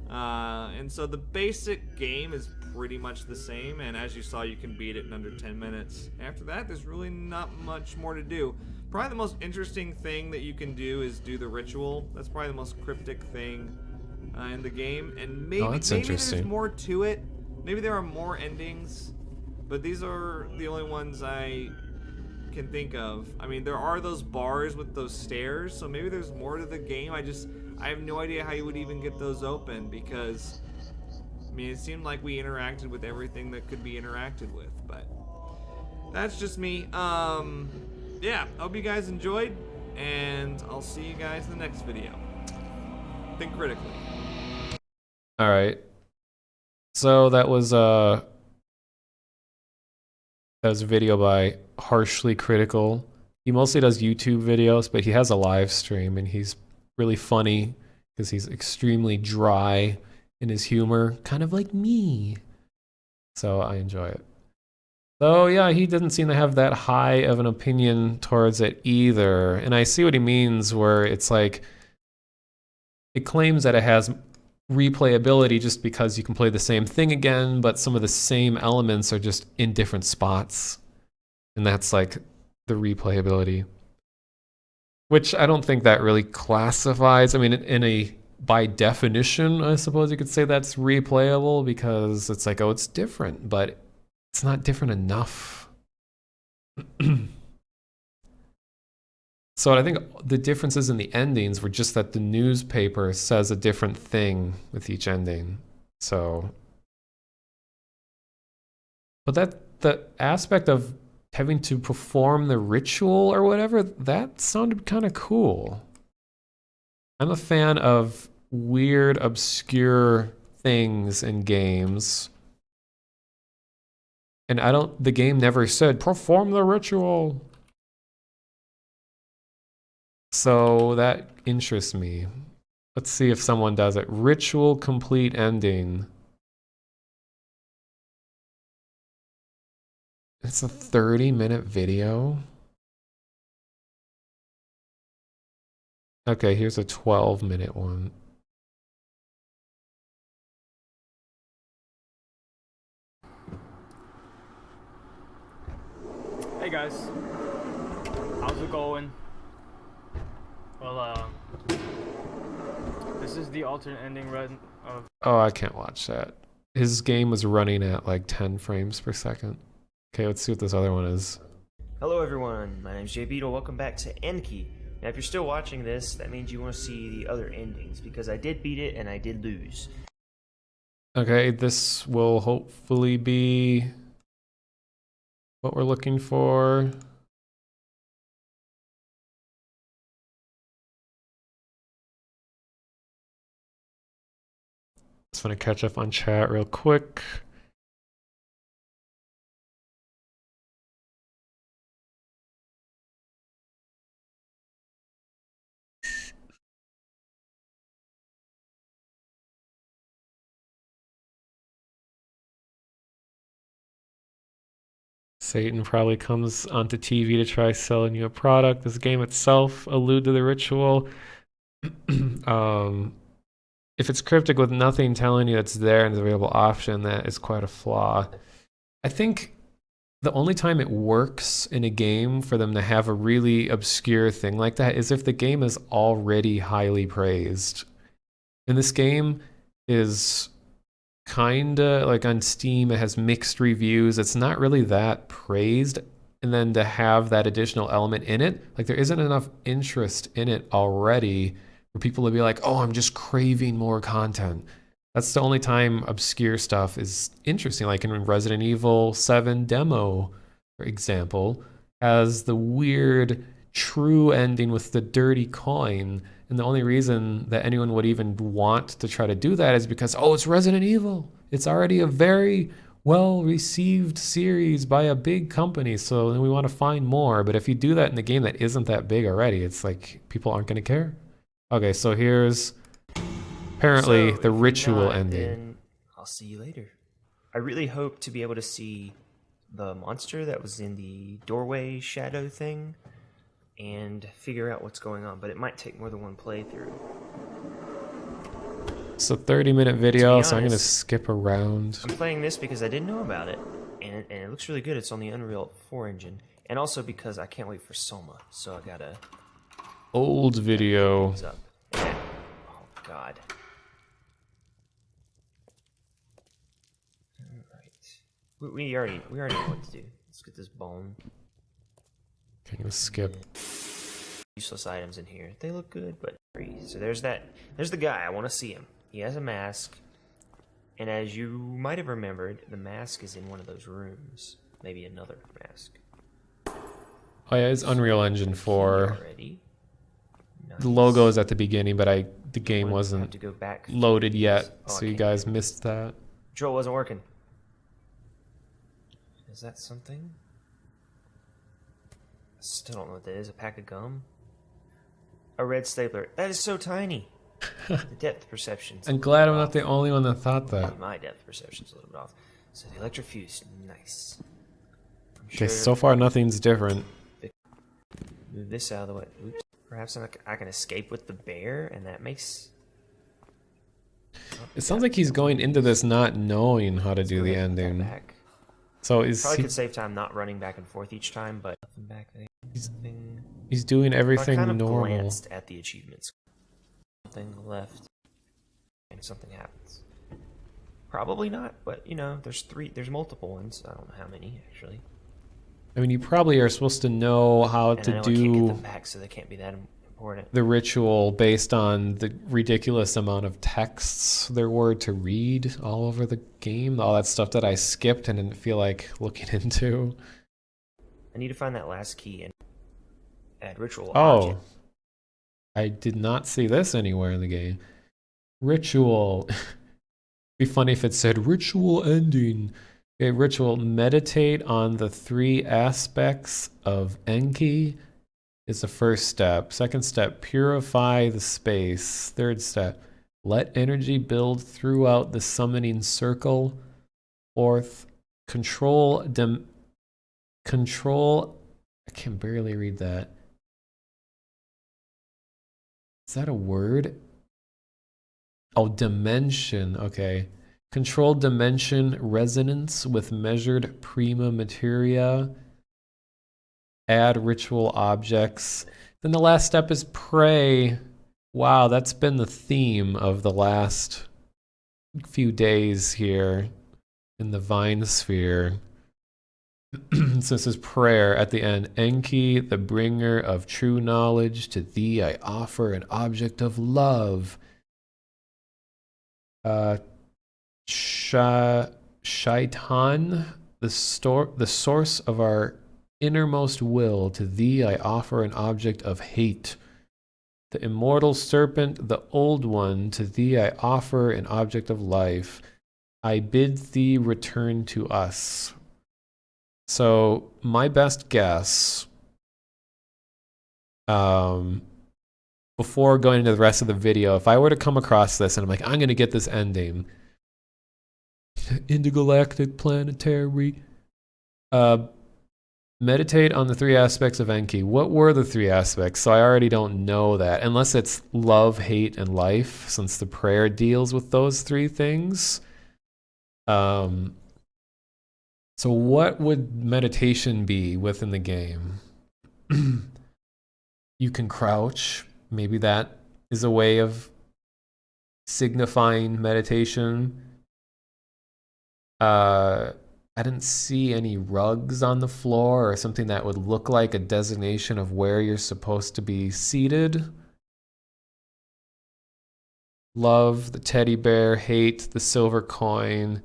And so the basic game is pretty much the same, and as you saw, you can beat it in under 10 minutes. After that, there's really not much more to do. Probably the most interesting thing that you can do is do the ritual. That's probably the most cryptic thing in the game. And maybe that's there's interesting. more to it. Maybe there are more endings, but these are the only ones I can think of. I mean, there are those bars with those stairs, so maybe there's more to the game. I have no idea how you would even get those open because, I mean, it seemed like we interacted with everything that could be interacted with, but that's just me. Yeah, hope you guys enjoyed, and I'll see you guys in the next video. Think critically. All right. So that was a video by Harshly Critical. He mostly does YouTube videos, but he has a live stream, and he's really funny because he's extremely dry in his humor, kind of like me. So I enjoy it. So yeah, he doesn't seem to have that high of an opinion towards it either. And I see what he means where it's like, it claims that it has replayability just because you can play the same thing again, but some of the same elements are just in different spots. And that's like the replayability. Which I don't think that really classifies. I mean, by definition, I suppose you could say that's replayable because it's like, oh, it's different, but it's not different enough. So I think the differences in the endings were just that the newspaper says a different thing with each ending. So, but the aspect of having to perform the ritual or whatever, that sounded kind of cool. I'm a fan of weird, obscure things in games. And the game never said, perform the ritual. So that interests me. Let's see if someone does it. Ritual complete ending. It's a 30-minute video. Okay, here's a 12-minute one. Hey guys, how's it going? Well, this is the alternate ending run of... Oh, I can't watch that. His game was running at like 10 frames per second. Okay, let's see what this other one is. Hello everyone, my name's Jay Beetle. Welcome back to Enki. Now if you're still watching this, that means you want to see the other endings, because I did beat it and I did lose. Okay, this will hopefully be what we're looking for. Just want to catch up on chat real quick. Satan probably comes onto TV to try selling you a product. This game itself allude to the ritual. If it's cryptic with nothing telling you it's there and it's an available option, that is quite a flaw. I think the only time it works in a game for them to have a really obscure thing like that is if the game is already highly praised. And this game is kinda like on Steam, it has mixed reviews. It's not really that praised. And then to have that additional element in it, like there isn't enough interest in it already for people to be like, oh, I'm just craving more content. That's the only time obscure stuff is interesting. Like in Resident Evil 7 Demo, for example, has the weird true ending with the dirty coin. And the only reason that anyone would even want to try to do that is because, oh, it's Resident Evil. It's already a very well-received series by a big company, so then we want to find more. But if you do that in a game that isn't that big already, it's like people aren't going to care. Okay, so here's apparently the ritual ending. Then I'll see you later. I really hope to be able to see the monster that was in the doorway shadow thing and figure out what's going on, but it might take more than one playthrough. It's a 30-minute video, so I'm going to skip around. I'm playing this because I didn't know about it, and it looks really good. It's on the Unreal 4 engine, And also because I can't wait for Soma, so I gotta Old video. things up. Yeah. Oh God. All right. We already know what to do. Let's get this bone. Can you skip? Useless items in here. They look good, but free. So there's that. There's the guy. I want to see him. He has a mask. And as you might have remembered, the mask is in one of those rooms. Maybe another mask. Oh yeah, it's Unreal Engine 4. Already. Nice. The logo is at the beginning, but the game Have wasn't to go back loaded yet, Oh, I so you can't guys do it. missed that. Control wasn't working. Is that something? I still don't know what that is. A pack of gum? A red stapler. That is so tiny. The depth perception's I'm glad I'm not the only one that thought that. Maybe my depth perception's a little bit off. So the electric fuse, nice. I'm Okay, sure so far nothing's different. move this out of the way. Oops. Perhaps I can escape with the bear, and that makes. It sounds like he's going into this not knowing how to do the Put that ending. back. So is Probably he, could save time not running back and forth each time, but nothing back there. Nothing. he's doing I everything kind of normal. glanced at the achievements. Something left, and something happens. Probably not, but you know, there's multiple ones. I don't know how many actually. I mean, you probably are supposed to know how And I to know I can't get do them back, so they can't be that important. the ritual based on the ridiculous amount of texts there were to read all over the game. All that stuff that I skipped and didn't feel like looking into. I need to find that last key and add ritual Oh, object. I did not see this anywhere in the game. Ritual. Be funny if it said ritual ending. Okay, ritual. Meditate on the 3 aspects of Enki is the first step. Second step, purify the space. Third step, let energy build throughout the summoning circle. Fourth, control. I can barely read that. Is that a word? Oh, dimension. Okay. Control dimension resonance with measured prima materia. Add ritual objects. Then the last step is pray. Wow, that's been the theme of the last few days here in the Vine Sphere. So this is prayer at the end. Enki, the bringer of true knowledge, to thee I offer an object of love. Shaitan, the source of our innermost will, to thee I offer an object of hate. The immortal serpent, the old one, to thee I offer an object of life. I bid thee return to us. So my best guess, before going into the rest of the video, if I were to come across this and I'm like, I'm going to get this ending, intergalactic planetary, meditate on the 3 aspects of Enki. What were the 3 aspects? So I already don't know that, unless it's love, hate, and life, since the prayer deals with those 3 things. So what would meditation be within the game? You can crouch. Maybe that is a way of signifying meditation. I didn't see any rugs on the floor or something that would look like a designation of where you're supposed to be seated. Love, the teddy bear. Hate, the silver coin.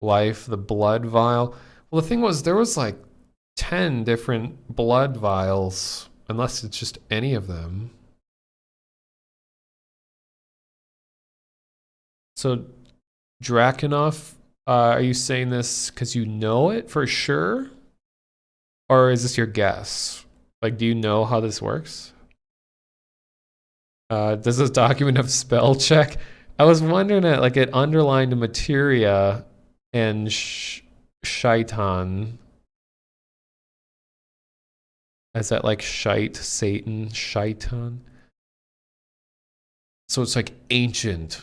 Life, the blood vial. Well, the thing was, there was like 10 different blood vials, unless it's just any of them. So, Drakenov, are you saying this because you know it for sure? Or is this your guess? Like, do you know how this works? Does this document have spell check? I was wondering it, like it underlined materia and shaitan. Is that like shite, Satan, shaitan? So it's like ancient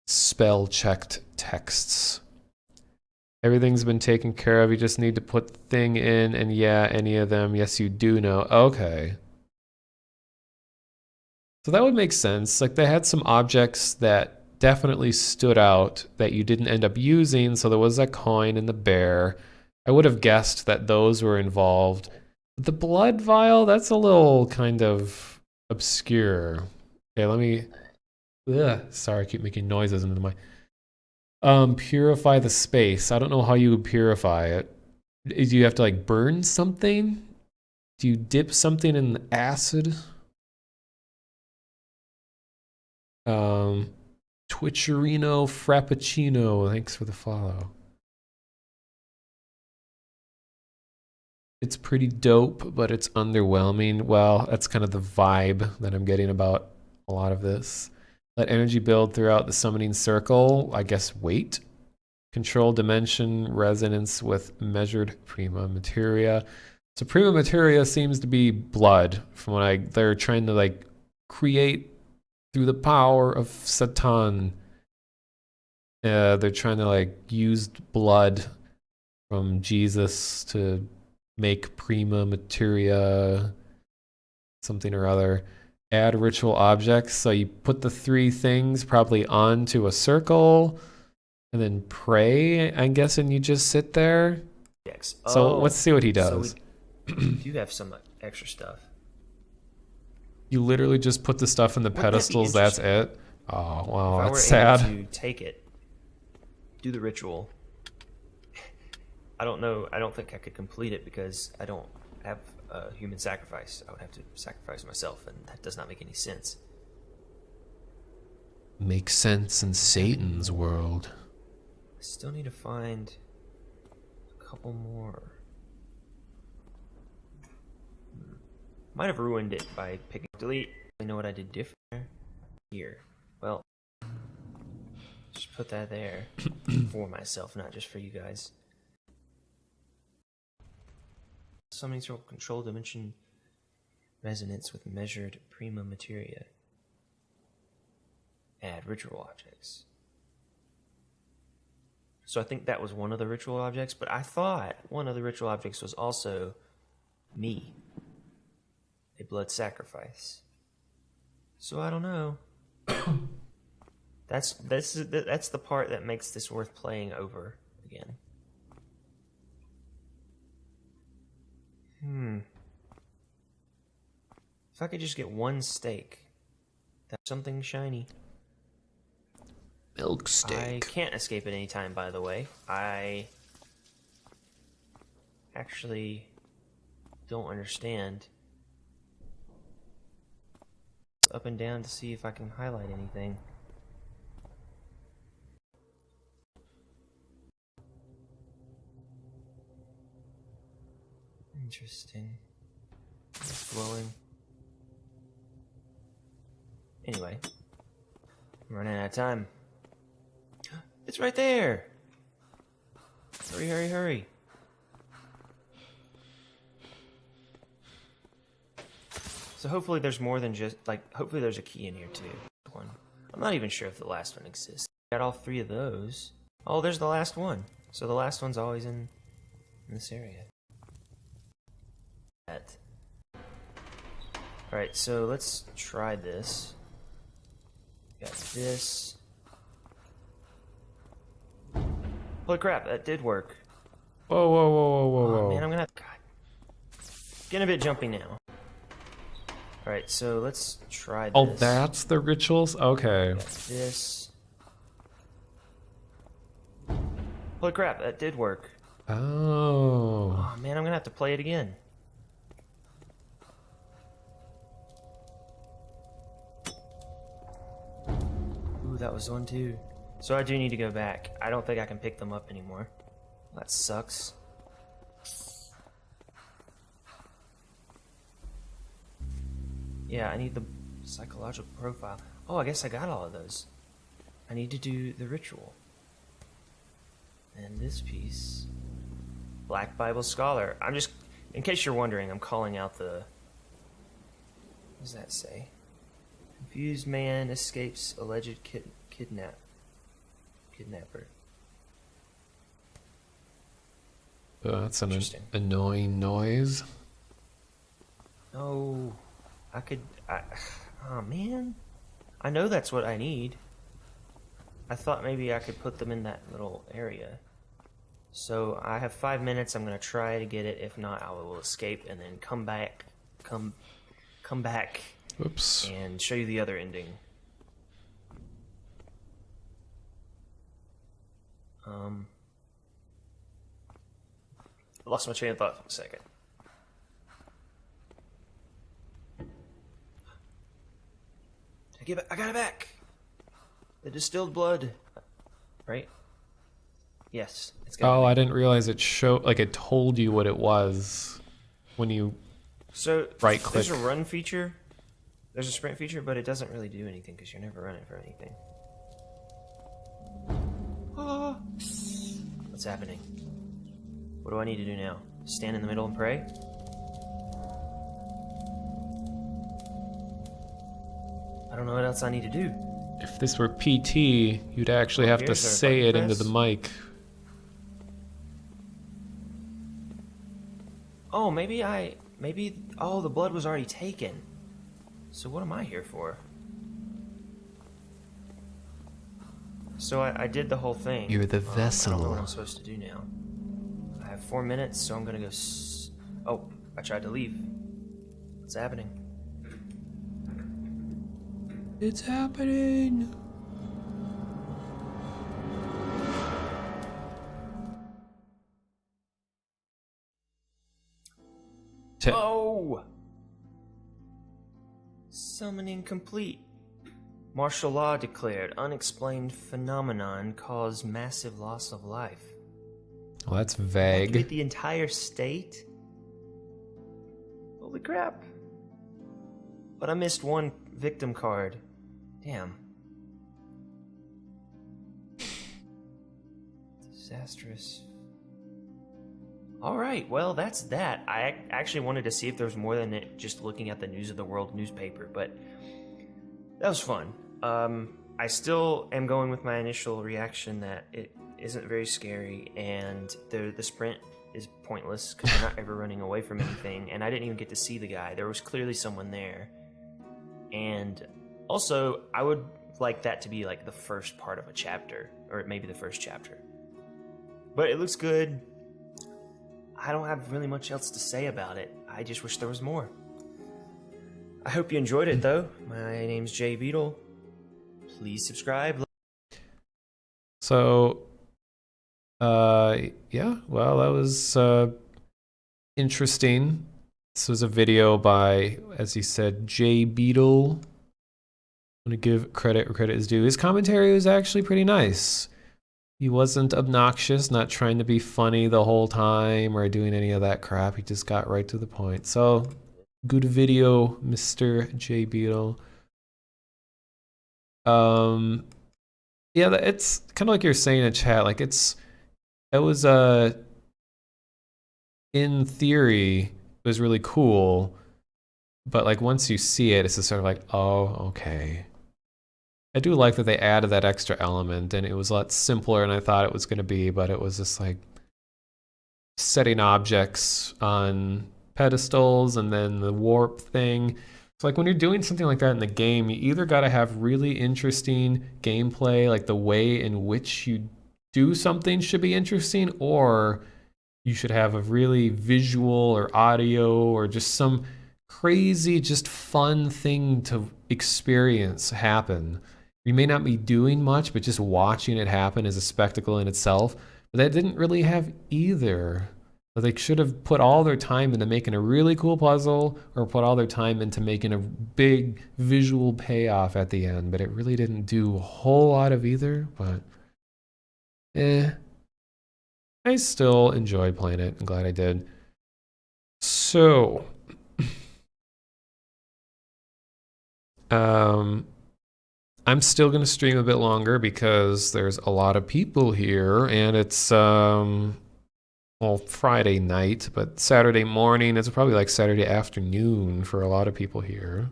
spell checked texts. Everything's been taken care of. You just need to put the thing in, and yeah, any of them. Yes, you do know. Okay. So that would make sense. Like they had some objects that definitely stood out that you didn't end up using. So there was that coin and the bear. I would have guessed that those were involved. The blood vial, that's a little kind of obscure. Okay, let me. Ugh, sorry, I keep making noises into my. Purify the space. I don't know how you would purify it. Do you have to like burn something? Do you dip something in acid? Twitcherino Frappuccino, thanks for the follow. It's pretty dope, but it's underwhelming. Well, that's kind of the vibe that I'm getting about a lot of this. Let energy build throughout the summoning circle. I guess wait. Control dimension resonance with measured prima materia. So prima materia seems to be blood from what they're trying to like create through the power of Satan. They're trying to like use blood from Jesus to make prima materia something or other. Add ritual objects. So you put the 3 things probably onto a circle and then pray, I'm guessing you just sit there. So let's see what he does. So we do have some extra stuff. You literally just put the stuff in the pedestals, that's it? Oh, wow, If I that's were sad. able to take it, do the ritual. I don't know. I don't think I could complete it because I don't have a human sacrifice. I would have to sacrifice myself, and that does not make any sense. Makes sense in Satan's world. I still need to find a couple more. Might have ruined it by picking delete. I know what I did different there. Here. Well, just put that there for myself, not just for you guys. Summoning circle control dimension resonance with measured prima materia. Add ritual objects. So I think that was one of the ritual objects, but I thought one of the ritual objects was also me. A blood sacrifice. So I don't know. That's the part that makes this worth playing over again. If I could just get one steak, that's something shiny. Milk steak. I can't escape at any time, by the way. I actually don't understand. It's up and down to see if I can highlight anything. Interesting. It's glowing. Anyway, I'm running out of time. It's right there! Hurry, hurry, hurry. So hopefully there's more than just, hopefully there's a key in here too. I'm not even sure if the last one exists. Got all 3 of those. Oh, there's the last one. So the last one's always in this area. Alright, so let's try this. Got this. Holy crap, that did work. Whoa, whoa, whoa, whoa, whoa, Oh whoa. man, I'm gonna have... God. Getting a bit jumpy now. Alright, so let's try this. Oh, that's the rituals? Okay. Got this. Holy crap, that did work. Oh. Oh man, I'm gonna have to play it again. Ooh, that was one too. So I do need to go back. I don't think I can pick them up anymore. That sucks. Yeah, I need the psychological profile. Oh, I guess I got all of those. I need to do the ritual. And this piece. Black Bible Scholar. I'm just, in case you're wondering, I'm calling out the... What does that say? Confused man escapes alleged kidnapper. That's an Interesting. annoying noise. No, oh man, I know that's what I need. I thought maybe I could put them in that little area. So I have 5 minutes. I'm gonna try to get it. If not, I will escape and then come back, come back, Whoops. and show you the other ending. I lost my train of thought for a second. I got it back. The distilled blood, right? Yes, it's got. Oh, I didn't realize it showed, like it told you what it was when you So right click. There's a run feature. There's a sprint feature, but it doesn't really do anything because you're never running for anything. Ah. What's happening? What do I need to do now? Stand in the middle and pray? I don't know what else I need to do. If this were PT, you'd actually have to Here's our say it button into the press. mic. Oh, maybe the blood was already taken. So what am I here for? So I did the whole thing. You're the I don't know vessel. what I'm supposed to do now. I have 4 minutes, so I'm gonna go oh, I tried to leave. What's happening? It's happening. Oh! Summoning complete. Martial law declared. Unexplained phenomenon caused massive loss of life. Well, that's Activate vague. the entire state? Holy crap. But I missed one victim card. Damn. Disastrous. Alright, well, that's that. I actually wanted to see if there was more than it just looking at the News of the World newspaper, but that was fun. I still am going with my initial reaction that it isn't very scary, and the sprint is pointless because you're not ever running away from anything, and I didn't even get to see the guy. There was clearly someone there. And also, I would like that to be like the first part of a chapter, or maybe the first chapter. But it looks good. I don't have really much else to say about it. I just wish there was more. I hope you enjoyed it, though. My name's Jay Beetle. Please subscribe. So, yeah, well, that was interesting. This was a video by, as he said, Jay Beetle. I'm going to give credit where credit is due. His commentary was actually pretty nice. He wasn't obnoxious, not trying to be funny the whole time or doing any of that crap. He just got right to the point. So, good video, Mr. J Beetle. Yeah, it's kind of like you're saying in chat. Like it was in theory, it was really cool, but like once you see it, it's just sort of like, oh, okay. I do like that they added that extra element, and it was a lot simpler than I thought it was going to be, but it was just like setting objects on pedestals and then the warp thing. So like when you're doing something like that in the game, you either got to have really interesting gameplay, like the way in which you do something should be interesting, or you should have a really visual or audio or just some crazy, just fun thing to experience happen. You may not be doing much, but just watching it happen is a spectacle in itself. But that didn't really have either. But they should have put all their time into making a really cool puzzle or put all their time into making a big visual payoff at the end. But it really didn't do a whole lot of either. But, I still enjoyed playing it. I'm glad I did. So, I'm still going to stream a bit longer because there's a lot of people here, and it's, well, Friday night, but Saturday morning, it's probably like Saturday afternoon for a lot of people here.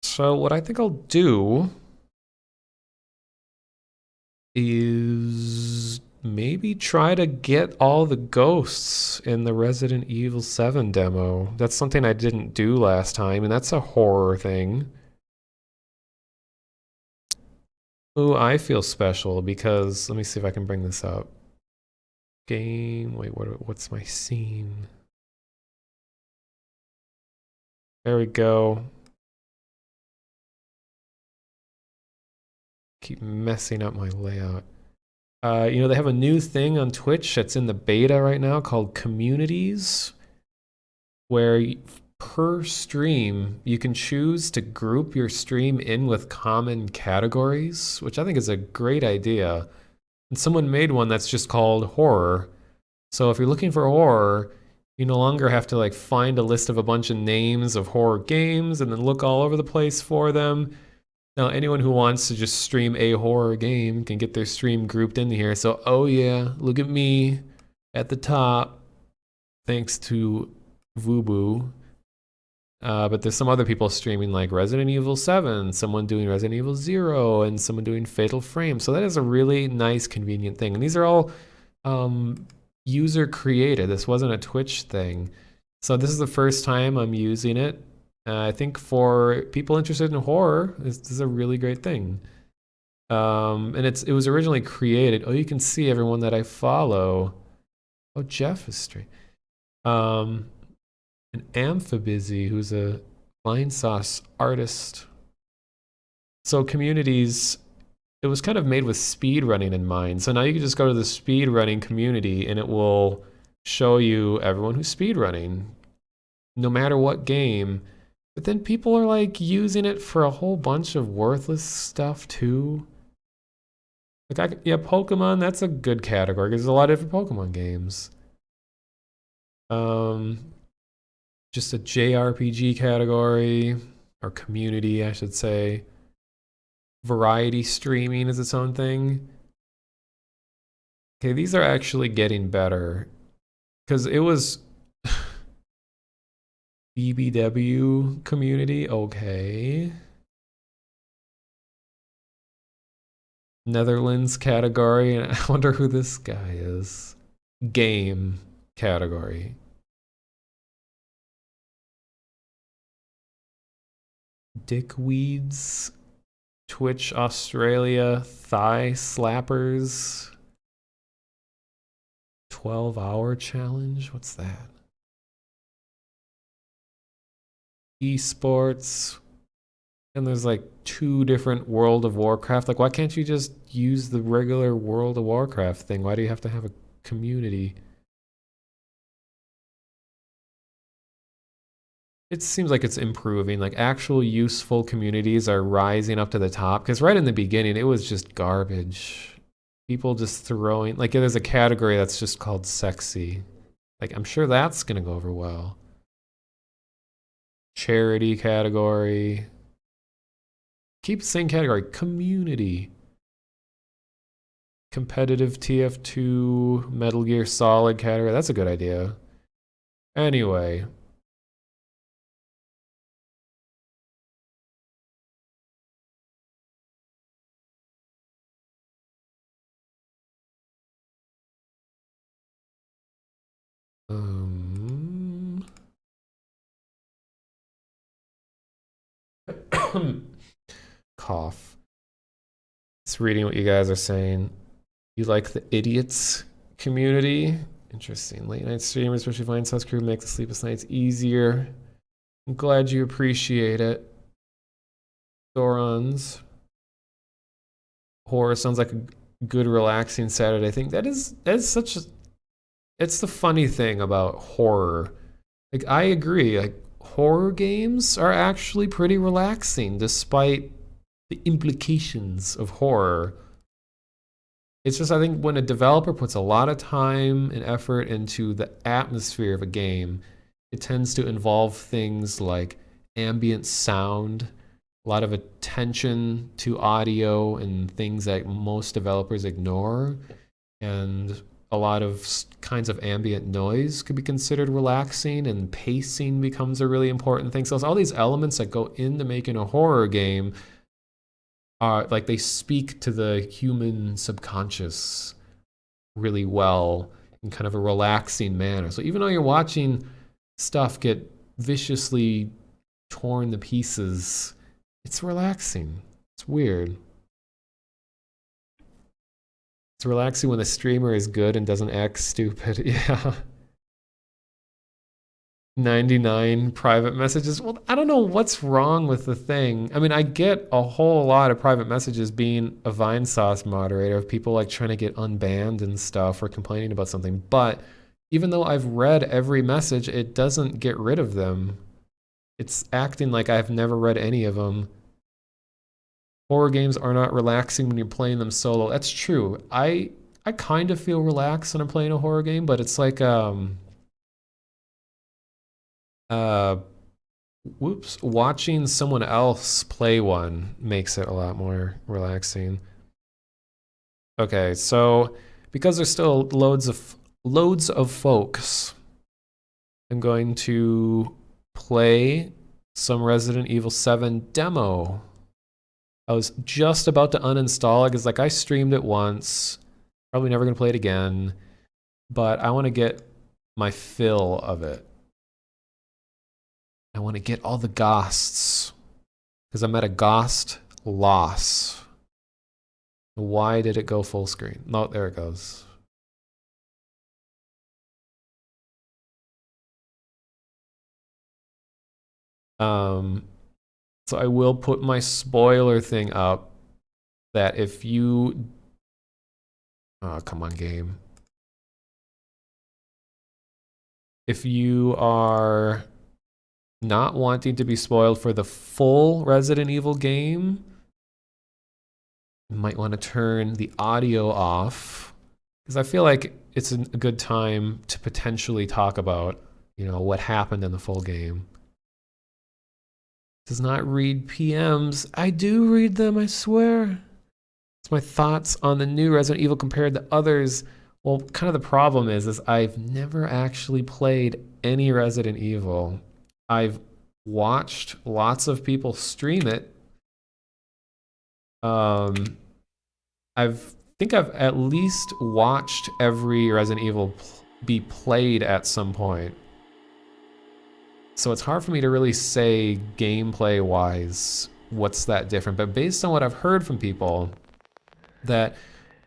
So what I think I'll do is maybe maybe try to get all the ghosts in the Resident Evil 7 demo. That's something I didn't do last time, and that's a horror thing. Ooh, I feel special because, let me see if I can bring this up. Game, wait, what's my scene? There we go. Keep messing up my layout. You know, they have a new thing on Twitch that's in the beta right now called Communities, where per stream, you can choose to group your stream in with common categories, which I think is a great idea. And someone made one that's just called horror. So if you're looking for horror, you no longer have to like find a list of a bunch of names of horror games and then look all over the place for them. Now, anyone who wants to just stream a horror game can get their stream grouped in here. So, oh yeah, look at me at the top, thanks to Vubu. But there's some other people streaming like Resident Evil 7, someone doing Resident Evil 0, and someone doing Fatal Frame. So that is a really nice, convenient thing. And these are all user created. This wasn't a Twitch thing. So this is the first time I'm using it. I think for people interested in horror, this is a really great thing. And it was originally created. Oh, you can see everyone that I follow. Oh, Jeff is streaming. An Amphibizzy, who's a Line Sauce artist. So Communities, it was kind of made with speed running in mind. So now you can just go to the speed running community and it will show you everyone who's speed running, no matter what game. But then people are like using it for a whole bunch of worthless stuff too. Like, yeah, Pokemon, that's a good category because there's a lot of different Pokemon games. Just a JRPG category, or community, I should say. Variety streaming is its own thing. Okay, these are actually getting better. Because it was BBW community, okay. Netherlands category, and I wonder who this guy is. Game category. Dickweeds, Twitch Australia, Thigh Slappers, 12-hour challenge, what's that? Esports, and there's like 2 different World of Warcraft. Like, why can't you just use the regular World of Warcraft thing? Why do you have to have a community? It seems like it's improving. Like, actual useful communities are rising up to the top. Because right in the beginning, it was just garbage. People just throwing... Like, there's a category that's just called sexy. Like, I'm sure that's going to go over well. Charity category. Keep the same category. Community. Competitive TF2. Metal Gear Solid category. That's a good idea. Anyway... Cough. Just reading what you guys are saying. You like the idiots community? Interesting. Late night streamers, especially Vine Sauce crew, make the sleepless nights easier. I'm glad you appreciate it. Dorons. Horror sounds like a good relaxing Saturday thing. That's such a... It's the funny thing about horror. Like, I agree. Like, horror games are actually pretty relaxing despite the implications of horror. It's just, I think when a developer puts a lot of time and effort into the atmosphere of a game, it tends to involve things like ambient sound, a lot of attention to audio and things that most developers ignore, and a lot of kinds of ambient noise could be considered relaxing, and pacing becomes a really important thing. So all these elements that go into making a horror game are like, they speak to the human subconscious. really well in kind of a relaxing manner. So even though you're watching stuff get viciously torn to pieces, it's relaxing. It's weird. It's relaxing when the streamer is good and doesn't act stupid. Yeah. 99 private messages. Well, I don't know what's wrong with the thing. I mean, I get a whole lot of private messages being a Vinesauce moderator of people like trying to get unbanned and stuff or complaining about something. But even though I've read every message, it doesn't get rid of them. It's acting like I've never read any of them. Horror games are not relaxing when you're playing them solo. That's true. I kind of feel relaxed when I'm playing a horror game, but it's like watching someone else play one makes it a lot more relaxing. Okay, so because there's still loads of folks, I'm going to play some Resident Evil 7 demo. I was just about to uninstall it because like I streamed it once, probably never gonna play it again, but I want to get my fill of it. I want to get all the ghosts because I'm at a ghost loss. Why did it go full screen? No, there it goes. So I will put my spoiler thing up that if you... Oh, come on, game. If you are not wanting to be spoiled for the full Resident Evil game, you might want to turn the audio off because I feel like it's a good time to potentially talk about, you know, what happened in the full game. Does not read PMs. I do read them, I swear. It's my thoughts on the new Resident Evil compared to others. Well, kind of the problem is I've never actually played any Resident Evil. I've watched lots of people stream it. I think I've at least watched every Resident Evil be played at some point. So it's hard for me to really say gameplay-wise what's that different. But based on what I've heard from people, that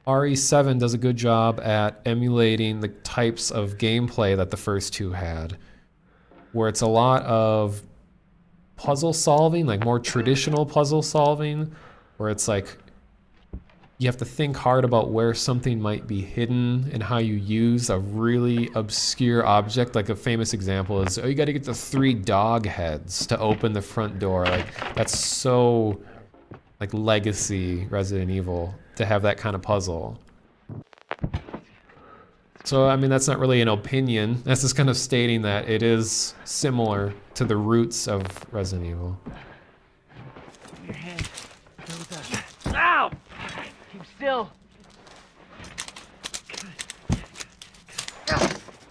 RE7 does a good job at emulating the types of gameplay that the first two had, where it's a lot of puzzle solving, like more traditional puzzle solving, where it's like you have to think hard about where something might be hidden and how you use a really obscure object. Like a famous example is, oh, you got to get the 3 dog heads to open the front door. Like that's so like legacy Resident Evil to have that kind of puzzle. So, I mean, that's not really an opinion. That's just kind of stating that it is similar to the roots of Resident Evil. Your hand. Ow! Keep still.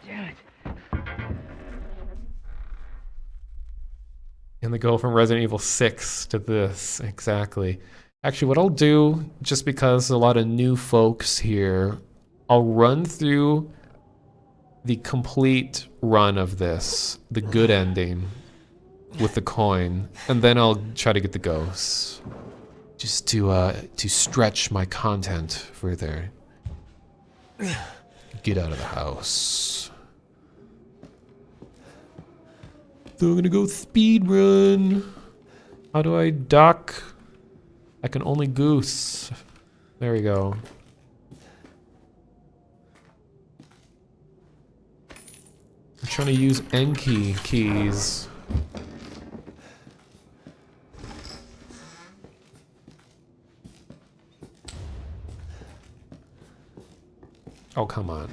Damn it. And they go from Resident Evil 6 to this, exactly. Actually, what I'll do, just because a lot of new folks here, I'll run through the complete run of this, the good ending with the coin, and then I'll try to get the ghosts, just to stretch my content further. Get out of the house. So I'm gonna go speed run. How do I duck? I can only goose. There we go. I'm trying to use Enki keys. Oh, come on.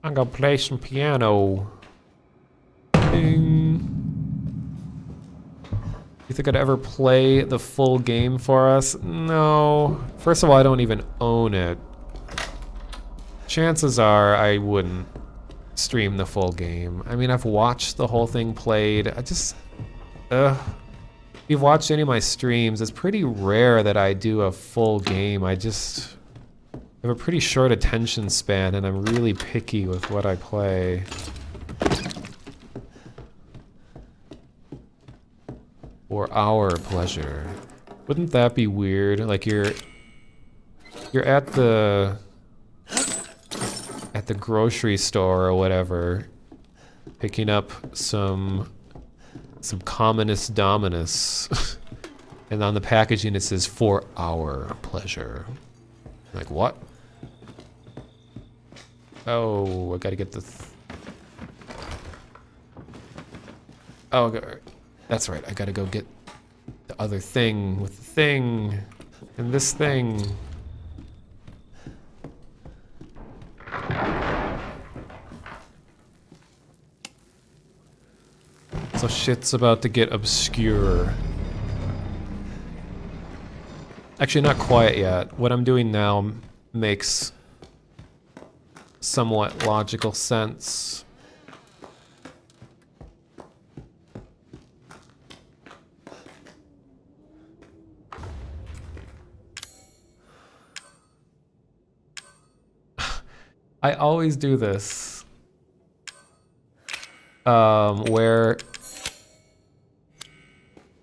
I'm gonna play some piano. Ding. You think I'd ever play the full game for us? No. First of all, I don't even own it. Chances are I wouldn't stream the full game. I mean, I've watched the whole thing played. I just... you've watched any of my streams, it's pretty rare that I do a full game. I just have a pretty short attention span, and I'm really picky with what I play. For our pleasure. Wouldn't that be weird? Like you're at the grocery store or whatever, picking up some communist dominus, and on the packaging it says "for our pleasure." Like what? Oh, I gotta get the. Oh, that's right. I gotta go get the other thing with the thing and this thing. So shit's about to get obscure. Actually, not quite yet. What I'm doing now makes somewhat logical sense. I always do this. Where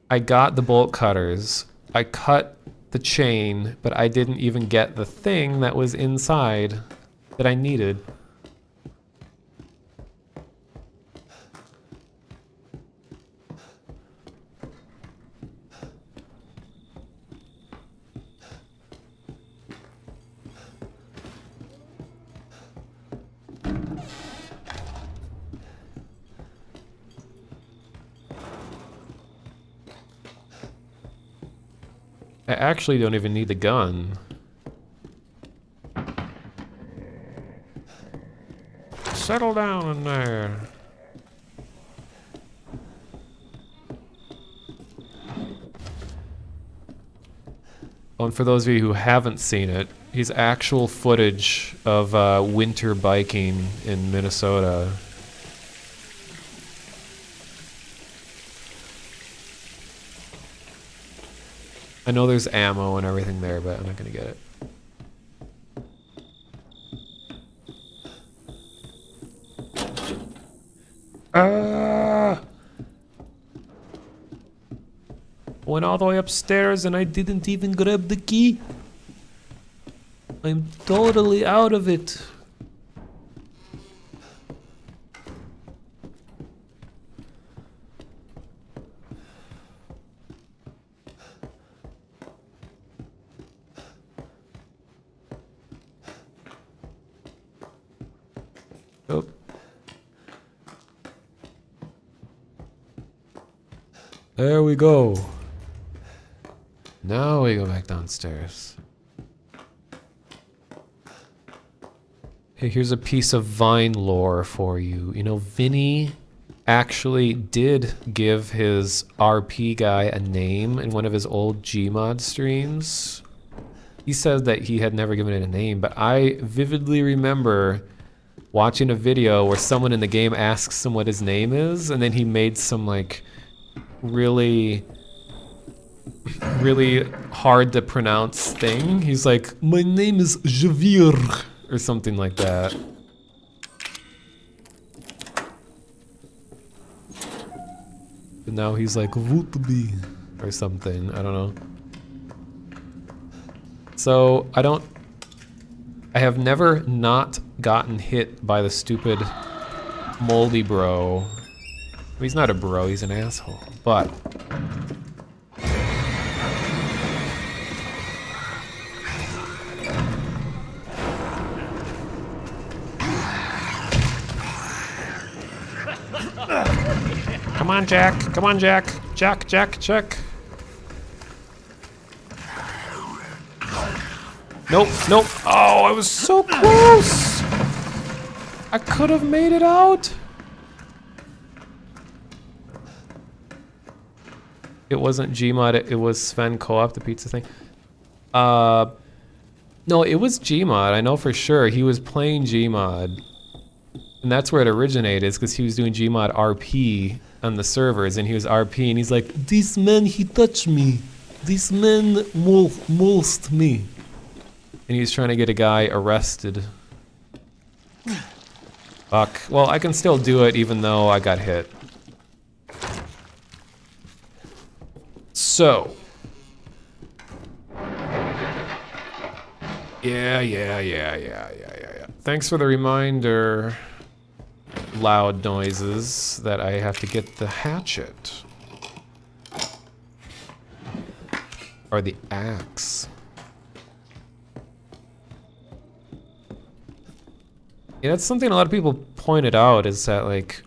I got the bolt cutters, I cut the chain, but I didn't even get the thing that was inside that I needed. I actually don't even need the gun. Settle down in there. Oh, and for those of you who haven't seen it, here's actual footage of winter biking in Minnesota. I know there's ammo and everything there, but I'm not gonna get it. Ah! Went all the way upstairs and I didn't even grab the key. I'm totally out of it. Oh. There we go. Now we go back downstairs. Hey, here's a piece of Vine lore for you. You know, Vinny actually did give his RP guy a name in one of his old Gmod streams. He said that he had never given it a name, but I vividly remember watching a video where someone in the game asks him what his name is, and then he made some like really hard to pronounce thing. He's like, my name is Javier, or something like that. And now he's like, Wootby, or something, I don't know. So, I have never not gotten hit by the stupid moldy bro. I mean, he's not a bro, he's an asshole, but come on, Jack. Come on, Jack. Jack. Nope. Oh, I was so close. I could have made it out. It wasn't Gmod, it was Sven Co-op, the pizza thing. No, it was Gmod, I know for sure. He was playing Gmod. And that's where it originated, is because he was doing Gmod RP on the servers, and he was RP, and he's like, "This man, he touched me. This man molested me." And he was trying to get a guy arrested. Fuck. Well, I can still do it even though I got hit. So. Yeah. Thanks for the reminder, loud noises, that I have to get the hatchet. Or the axe. Yeah, that's something a lot of people pointed out, is that, like,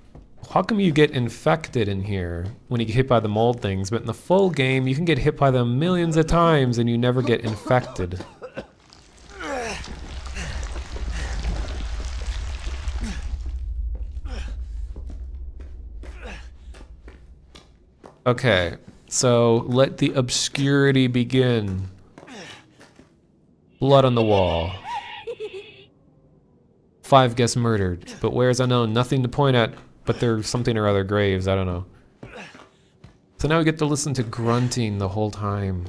how come you get infected in here when you get hit by the mold things, but in the full game you can get hit by them millions of times and you never get infected? Okay, so let the obscurity begin. Blood on the wall. 5 guests murdered, but where is unknown? Nothing to point at, but there's something or other graves, I don't know. So now we get to listen to grunting the whole time.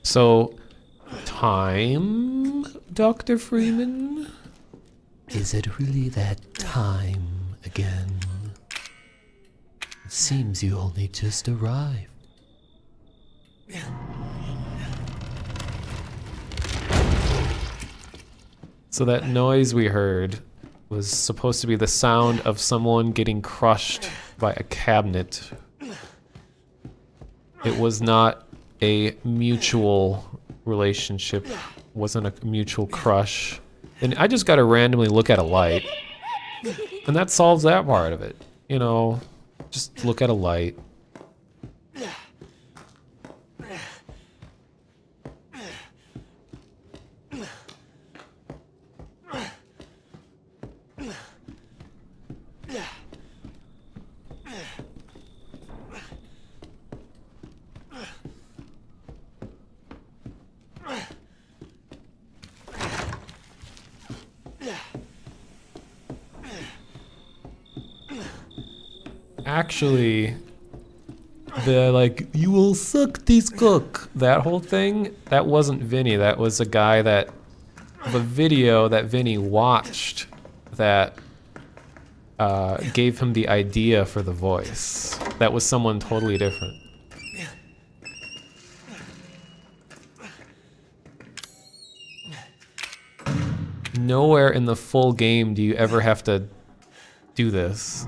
So, time, Dr. Freeman? Is it really that time again? It seems you only just arrived. So that noise we heard was supposed to be the sound of someone getting crushed by a cabinet. It was not a mutual relationship, wasn't a mutual crush. And I just gotta randomly look at a light. And that solves that part of it. You know, just look at a light. Actually, the, like, you will suck this cook, that whole thing, that wasn't Vinny. That was a guy that, the video that Vinny watched that gave him the idea for the voice. That was someone totally different. Nowhere in the full game do you ever have to do this.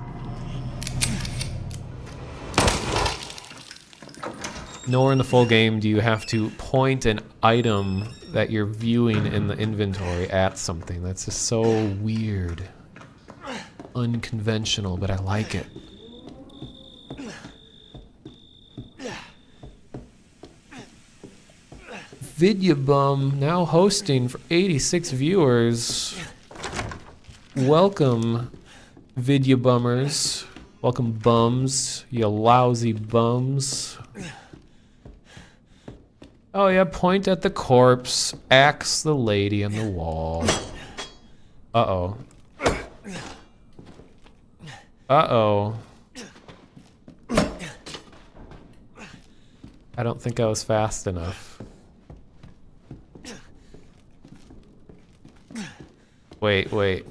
Nowhere in the full game do you have to point an item that you're viewing in the inventory at something. That's just so weird. Unconventional, but I like it. Vidyabum now hosting for 86 viewers. Welcome, Vidyabummers. Welcome, bums. You lousy bums. Oh yeah, point at the corpse, axe the lady on the wall. Uh-oh. Uh-oh. I don't think I was fast enough. Wait.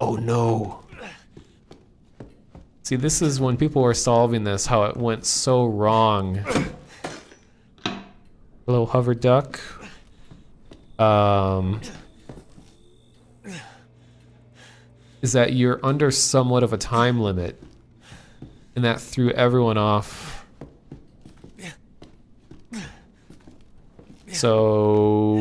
Oh no. See, this is when people were solving this, how it went so wrong. Hello, hover duck. Is that you're under somewhat of a time limit, and that threw everyone off. So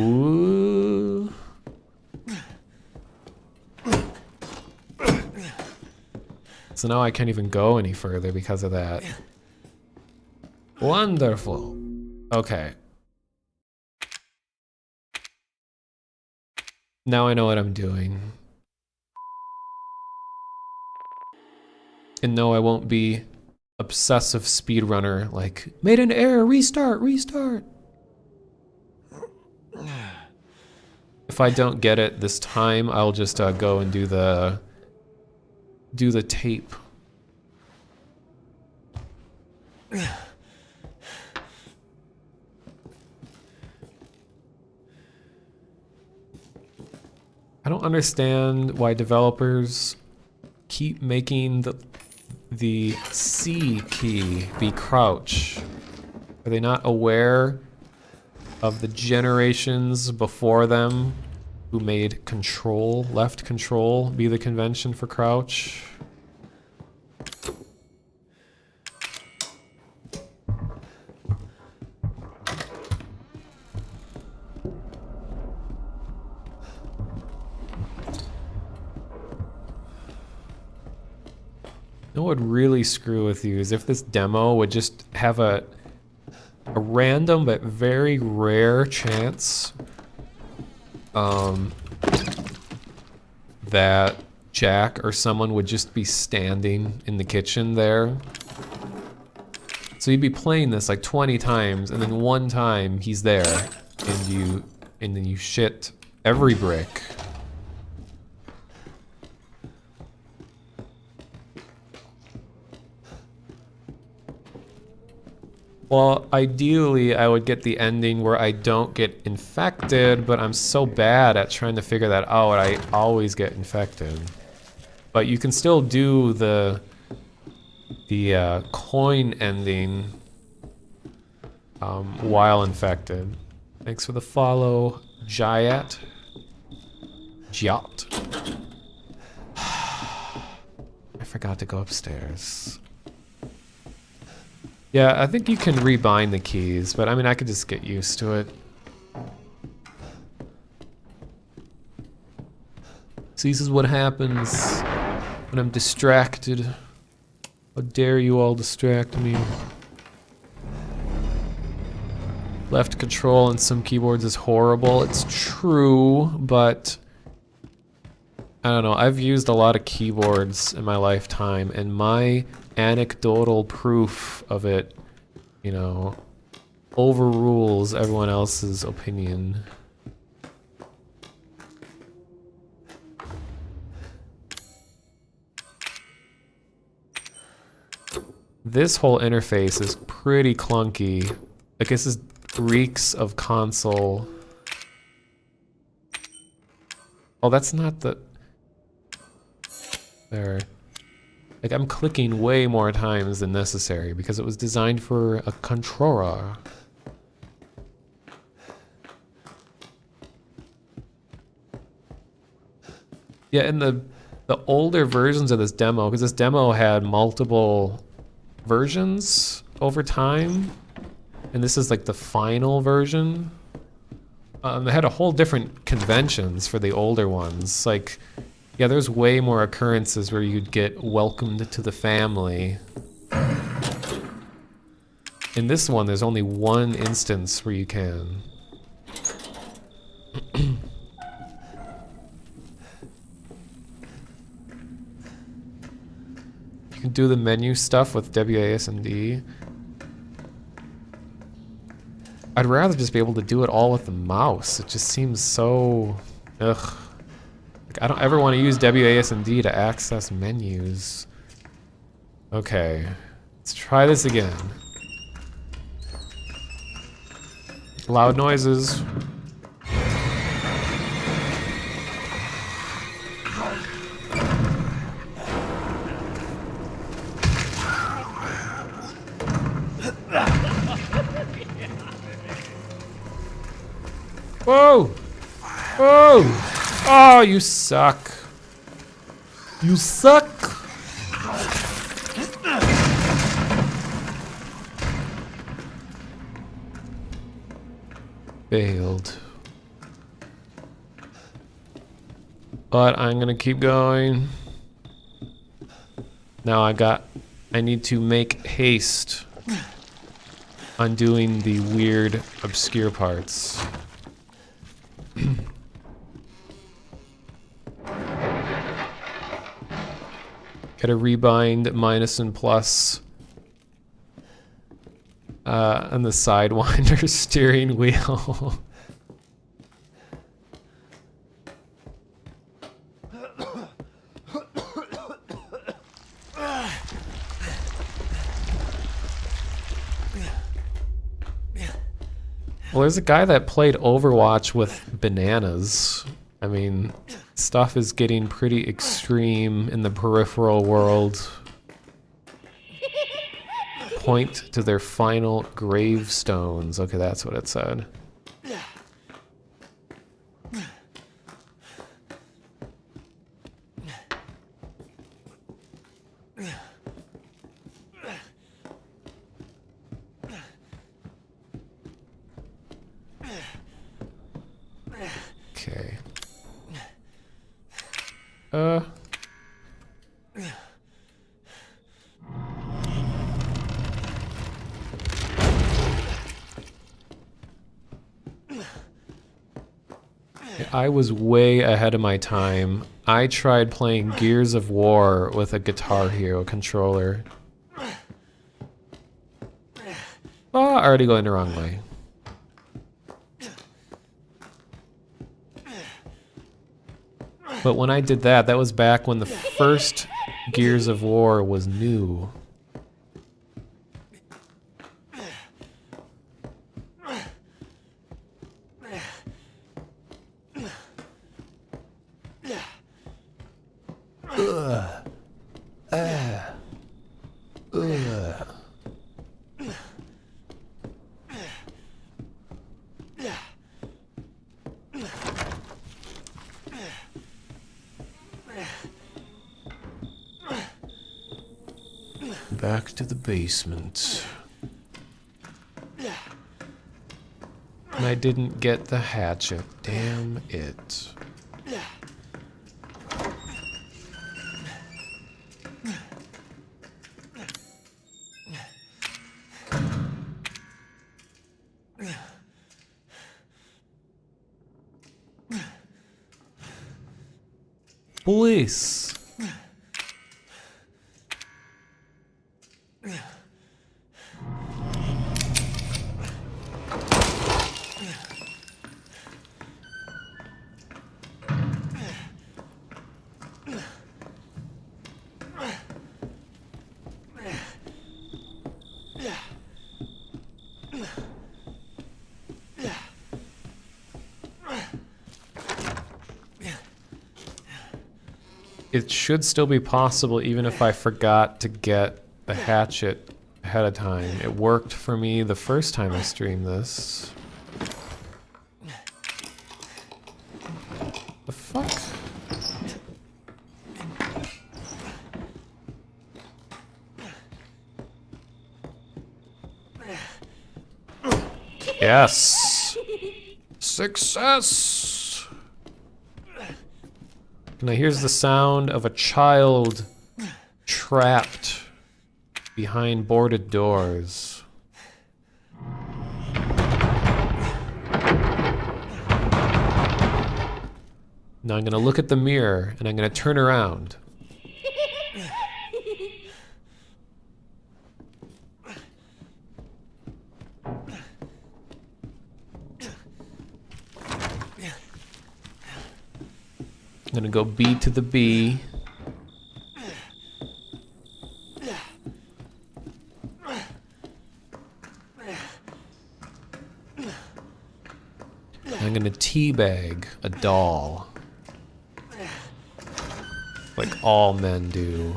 now I can't even go any further because of that. Wonderful. Okay. Now I know what I'm doing. And no, I won't be obsessive speedrunner, like, made an error, restart. If I don't get it this time, I'll just go and do the tape. I don't understand why developers keep making the C key be crouch. Are they not aware of the generations before them who made control, left control, be the convention for crouch? You know what would really screw with you is if this demo would just have a random but very rare chance that Jack or someone would just be standing in the kitchen there. So you'd be playing this like 20 times and then one time he's there and then you shit every brick. Well, ideally, I would get the ending where I don't get infected, but I'm so bad at trying to figure that out, I always get infected. But you can still do the coin ending while infected. Thanks for the follow, Jayat. Jot. I forgot to go upstairs. Yeah, I think you can rebind the keys, but I mean, I could just get used to it. See, this is what happens when I'm distracted. How dare you all distract me? Left control on some keyboards is horrible. It's true, but I don't know. I've used a lot of keyboards in my lifetime, and my anecdotal proof of it, you know, overrules everyone else's opinion. This whole interface is pretty clunky. Like, this is reeks of console. Oh, that's not the... There. Like, I'm clicking way more times than necessary because it was designed for a controller. Yeah, in the older versions of this demo, because this demo had multiple versions over time, and this is like the final version. They had a whole different conventions for the older ones. Like, yeah, there's way more occurrences where you'd get welcomed to the family. In this one, there's only one instance where you can. You can do the menu stuff with WASD. I'd rather just be able to do it all with the mouse. It just seems so... ugh. I don't ever want to use WASD to access menus. Okay, let's try this again. Loud noises. Whoa! Whoa! Oh, you suck. You suck. Failed. But I'm gonna keep going. Now I need to make haste on doing the weird, obscure parts. Gotta rebind minus and plus on the Sidewinder steering wheel. Well, there's a guy that played Overwatch with bananas. I mean, stuff is getting pretty extreme in the peripheral world. Point to their final gravestones. Okay, that's what it said. Okay. I was way ahead of my time. I tried playing Gears of War with a Guitar Hero controller. Oh, already going the wrong way. But when I did that, that was back when the first Gears of War was new. Back to the basement. And I didn't get the hatchet. Damn it. Police. It should still be possible even if I forgot to get the hatchet ahead of time. It worked for me the first time I streamed this. The fuck? Yes! Success! Now here's the sound of a child trapped behind boarded doors. Now I'm gonna look at the mirror and I'm gonna turn around. I'm gonna go B to the B. I'm gonna teabag a doll. Like all men do.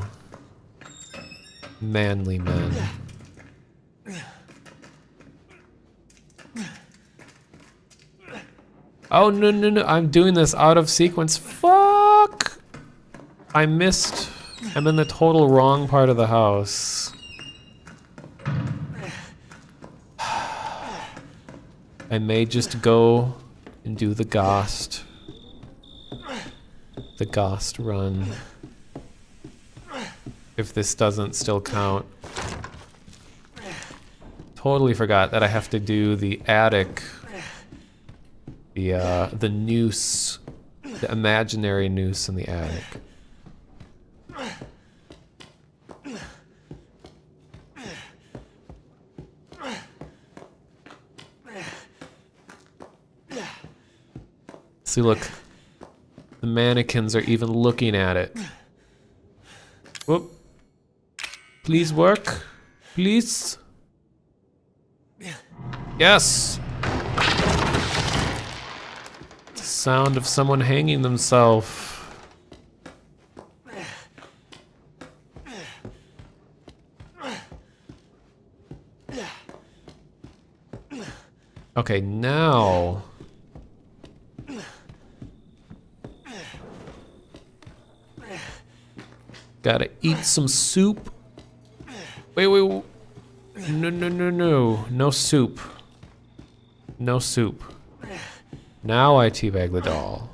Manly men. Oh, no, no, no. I'm doing this out of sequence. Fuck! I missed. I'm in the total wrong part of the house. I may just go and do the Ghost. The Ghost run. If this doesn't still count. Totally forgot that I have to do the attic. The noose, the imaginary noose in the attic. See, look, the mannequins are even looking at it. Whoop. Please work, please. Yes. sound of someone hanging themselves. Okay, now. Gotta eat some soup. Wait. No. No soup. No soup. Now I teabag the doll.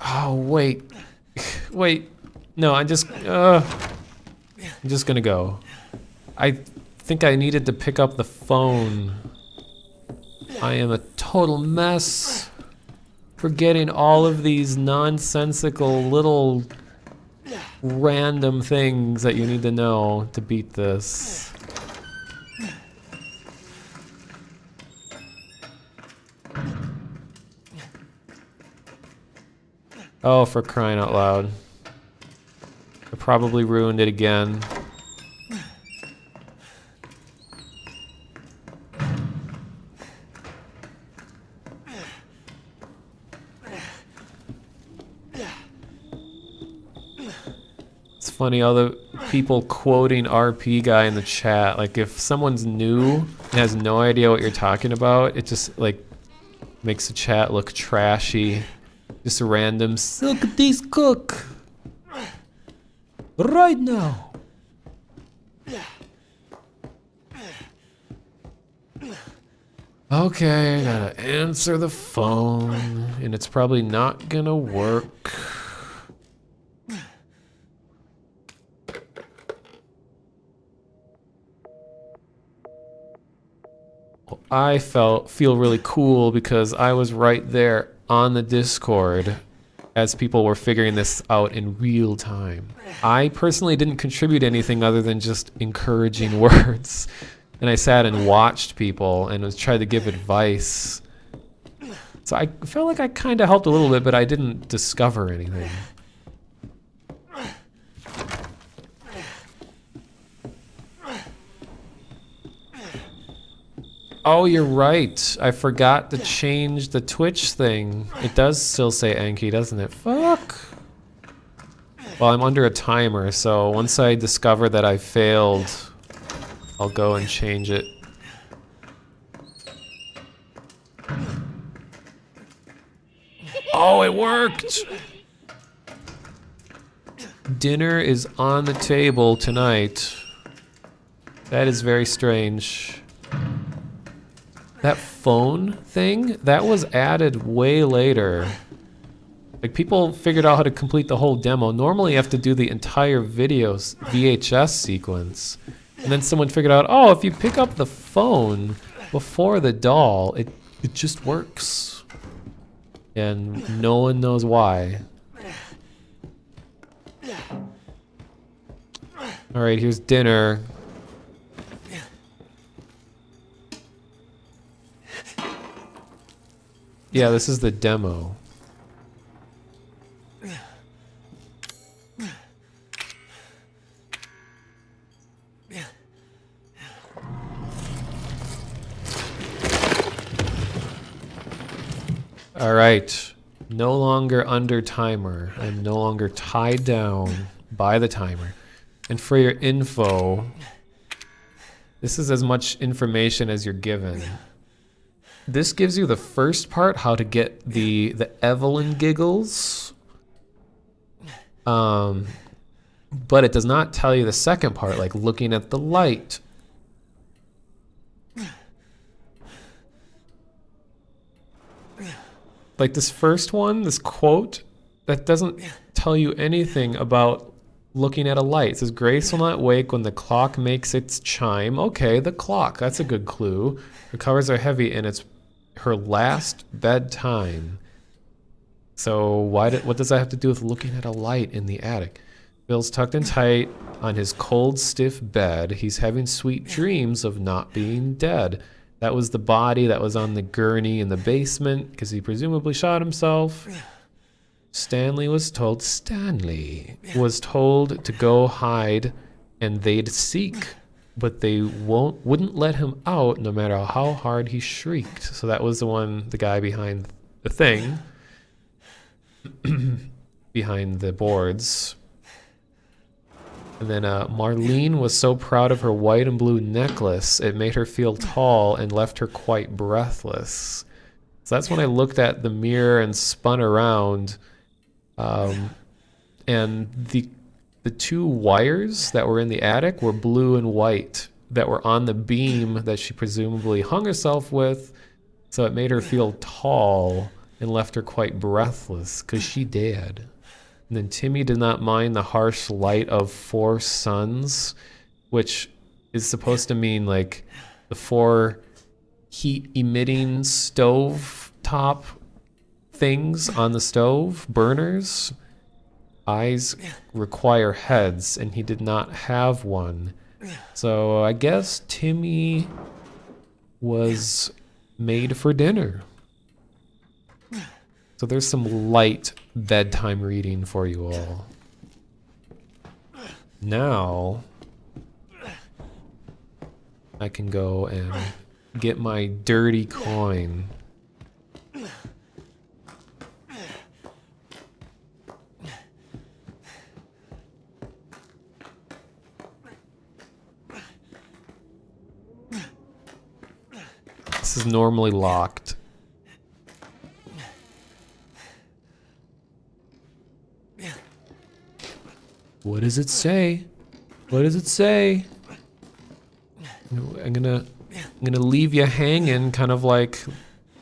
Oh, wait. Wait. No, I'm just gonna go. I think I needed to pick up the phone. I am a total mess. Forgetting all of these nonsensical little random things that you need to know to beat this. Oh, for crying out loud. I probably ruined it again. It's funny, all the people quoting RP guy in the chat, like if someone's new and has no idea what you're talking about, it just like makes the chat look trashy. Just a random silk this cook right now. Okay, I gotta answer the phone, and it's probably not gonna work. Well, I feel really cool because I was right there on the Discord as people were figuring this out in real time. I personally didn't contribute anything other than just encouraging words. And I sat and watched people and was trying to give advice. So I felt like I kind of helped a little bit, but I didn't discover anything. Oh, you're right. I forgot to change the Twitch thing. It does still say Enki, doesn't it? Fuck. Well, I'm under a timer, so once I discover that I failed, I'll go and change it. Oh, it worked! Dinner is on the table tonight. That is very strange. That phone thing, that was added way later. Like people figured out how to complete the whole demo. Normally you have to do the entire video's VHS sequence. And then someone figured out, oh, if you pick up the phone before the doll, it just works. And no one knows why. All right, here's dinner. Yeah, this is the demo. All right, no longer under timer. I'm no longer tied down by the timer. And for your info, this is as much information as you're given. This gives you the first part, how to get the Evelyn giggles. But it does not tell you the second part, like looking at the light. Like this first one, this quote, that doesn't tell you anything about looking at a light. It says, Grace will not wake when the clock makes its chime. Okay, the clock, that's a good clue. Her covers are heavy and it's her last bedtime. So what does that have to do with looking at a light in the attic? Bill's tucked in tight on his cold, stiff bed. He's having sweet dreams of not being dead. That was the body that was on the gurney in the basement because he presumably shot himself. Stanley was told to go hide and they'd seek. but they wouldn't let him out no matter how hard he shrieked. So that was the guy behind the thing, behind the boards. And then Marlene was so proud of her white and blue necklace, it made her feel tall and left her quite breathless. So that's when I looked at the mirror and spun around, and the two wires that were in the attic were blue and white that were on the beam that she presumably hung herself with. So it made her feel tall and left her quite breathless because she did. And then Timmy did not mind the harsh light of 4 suns, which is supposed to mean like the 4 heat emitting stove top things on the stove, burners. Eyes require heads, and he did not have one. So I guess Timmy was made for dinner. So there's some light bedtime reading for you all. Now I can go and get my dirty coin. This is normally locked. What does it say? What does it say? I'm gonna leave you hanging, kind of like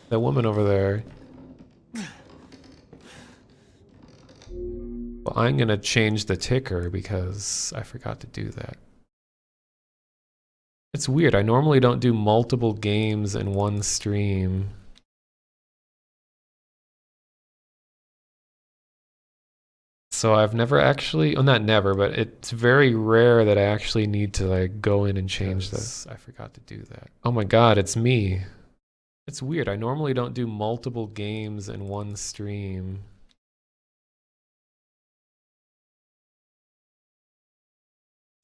that woman over there. Well, I'm gonna change the ticker because I forgot to do that. It's weird. I normally don't do multiple games in one stream. So I've never actually, well, not never, but it's very rare that I actually need to like go in and change this. I forgot to do that. Oh my God, it's me. It's weird. I normally don't do multiple games in one stream.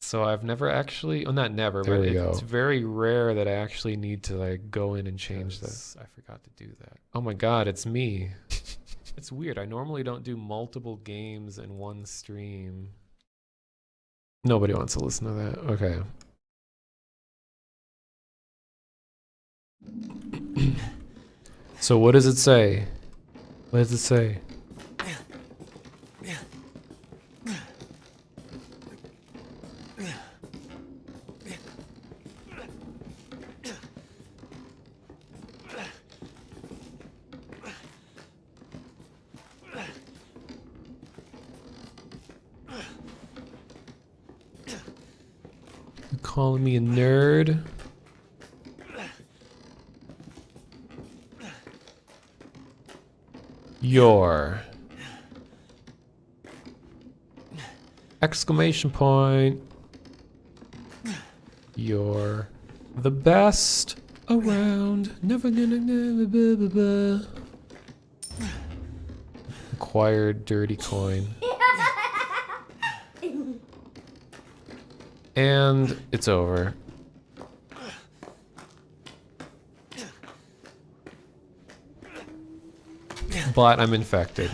So I've never actually, well, not never, but it's very rare that I actually need to like go in and change this. I forgot to do that. Oh my God, it's me. It's weird. I normally don't do multiple games in one stream. Nobody wants to listen to that. Okay. So what does it say? What does it say? Calling me a nerd. Your exclamation point. You're the best around. Never gonna never blah, blah, blah. Acquired dirty coin. And it's over. But I'm infected.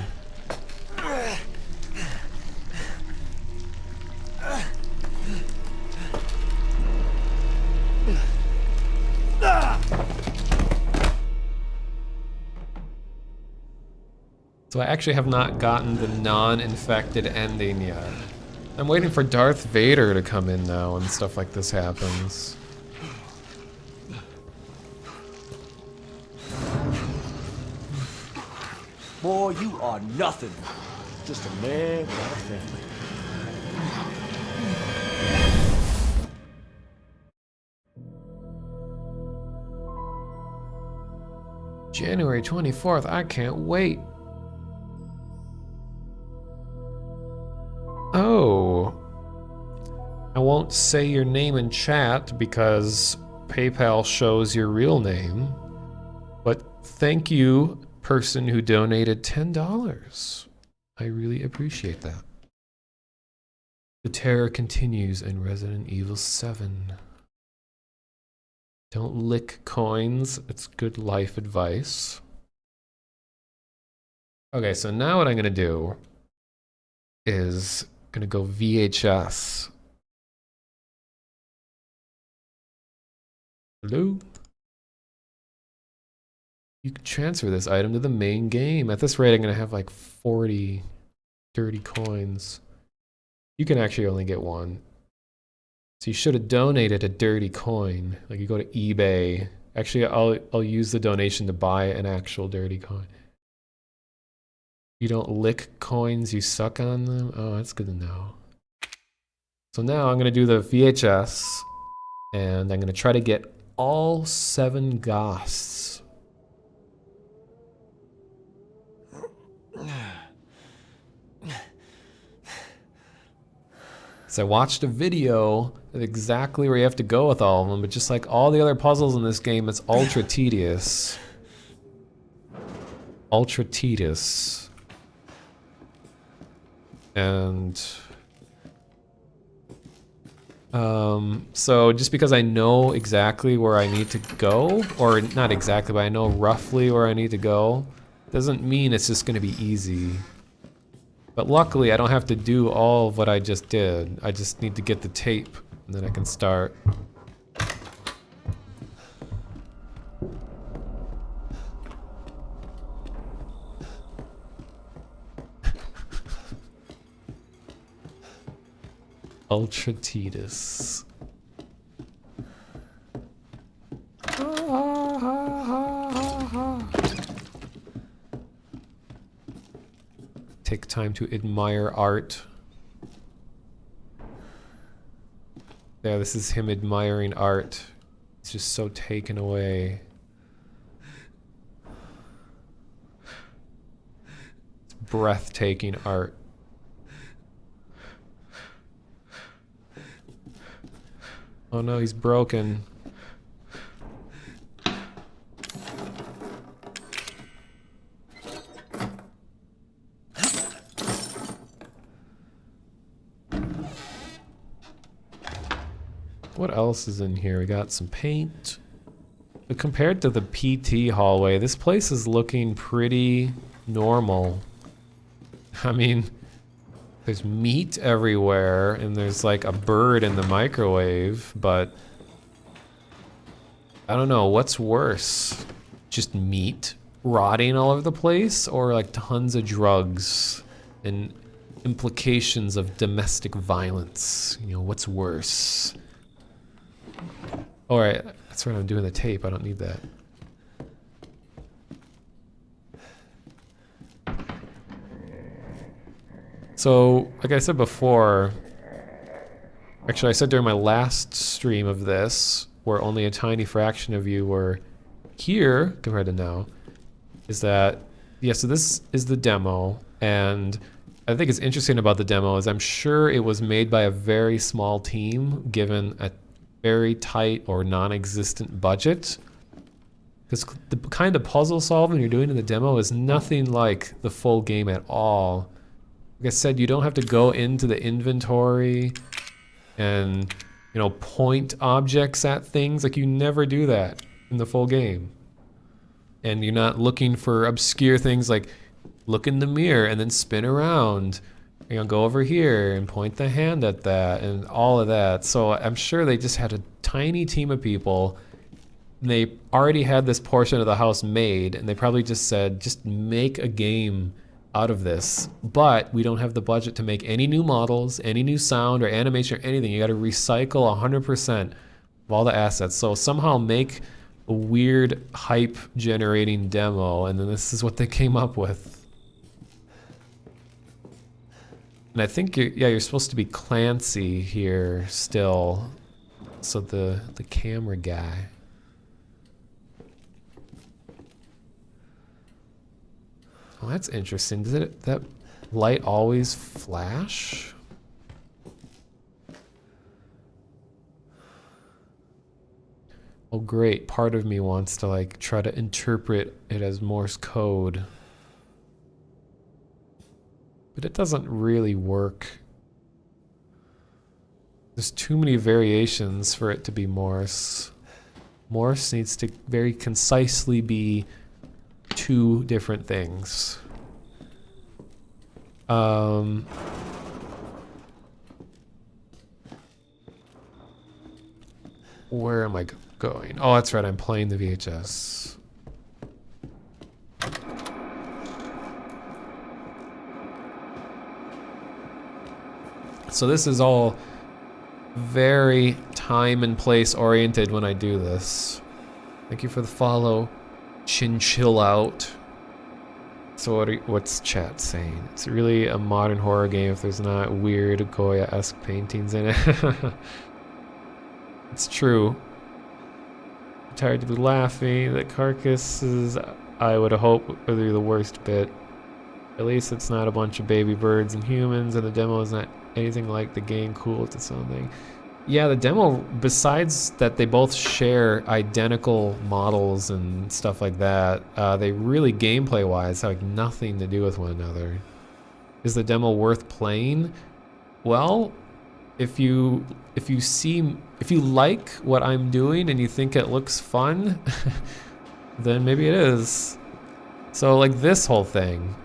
So I actually have not gotten the non-infected ending yet. I'm waiting for Darth Vader to come in now and stuff like this happens. Boy, you are nothing. Just a man without a family. January 24th, I can't wait. Oh. I won't say your name in chat because PayPal shows your real name. But thank you, person who donated $10. I really appreciate that. The terror continues in Resident Evil 7. Don't lick coins. It's good life advice. Okay, so now what I'm gonna do is gonna go VHS. Hello? You can transfer this item to the main game. At this rate, I'm gonna have like 40 dirty coins. You can actually only get one. So you should have donated a dirty coin. Like you go to eBay. Actually, I'll use the donation to buy an actual dirty coin. You don't lick coins, you suck on them? Oh, that's good to know. So now I'm gonna do the VHS, and I'm gonna try to get all 7 ghasts. So I watched a video of exactly where you have to go with all of them, but just like all the other puzzles in this game, it's ultra tedious. Ultra tedious. And so just because I know exactly where I need to go, or not exactly, but I know roughly where I need to go, doesn't mean it's just gonna be easy. But luckily I don't have to do all of what I just did. I just need to get the tape, and then I can start. Ultra tedious. Take time to admire art. Yeah, this is him admiring art. It's just so taken away. It's breathtaking art. Oh no, he's broken. What else is in here? We got some paint. But compared to the PT hallway, this place is looking pretty normal. I mean, there's meat everywhere, and there's like a bird in the microwave, but I don't know, what's worse? Just meat rotting all over the place, or like tons of drugs and implications of domestic violence? You know, what's worse? All right, that's right, I'm doing the tape, I don't need that. So, like I said before, actually I said during my last stream of this, where only a tiny fraction of you were here compared to now, is that, yeah, so this is the demo, and I think it's interesting about the demo is I'm sure it was made by a very small team given a very tight or non-existent budget. Because the kind of puzzle solving you're doing in the demo is nothing like the full game at all. Like I said, you don't have to go into the inventory and, you know, point objects at things. Like, you never do that in the full game. And you're not looking for obscure things like look in the mirror and then spin around. You know, go over here and point the hand at that and all of that. So I'm sure they just had a tiny team of people. And they already had this portion of the house made, and they probably just said, just make a game out of this. But we don't have the budget to make any new models, any new sound or animation or anything. You got to recycle 100% of all the assets. So somehow make a weird hype generating demo, and then this is what they came up with. And I think you're supposed to be Clancy here still. So the camera guy. Oh, that's interesting. Does that light always flash? Oh great, part of me wants to like try to interpret it as Morse code. But it doesn't really work. There's too many variations for it to be Morse. Morse needs to very concisely be two different things. Where am I going? Oh, that's right, I'm playing the VHS. So this is all very time and place oriented when I do this. Thank you for the follow, Chinchill Out. So what's chat saying? It's really a modern horror game if there's not weird Goya-esque paintings in it. It's true. I'm tired to be laughing. The carcasses, I would hope, would be the worst bit. At least it's not a bunch of baby birds and humans, and the demo is not anything like the game. Cool, it's its own thing. Yeah, the demo, besides that they both share identical models and stuff like that, they really gameplay-wise have nothing to do with one another. Is the demo worth playing? Well, if you like what I'm doing and you think it looks fun, then maybe it is. So like this whole thing,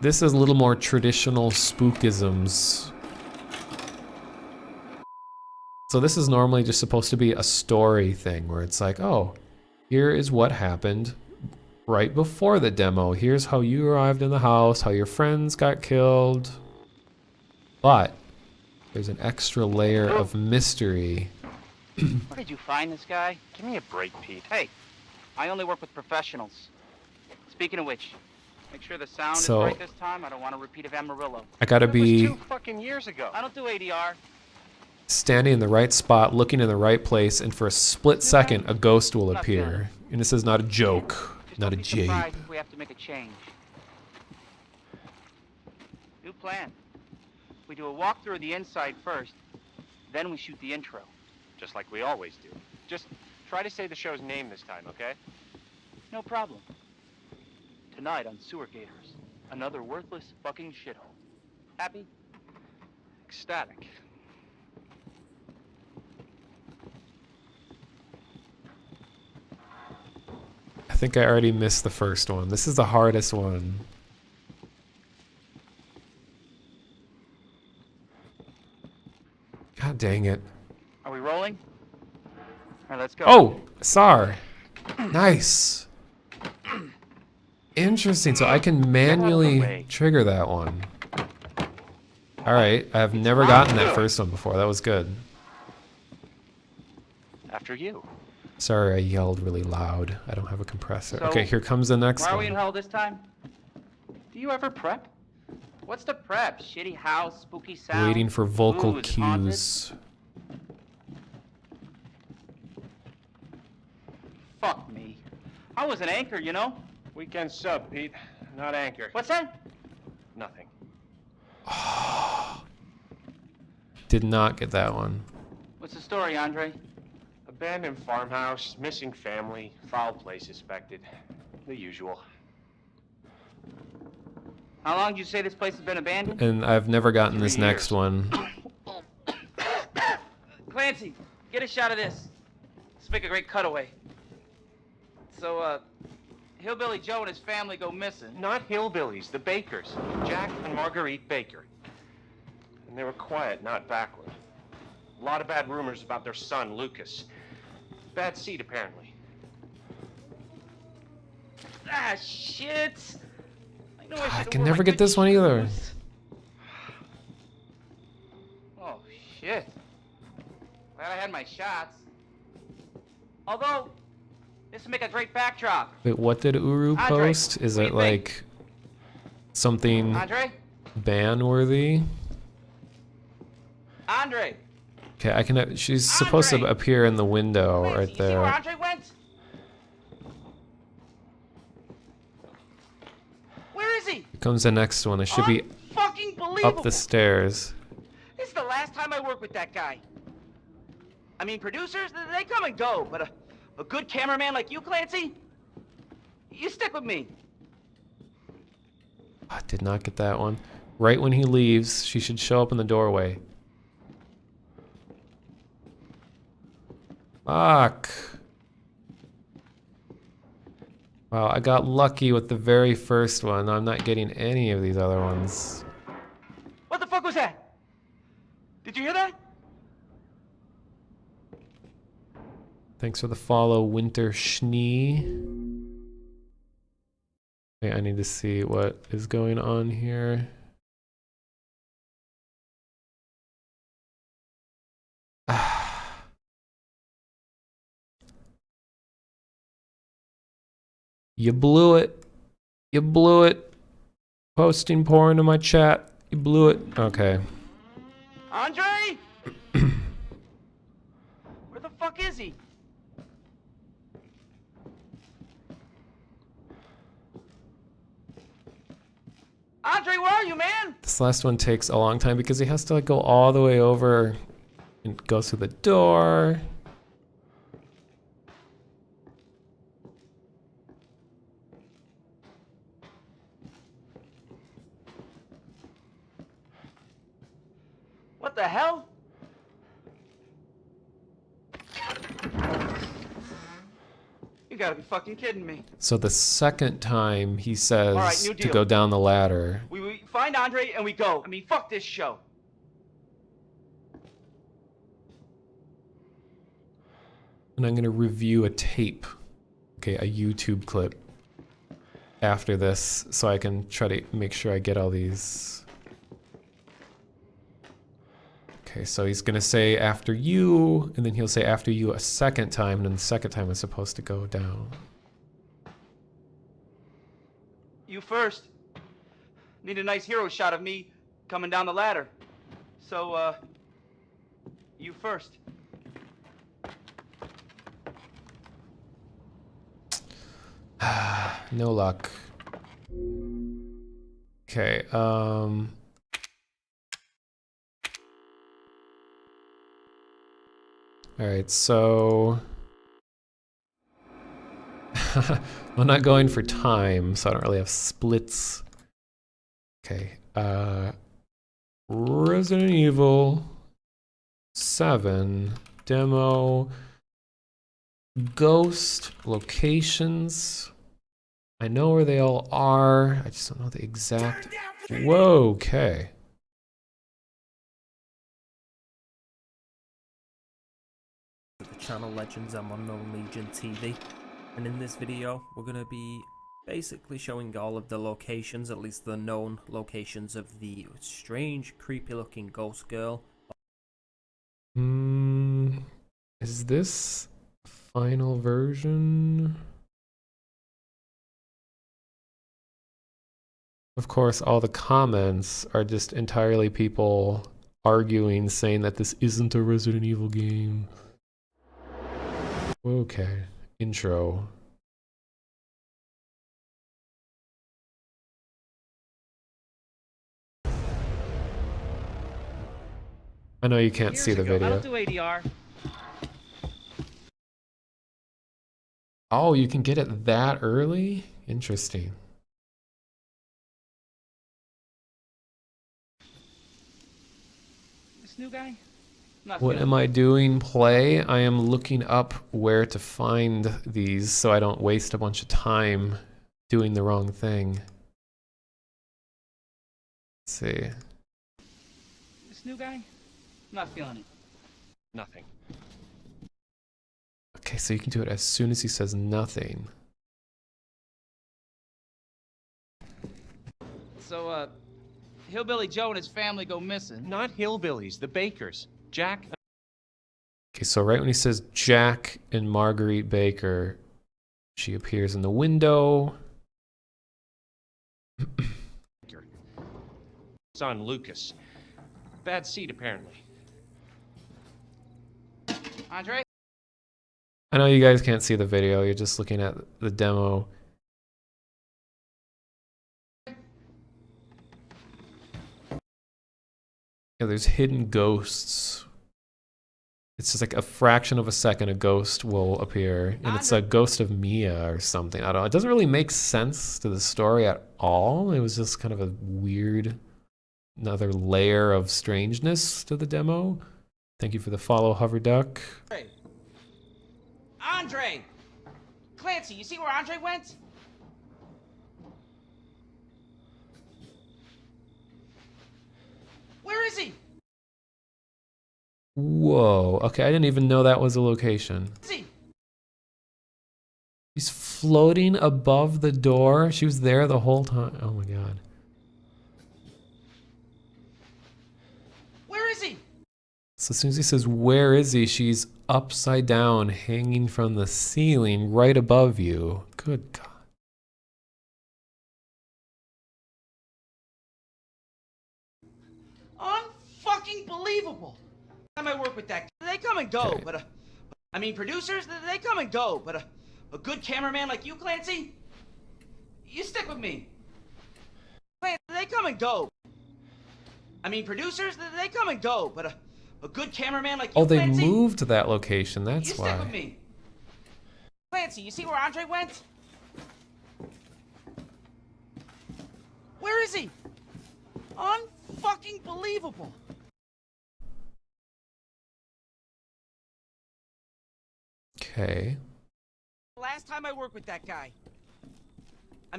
this is a little more traditional spookisms. So this is normally just supposed to be a story thing where it's like, oh, here is what happened right before the demo. Here's how you arrived in the house, how your friends got killed. But there's an extra layer of mystery. Where did you find this guy? Give me a break, Pete. Hey, I only work with professionals. Speaking of which, make sure the sound is So- right this time. I don't want a repeat of Amarillo. I gotta That was be 2 fucking years ago. I don't do ADR. standing in the right spot, looking in the right place, and for a split second, a ghost will Not feeling appear. And this is not a joke, Just not a don't be jape. surprised if we have to make a change. New plan. We do a walkthrough of the inside first, then we shoot the intro. Just like we always do. Just try to say the show's name this time, okay? No problem. Tonight on Sewer Gators, another worthless fucking shithole. Happy? Ecstatic. I think I already missed the first one. This is the hardest one. God dang it. Are we rolling? All right, let's go. Oh, SAR. Nice. Interesting. So I can manually trigger that one. All right. I've never gotten that first one before. That was good. After you. Sorry, I yelled really loud. I don't have a compressor. So, Okay, here comes the next Why are we in one. hell this time? Do you ever prep? What's the prep? Shitty house, spooky sound. Waiting for vocal Ooh, it's haunted? cues. Fuck me. I was an anchor, you know? Weekend sub, Pete. Not anchor. What's that? Nothing. Did not get that one. What's the story, Andre? Abandoned farmhouse, missing family, foul play suspected. The usual. How long did you say this place has been abandoned? And I've never gotten 3 this next years. one. Clancy, get a shot of this. Let's make a great cutaway. So, Hillbilly Joe and his family go missing. Not hillbillies, the Bakers. Jack and Marguerite Baker. And they were quiet, not backward. A lot of bad rumors about their son, Lucas. Bad seed, apparently. Ah, shit! I know I I should've can worn never my get good this one either. shoes. Oh, shit. Glad I had my shots. Although, this would make a great backdrop. Wait, what did Uru Andre, post? Is what do it you think? like something Andre? ban-worthy? Andre! Okay, I can. She's supposed to Andre! appear in the window Clancy, right you see where there. Andre went? Where is he? Here comes the next one. It should be Fucking believable. up the stairs. This is the last time I work with that guy. I mean, producers, they come and go, but a good cameraman like you, Clancy, you stick with me. I did not get that one. Right when he leaves, she should show up in the doorway. Fuck. Wow, I got lucky with the very first one. I'm not getting any of these other ones. What the fuck was that? Did you hear that? Thanks for the follow, Winter Schnee. Okay, I need to see what is going on here. You blew it. You blew it. Posting porn in my chat. You blew it. Okay. Andre? Where the fuck is he? Andre, where are you, man? This last one takes a long time because he has to like go all the way over and go through the door. What the hell? You gotta be fucking kidding me. So the second time he says All right, new to deal. go down the ladder. We find Andre and we go. I mean, fuck this show. And I'm going to review a tape. Okay, a YouTube clip after this so I can try to make sure I get all these. Okay, so he's going to say after you, and then he'll say after you a second time, and then the second time is supposed to go down. You first. Need a nice hero shot of me coming down the ladder. So, you first. No luck. Okay, Alright, so... I'm not going for time, so I don't really have splits. Okay, Resident Evil 7 Demo Ghost locations. I know where they all are. I just don't know the exact... Whoa, okay. The channel Legends and Unknown Legion TV, and in this video we're going to be basically showing all of the locations, at least the known locations of the strange, creepy looking ghost girl. Is this final version? Of course, all the comments are just entirely people arguing, saying that this isn't a Resident Evil game. Okay, intro. I know you can't see the video. I don't do ADR. Oh, you can get it that early? Interesting. This new guy? Not What feeling am I doing? Play? I am looking up where to find these so I don't waste a bunch of time doing the wrong thing. Let's see. This new guy? Not feeling it. Nothing. Okay, so you can do it as soon as he says nothing. So, Hillbilly Joe and his family go missing. Not hillbillies, the Bakers. Jack. Okay, so right when he says Jack and Marguerite Baker, she appears in the window. Son Lucas. Bad seed, apparently. Andre? I know you guys can't see the video, you're just looking at the demo. Yeah, there's hidden ghosts. It's just like a fraction of a second a ghost will appear, and it's a ghost of Mia or something. I don't know. It doesn't really make sense to the story at all. It was just kind of a weird, another layer of strangeness to the demo. Thank you for the follow, Hoverduck. Andre! Clancy, you see where Andre went? Where is he? Whoa. Okay, I didn't even know that was a location. Is he? She's floating above the door. She was there the whole time. Oh my god. Where is he? So as soon as he says, "Where is he?" she's upside down, hanging from the ceiling right above you. Good God. Unfucking believable. Time I work with that, they come and go, Okay. but I mean, producers, they come and go, but a good cameraman like you, Clancy, you stick with me. They come and go. I mean, producers, they come and go, but a good cameraman like you, Oh, they Clancy, moved to that location. you That's stick with why. me. Clancy, you see where Andre went? Where is he? Unfucking believable. Okay. Last time I worked with that guy. I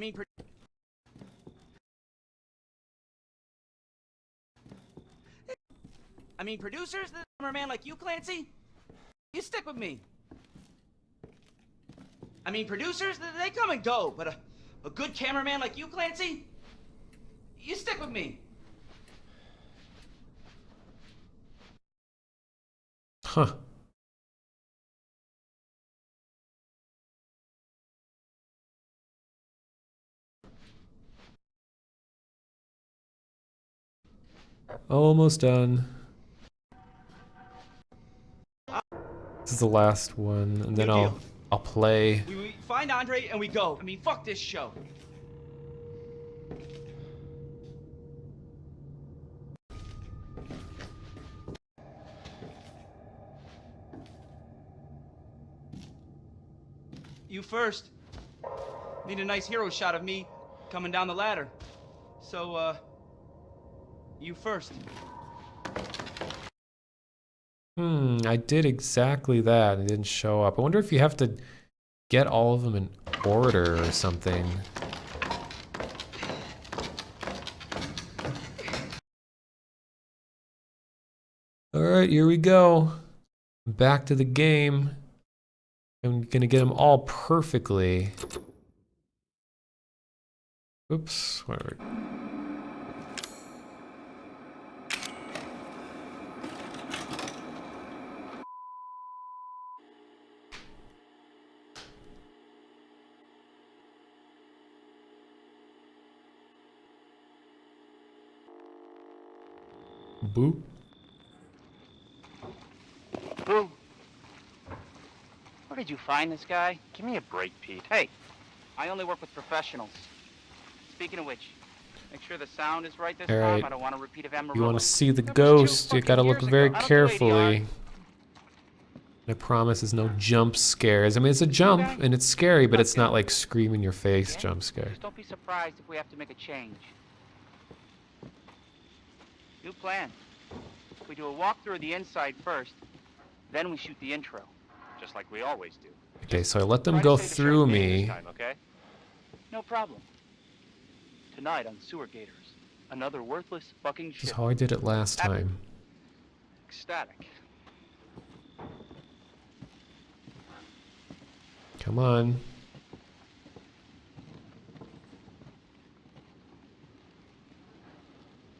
mean, producers, the cameraman like you, Clancy, you stick with me. I mean, producers, they come and go, but a good cameraman like you, Clancy, you stick with me. Huh. Almost done. This is the last one, and then New deal. I'll play. We find Andre and we go. I mean, fuck this show. You first. Need a nice hero shot of me coming down the ladder. So, you first. I did exactly that. It didn't show up. I wonder if you have to get all of them in order or something. Alright, here we go. Back to the game. I'm gonna get them all perfectly. Oops, whatever. Boop. Boo. Where did you find this guy? Give me a break, Pete. Hey, I only work with professionals. Speaking of which, make sure the sound is right this All time. right. I don't want to repeat of Amarillo. You want to see the That was ghost, 2 you gotta fucking look years very ago. I don't do ADR. carefully. I promise there's no jump scares. I mean, it's a jump and it's scary, but it's not like scream in your face jump scare. Just don't be surprised if we have to make a change. New plan. We do a walkthrough of the inside first, then we shoot the intro. Just like we always do. Okay, so I let them Try to go stay the through sharp game me. this time, okay? No problem. Tonight on Sewer Gators, another worthless fucking This is shit. how I did it last time. Ecstatic. Come on.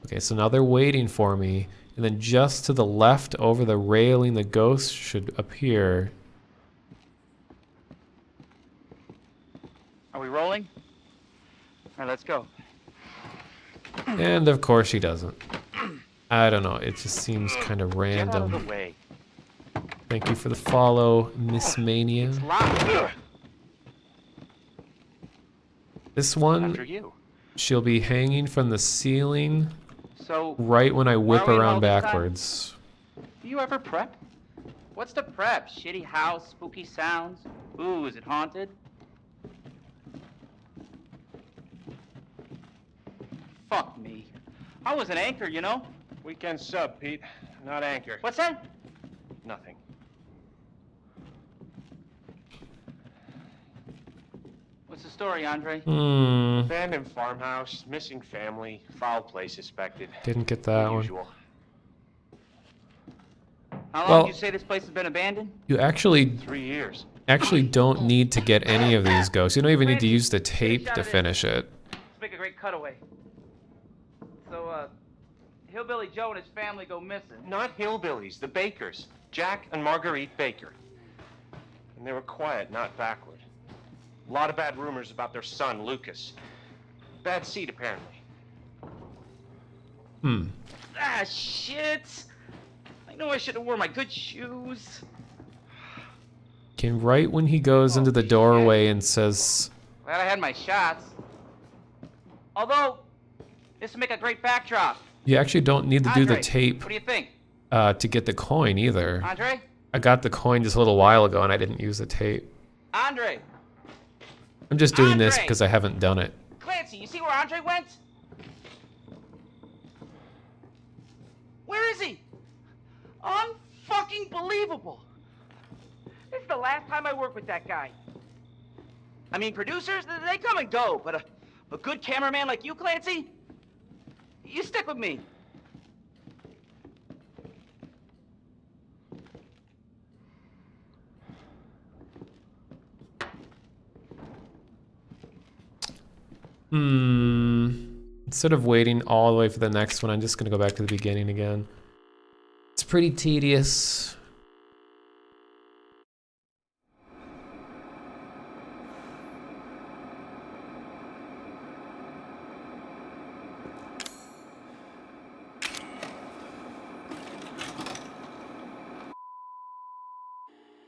Okay, so now they're waiting for me. And then just to the left over the railing, the ghost should appear. Are we rolling? All right, let's go. And of course she doesn't. I don't know, it just seems kind of Get out of the random. way. Thank you for the follow, Miss Mania. Locked. This After one, you. she'll be hanging from the ceiling So, right when I whip Where are we around all this time? backwards. do you ever prep? What's the prep? Shitty house, spooky sounds? Ooh, is it haunted? Fuck me. I was an anchor, you know? Weekend sub, Pete. Not anchor. What's that? Nothing. What's the story, Andre? Abandoned farmhouse, missing family, foul play suspected. Didn't get that one. Usual. How long Well- did you say this place has been abandoned? You actually 3 years. don't need to get any of these ghosts. You don't even need to use the tape to finish it. Let's make a great cutaway. So, Hillbilly Joe and his family go missing. Not hillbillies, the Bakers. Jack and Marguerite Baker. And they were quiet, not backward. A lot of bad rumors about their son, Lucas. Bad seed, apparently. Ah, shit! I know I should have worn my good shoes. Can right when he goes into the doorway and says, Glad I had my shots. Although, this would make a great backdrop. you actually don't need to do the Andre, tape What do you think? to get the coin either. Andre? I got the coin just a little while ago and I didn't use the tape. Andre! I'm just doing this Andre! because I haven't done it. Clancy, you see where Andre went? Where is he? Unfucking believable. This is the last time I work with that guy. I mean, producers, they come and go, but a good cameraman like you, Clancy, you stick with me. Instead of waiting all the way for the next one, I'm just gonna go back to the beginning again. It's pretty tedious.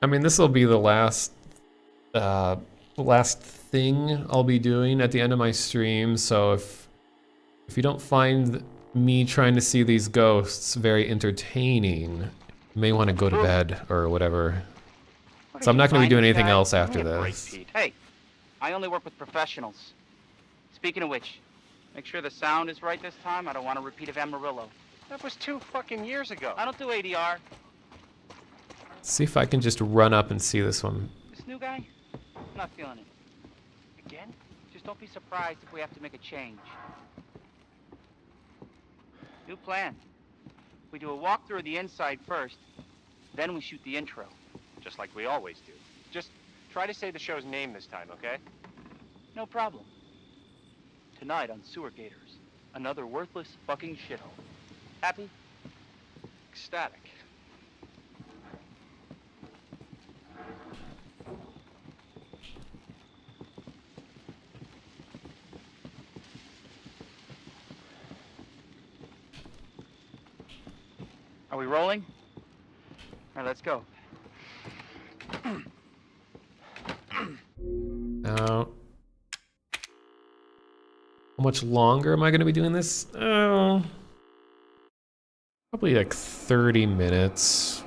I mean, this will be the last thing I'll be doing at the end of my stream, so if you don't find me trying to see these ghosts very entertaining, you may want to go to bed or whatever. So I'm not going to be doing anything else after this. Hey, I only work with professionals. Speaking of which, make sure the sound is right this time. I don't want a repeat of Amarillo. That was 2 fucking years ago. I don't do ADR. See if I can just run up and see this one. This new guy, I'm not feeling it. Again? Just don't be surprised if we have to make a change. New plan. We do a walkthrough of the inside first, then we shoot the intro. Just like we always do. Just try to say the show's name this time, okay? No problem. Tonight on Sewer Gators, another worthless fucking shithole. Happy? Ecstatic. Are we rolling? All right, let's go. Now, how much longer am I going to be doing this? Oh, probably like 30 minutes.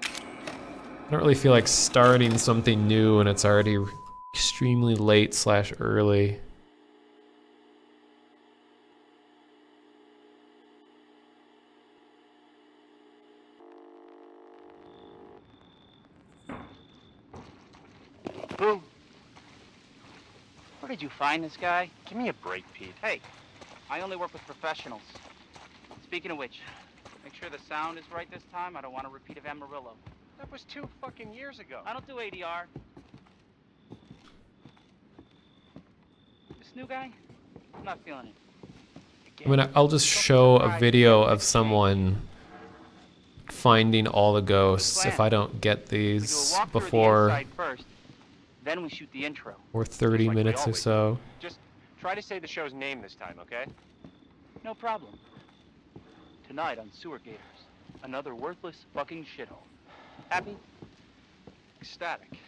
I don't really feel like starting something new when it's already extremely late / early. Boom. Where did you find this guy? Give me a break, Pete. Hey, I only work with professionals. Speaking of which, make sure the sound is right this time. I don't want a repeat of Amarillo. That was 2 fucking years ago. I don't do ADR. This new guy, I'm not feeling it. I mean, I'll just show a video of someone finding all the ghosts if I don't get We do a these walkthrough of the before inside first, then we shoot the intro. or 30 Just like we minutes or always so. Just try to say the show's name this time, okay? No problem. Tonight on Sewer Gators, another worthless fucking shithole. Happy? Ecstatic.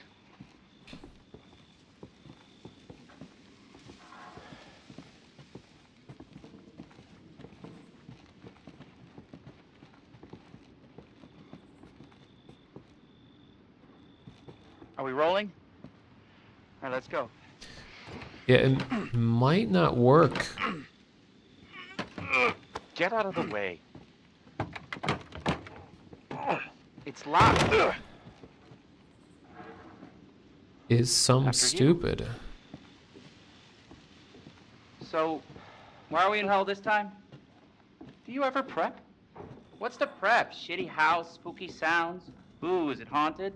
Are we rolling? All right, let's go. Yeah, it might not work. Get out of the way. It's locked. is some After you. stupid. So, why are we in hell this time? Do you ever prep? What's the prep? Shitty house, spooky sounds? Ooh, is it haunted?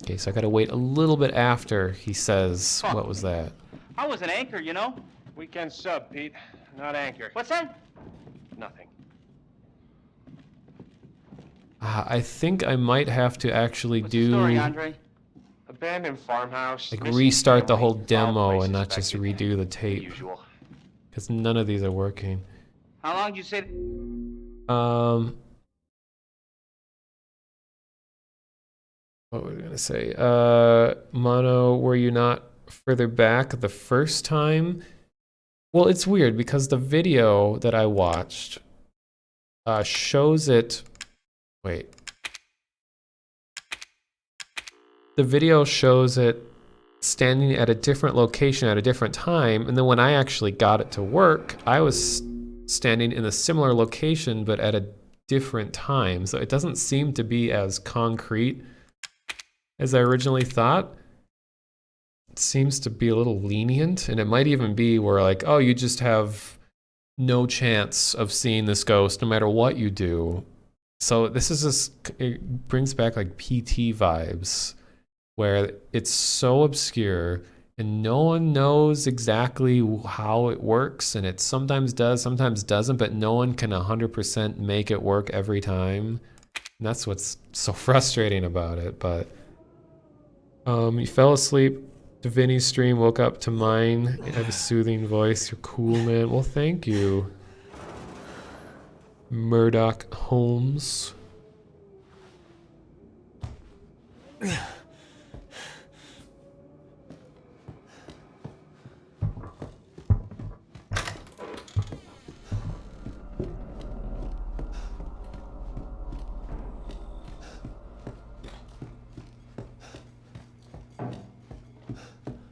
Okay, so I gotta wait a little bit after he says, what was that? I was an anchor, you know? Weekend sub, Pete. Not anchor. What's that? Nothing. I think I might have to actually What's the story, do, Andre? Abandoned farmhouse. like, missing restart the family, whole foul demo play and not just suspected. redo the The tape. usual. Because none of these are working. How long did you say? What was I gonna say? Mono, were you not further back the first time? Well, it's weird because the video that I watched shows it. Wait. The video shows it standing at a different location at a different time, and then when I actually got it to work, I was standing in a similar location but at a different time. So it doesn't seem to be as concrete as I originally thought. It seems to be a little lenient, and it might even be where, like, oh, you just have no chance of seeing this ghost no matter what you do. So this is just, it brings back like PT vibes, where it's so obscure and no one knows exactly how it works, and it sometimes does, sometimes doesn't, but no one can 100% make it work every time. And that's what's so frustrating about it. But you fell asleep to Vinny's stream, woke up to mine. You have a soothing voice. You're cool, man. Well, thank you, Murdoch Holmes.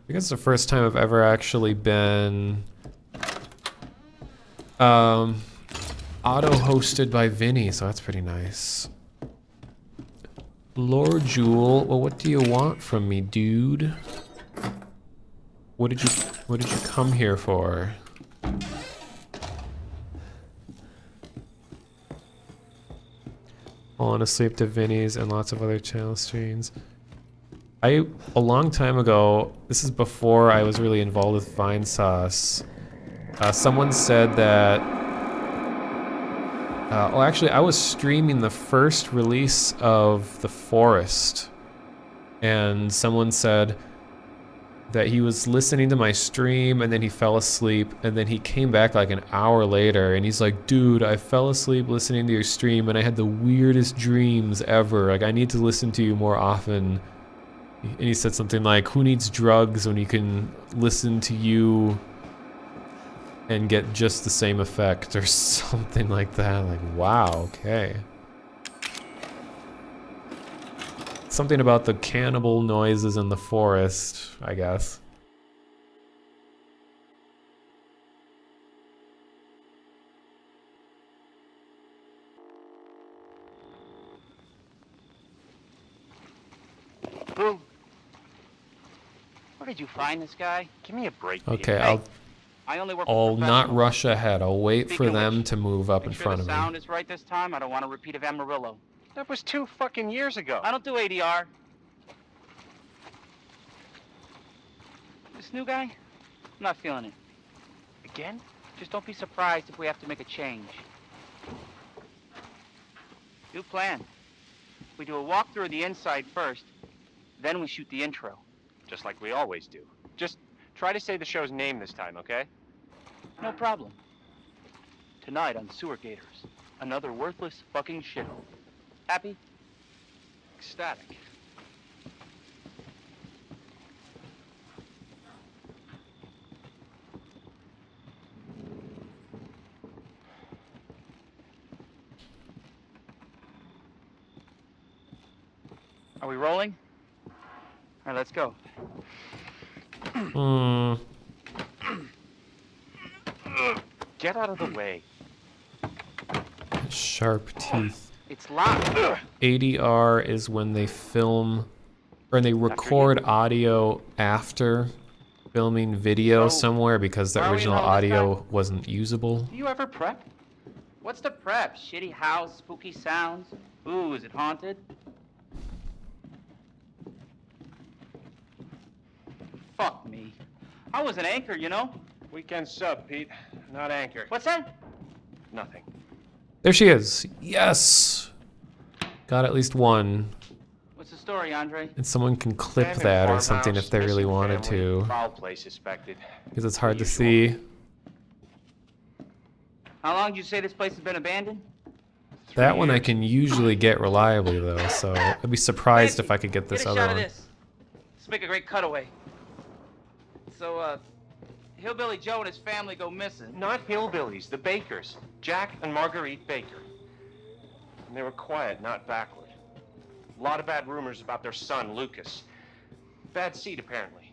I think it's the first time I've ever actually been auto-hosted by Vinny, so that's pretty nice. Lord Jewel, well, what do you want from me, dude? What did you come here for? Falling asleep to Vinny's and lots of other channel streams. A long time ago, this is before I was really involved with Vine Sauce, someone said that, oh, actually, I was streaming the first release of The Forest, and someone said that he was listening to my stream and then he fell asleep, and then he came back like an hour later and he's like, dude, I fell asleep listening to your stream and I had the weirdest dreams ever. Like, I need to listen to you more often. And he said something like, who needs drugs when you can listen to you and get just the same effect, or something like that. Like, wow, okay. Something about the cannibal noises in the forest, I guess. Boom. Where did you find this guy? Give me a break. Okay, Pete. I only work I'll with not professionals. rush ahead. I'll wait for Speaking of them which, to move up in Make sure front the of me. sound is right this time. I don't want a repeat of Amarillo. That was 2 fucking years ago. I don't do ADR. This new guy? I'm not feeling it. Again? Just don't be surprised if we have to make a change. New plan. We do a walkthrough of the inside first, then we shoot the intro. Just like we always do. Just try to say the show's name this time, okay? No problem. Tonight on Sewer Gators, another worthless fucking shithole. Happy? Ecstatic. Are we rolling? All right, let's go. Get out of the way. Sharp teeth. It's locked. ADR is when they film Or they record audio after filming video So, somewhere because the where are we original in all this audio wasn't usable. Do you ever prep? What's the prep? Shitty house, spooky sounds? Ooh, is it haunted? Fuck me. I was an anchor, you know? Weekend sub, Pete. Not anchor. What's that? Nothing. There she is. Yes. Got at least one. What's the story, Andre? And someone can clip Abandoned that or something farmhouse, if they really missing wanted family, to. Foul play suspected. Because it's hard to Usual. see. How long did you say this place has been abandoned? That one I can usually get reliably though, so I'd be surprised if I could get this Get a other shot one. of this. Let's make a great cutaway. So, Hillbilly Joe and his family go missing. Not hillbillies, the Bakers. Jack and Marguerite Baker. And they were quiet, not backward. A lot of bad rumors about their son, Lucas. Bad seed, apparently.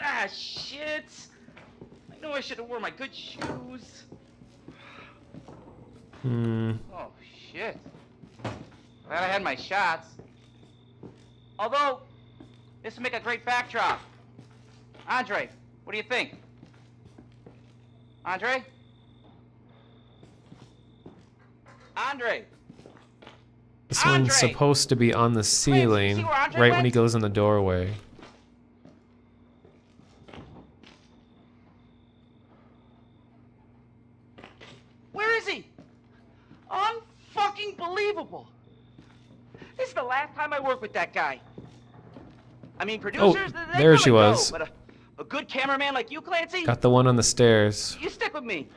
Ah, shit! I know I should have worn my good shoes. Oh, shit. Glad I had my shots. Although, this would make a great backdrop. Andre, what do you think? Andre? Andre? This one's Andre! supposed to be on the ceiling, see where Andre right when went? he goes in the doorway. Where is he? Unfucking believable. This is the last time I work with that guy. I mean, producers, they there come she and go, was. but a good cameraman like you, Clancy, Got the one on the stairs. you stick with me.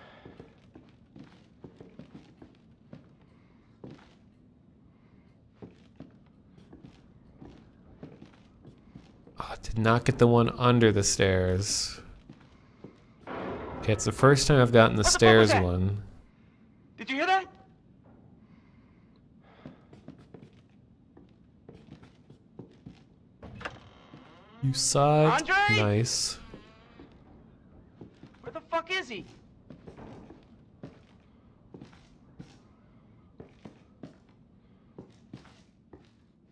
Oh, did not get the one under the stairs. Okay, it's the first time I've gotten the What the fuck stairs was that? one. Did you hear that? You saw it? Andre? Nice. Where the fuck is he?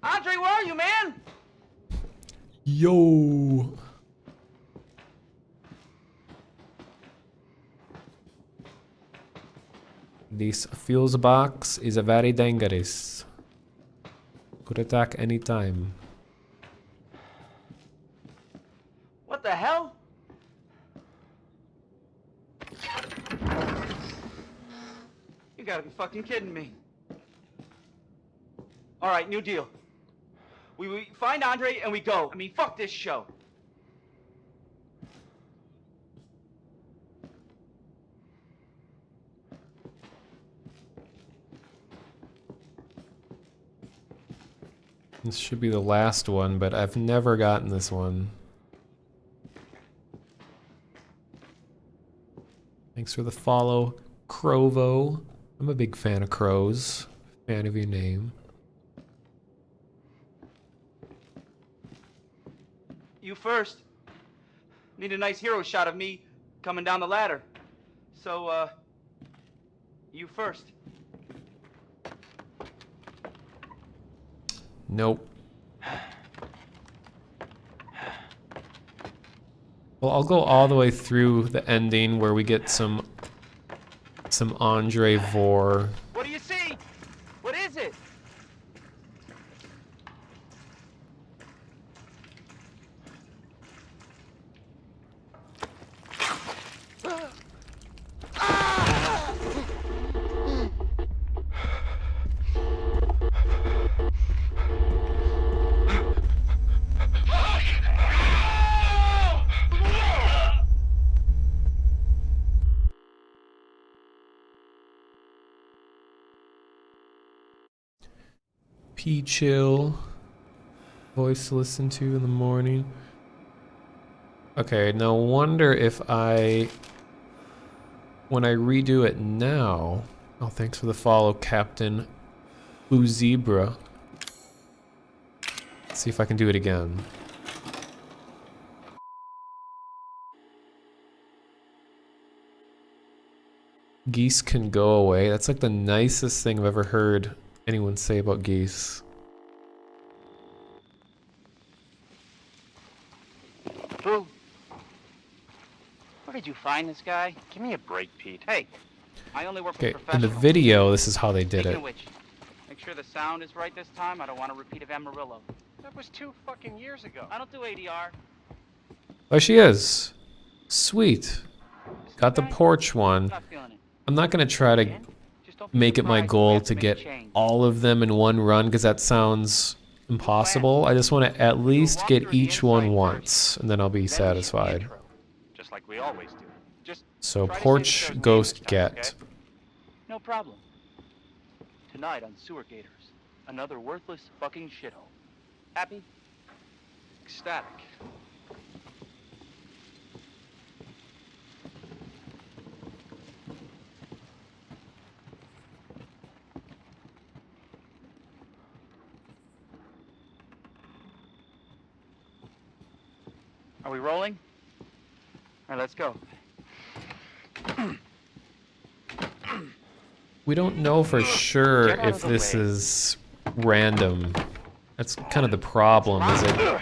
Andre, where are you, man? Yo! This fuse box is a very dangerous. Could attack anytime. What the hell? You gotta be fucking kidding me. All right, new deal. We find Andre and we go. I mean, fuck this show. This should be the last one, but I've never gotten this one. Thanks for the follow, Crovo. I'm a big fan of crows. Fan of your name. You first. Need a nice hero shot of me coming down the ladder. So, you first. Nope. Well, I'll go all the way through the ending where we get some Andre Vor. What do you see? What is it? P-Chill. Voice to listen to in the morning. Okay, now wonder if when I redo it now. Oh, thanks for the follow, Captain Blue Zebra. Let's see if I can do it again. Geese can go away. That's like the nicest thing I've ever heard anyone say about geese. Where did you find this guy? Give me a break, Pete. Hey, I only work Okay, with in the professionals. video, this is how they did Speaking it. of which, make sure the sound is right this time. I don't want a repeat of Amarillo. That was 2 fucking years ago. I don't do ADR. Oh, she is. Sweet. Got the porch one. Not feeling it. I'm not gonna try to Just don't be make it my surprised if we goal have to make a get change. all of them in one run because that sounds impossible. I just want to at least get each one once, and then I'll be Then we shoot the satisfied. intro, just like we always do. Just So try to say the porch show's name ghost this time, get. okay? No problem. Tonight on Sewer Gators, another worthless fucking shithole. Happy? Ecstatic. Are we rolling? All right, let's go. We don't know for sure Get out if of the this way. is random. That's kind of the problem, is it?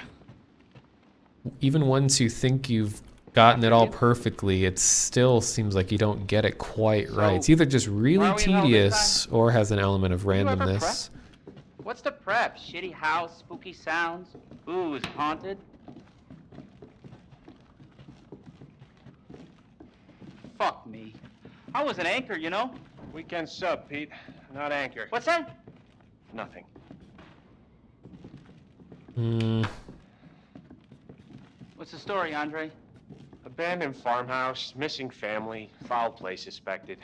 Even once you think you've gotten it all perfectly, it still seems like you don't get it quite right. It's either just really where are we in hell this tedious or has an element of you ever randomness. What's the prep? Shitty house, spooky sounds, booze, haunted. Fuck me. I was an anchor, you know? Weekend sub, Pete. Not anchor. What's that? Nothing. Hmm. What's the story, Andre? Abandoned farmhouse, missing family, foul play suspected.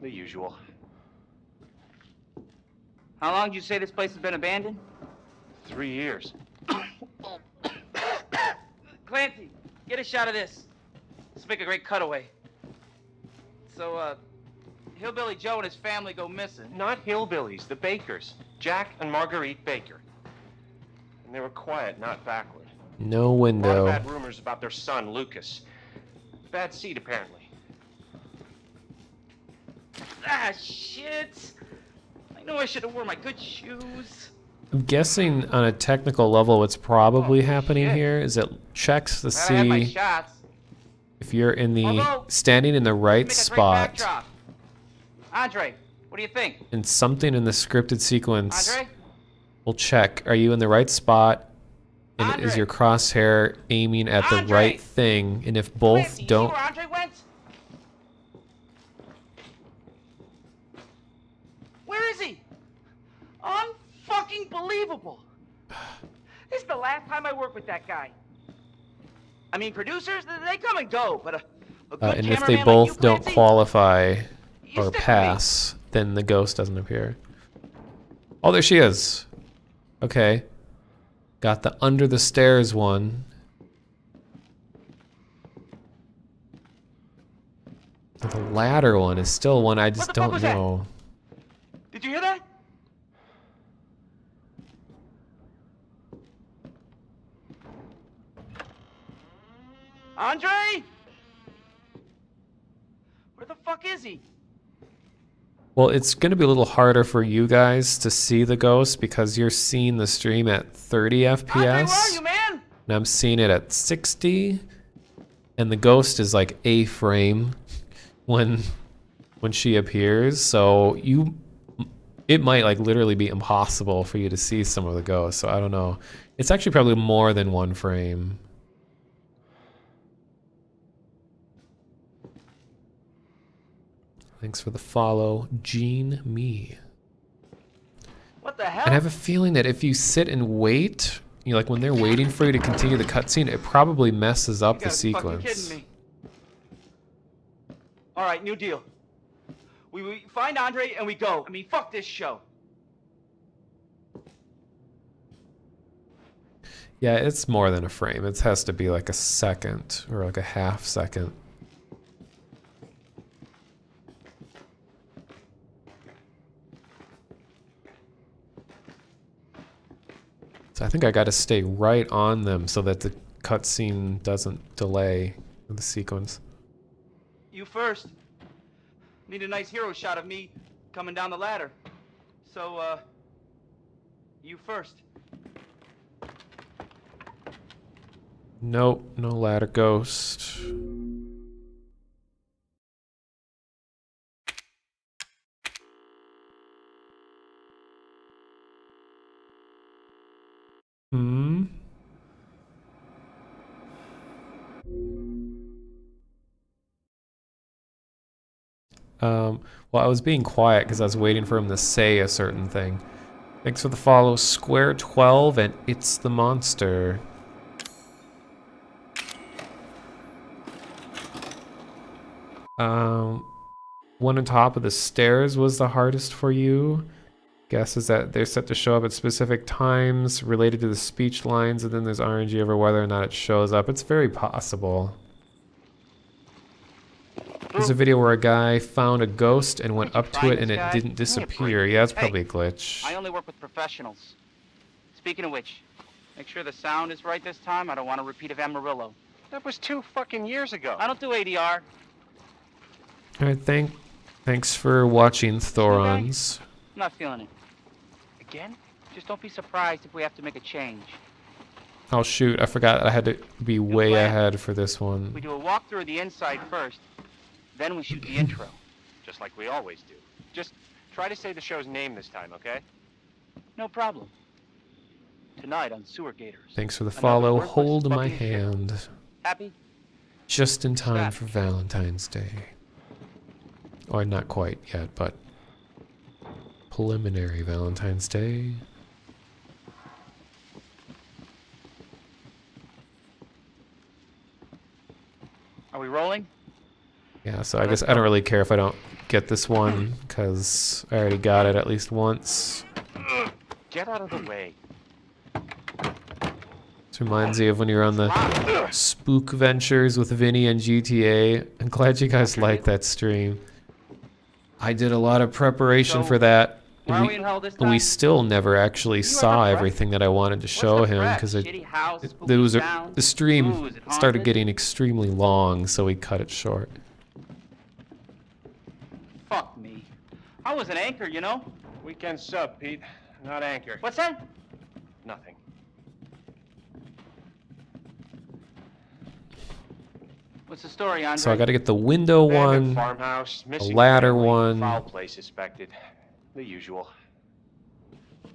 The usual. How long did you say this place has been abandoned? 3 years. Clancy, get a shot of this. Let's make a great cutaway. So, Hillbilly Joe and his family go missing. Not hillbillies, the Bakers. Jack and Marguerite Baker. And they were quiet, not backward. No A lot window. of bad rumors about their son, Lucas. Bad seed, apparently. Ah, shit. I know I should have worn my good shoes. I'm guessing on a technical level what's probably Oh, happening shit. here is it checks to Glad I had my see shots. if you're in the Although, standing in the right Make a great spot backdrop. Andre, what do you think? and something in the scripted sequence Andre? will check. Are you in the right spot? And is Andre? your crosshair aiming at the Andre? right thing? And if both Clancy, you don't, see where Andre went? Where is he? Unfucking believable. This is the last time I work with that guy. I mean, producers, they come and go, but a good and if they cameraman both like you, don't Clancy, qualify you or stick with me. pass, then the ghost doesn't appear. Oh, there she is. Okay. Got the under the stairs one. The ladder one is still one I just What the fuck don't was that? know. Did you hear that? Andre? Where the fuck is he? Well, it's going to be a little harder for you guys to see the ghost because you're seeing the stream at 30 Andre, where are FPS. you, man? And I'm seeing it at 60. And the ghost is like a frame when she appears. So it might like literally be impossible for you to see some of the ghosts. So I don't know. It's actually probably more than one frame. Thanks for the follow, Gene Me. What the hell? And I have a feeling that if you sit and wait, you know, like when they're waiting for you to continue the cutscene, it probably messes up You the gotta be fucking sequence. kidding me. All right, new deal. We find Andre and we go. I mean, fuck this show. Yeah, it's more than a frame. It has to be like a second or like a half second. So I think I got to stay right on them so that the cutscene doesn't delay the sequence. You first. Need a nice hero shot of me coming down the ladder. So, you first. Nope, no ladder ghost. Well, I was being quiet because I was waiting for him to say a certain thing. Thanks for the follow, Square 12, and It's the Monster. One on top of the stairs was the hardest for you. Guess is that they're set to show up at specific times related to the speech lines, and then there's RNG over whether or not it shows up. It's very possible. There's a video where a guy found a ghost and went up to it and it didn't disappear. Yeah, it's probably a glitch. I only work with professionals. Speaking of which, make sure the sound is right this time. I don't want a repeat of Amarillo. That was 2 fucking years ago. I don't do ADR. Alright, thanks for watching, Thorons. I'm not feeling it. Again? Just don't be surprised if we have to make a change. Oh shoot, I forgot I had to be way ahead for this one. We do a walkthrough of the inside first, then we shoot the intro. Just like we always do. Just try to say the show's name this time, okay? No problem. Tonight on Sewer Gators. Thanks for the Another follow. worthless Hold my fucking shit. hand. Happy? Just in time Stop. for Valentine's Day. Or not quite yet, but preliminary Valentine's Day. Are we rolling? Yeah, so I guess I don't really care if I don't get this one, because I already got it at least once. Get out of the way. This reminds me of when you were on the Spook Ventures with Vinny and GTA. I'm glad you guys liked that stream. I did a lot of preparation for that. Why are we in hell this time? We still never actually saw everything that I wanted to show him because the stream started getting extremely long, so we cut it short. Fuck me. I was an anchor, you know? Weekend sub, Pete. Not anchor. What's that? Nothing. What's the story, Andre? So I got to get the window Abandoned one, farmhouse, missing ladder family, one. Foul play suspected. The usual.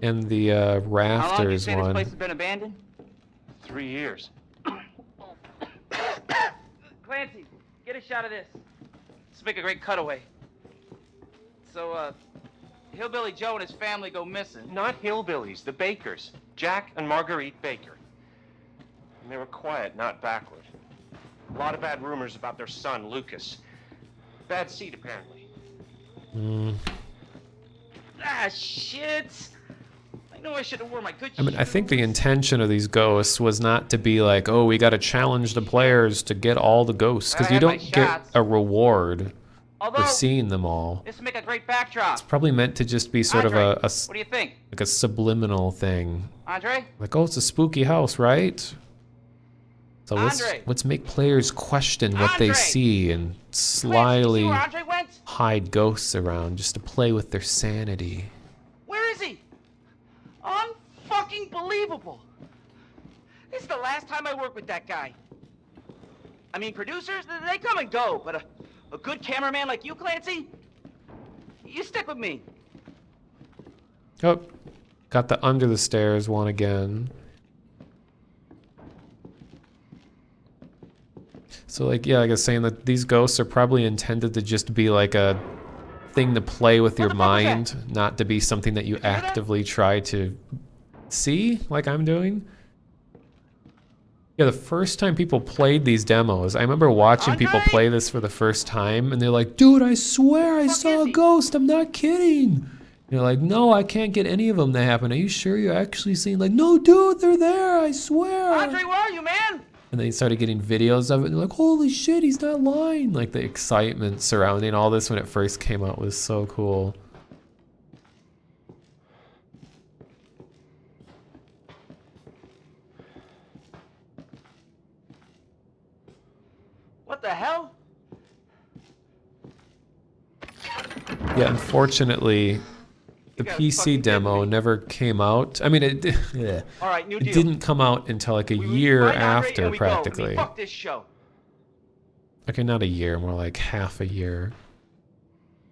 and the How long do you rafters say this one. place has been abandoned? 3 years. Clancy, get a shot of this. Let's make a great cutaway. So, Hillbilly Joe and his family go missing. Not hillbillies, the Bakers. Jack and Marguerite Baker. And they were quiet, not backward. A lot of bad rumors about their son, Lucas. Bad seed, apparently. Ah, shit! I know I should have worn my good I mean, I think the shoes. intention of these ghosts was not to be like, oh, we got to challenge the players to get all the ghosts, because I you had my don't get shots. a reward Although, for seeing them all. this would make a great backdrop. It's probably meant to just be sort Andre, of a what do you think? like a subliminal thing. Andre? Like, oh, it's a spooky house, right? So Andre! let's make players question what they Andre! see and Clancy, you see slyly where Andre went? hide ghosts around just to play with their sanity. Where is he? Unfucking believable. This is the last time I work with that guy. I mean, producers, they come and go, but a good cameraman like you, Clancy, you stick with me. Oh, got the under the stairs one again. So like, yeah, like I was saying that these ghosts are probably intended to just be like a thing to play with your the fuck was mind, not to be something that you Did you hear that? actively try to see, like I'm doing. Yeah, the first time people played these demos, I remember watching people Andre? play this for the first time, and they're like, dude, I swear I fuck saw is a he? ghost, I'm not kidding. And you're like, no, I can't get any of them to happen. Are you sure you're actually seeing? Like, no, dude, they're there, I swear. Andre, where are you, man? And then you started getting videos of it, and they're like, holy shit, he's not lying. Like, the excitement surrounding all this when it first came out was so cool. What the hell? Yeah, unfortunately, the You gotta PC fucking demo kid me. never came out. I mean, it, yeah, All right, new it deal. didn't come out until like a We year find Andre after, and we go. I mean, practically. fuck this show. Okay, not a year, more like half a year.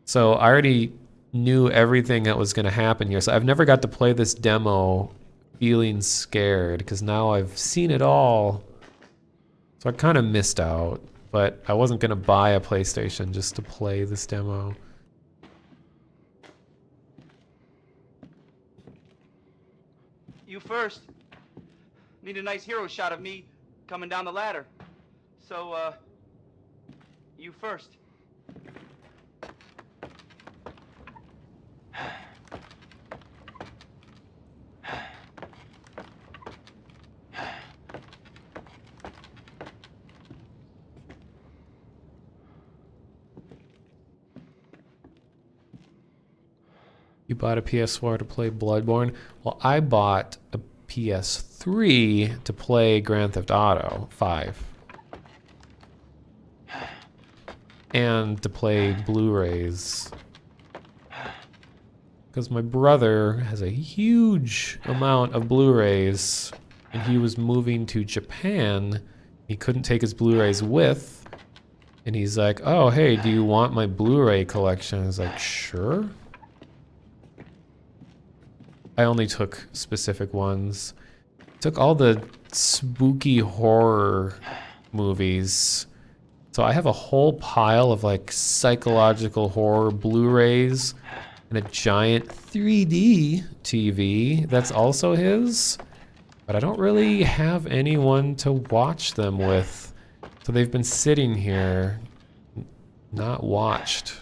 So I already knew everything that was going to happen here. So I've never got to play this demo feeling scared, because now I've seen it all. So I kind of missed out. but I wasn't gonna buy a PlayStation just to play this demo. You first. Need a nice hero shot of me coming down the ladder. So, you first. You bought a PS4 to play Bloodborne? Well, I bought a PS3 to play Grand Theft Auto 5. And to play Blu-rays. Because my brother has a huge amount of Blu-rays, and he was moving to Japan. He couldn't take his Blu-rays with, and he's like, oh, hey, do you want my Blu-ray collection? I was like, sure. I only took specific ones. Took all the spooky horror movies. So I have a whole pile of like psychological horror Blu-rays and a giant 3D TV that's also his. But I don't really have anyone to watch them with. So they've been sitting here, not watched.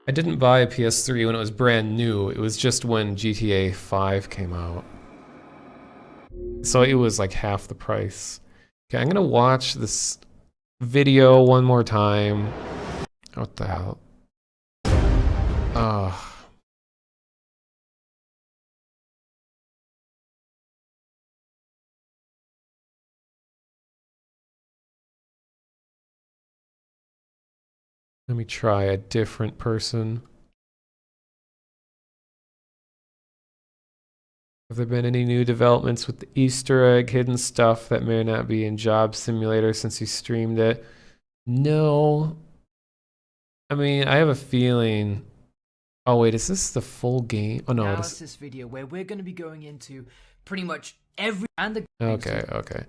I didn't buy a PS3 when it was brand new. It was just when GTA 5 came out. So it was like half the price. Okay, I'm gonna watch this video one more time. What the hell? Ugh. Let me try a different person. Have there been any new developments with the Easter egg hidden stuff that may not be in Job Simulator since you streamed it? No. I mean, I have a feeling. Oh wait, is this the full game? Oh no, Analysis video where we're going to be going into pretty much every and the. Okay.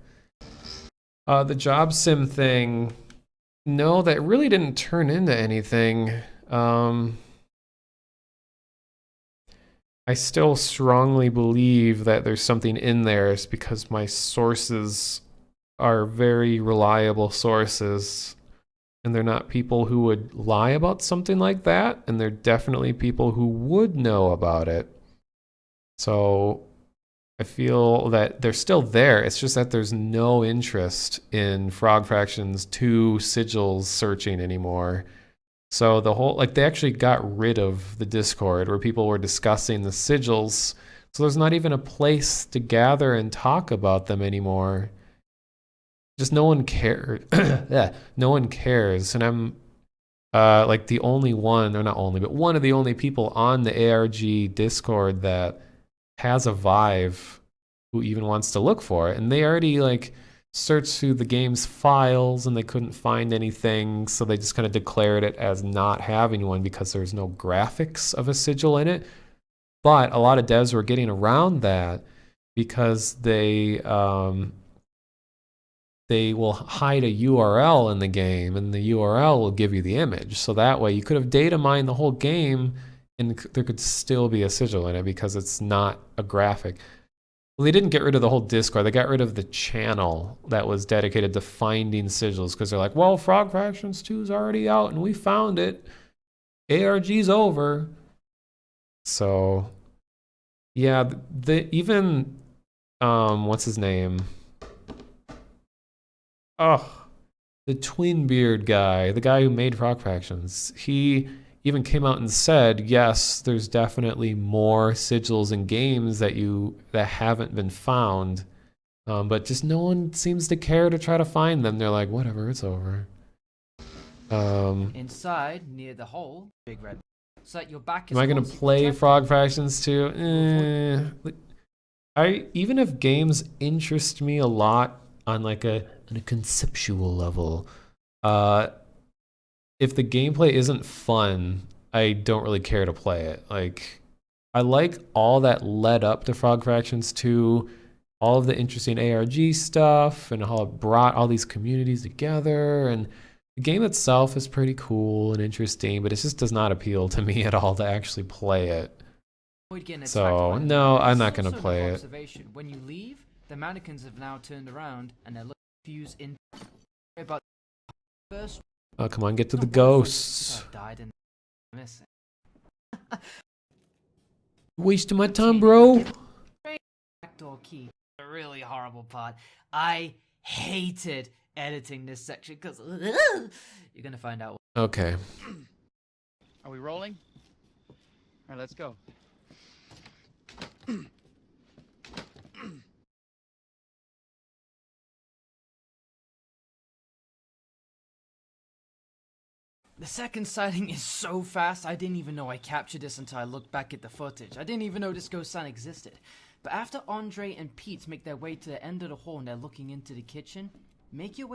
The Job Sim thing. No, that really didn't turn into anything. I still strongly believe that there's something in there. It's because my sources are very reliable sources. And they're not people who would lie about something like that. And they're definitely people who would know about it. So I feel that they're still there. It's just that there's no interest in Frog Fractions 2 sigils searching anymore. So the whole, like, they actually got rid of the Discord where people were discussing the sigils. So there's not even a place to gather and talk about them anymore. Just no one cares. Yeah, no one cares. And I'm like the only one, or not only, but one of the only people on the ARG Discord that has a Vive who even wants to look for it. And they already like searched through the game's files and they couldn't find anything. So they just kind of declared it as not having one because there's no graphics of a sigil in it. But a lot of devs were getting around that because they will hide a URL in the game and the URL will give you the image. So that way you could have data mined the whole game and there could still be a sigil in it because it's not a graphic. Well, they didn't get rid of the whole Discord. They got rid of the channel that was dedicated to finding sigils because they're like, well, Frog Fractions 2 is already out and we found it. ARG's over. So, yeah, even, what's his name? Oh, the Twin Beard guy, the guy who made Frog Fractions, he even came out and said, yes, there's definitely more sigils in games that haven't been found, but just no one seems to care to try to find them. They're like, whatever, it's over. Inside, near the hole, big red. So that your back is. Am I gonna play Frog Fractions 2? Even if games interest me a lot on like on a conceptual level, if the gameplay isn't fun, I don't really care to play it. Like, I like all that led up to Frog Fractions 2, all of the interesting ARG stuff, and how it brought all these communities together. And the game itself is pretty cool and interesting, but it just does not appeal to me at all to actually play it. So, no, I'm not going to play it. When you leave, the mannequins have now turned around and they're looking confused in about first. Oh, come on, get to the ghosts. Died in missing. Wasting my time, bro. Backdoor key. A really horrible part. I hated editing this section because you're gonna find out. Okay. Are we rolling? All right, let's go. The second sighting is so fast, I didn't even know I captured this until I looked back at the footage. I didn't even know this ghost sign existed. But after Andre and Pete make their way to the end of the hall and they're looking into the kitchen, make your way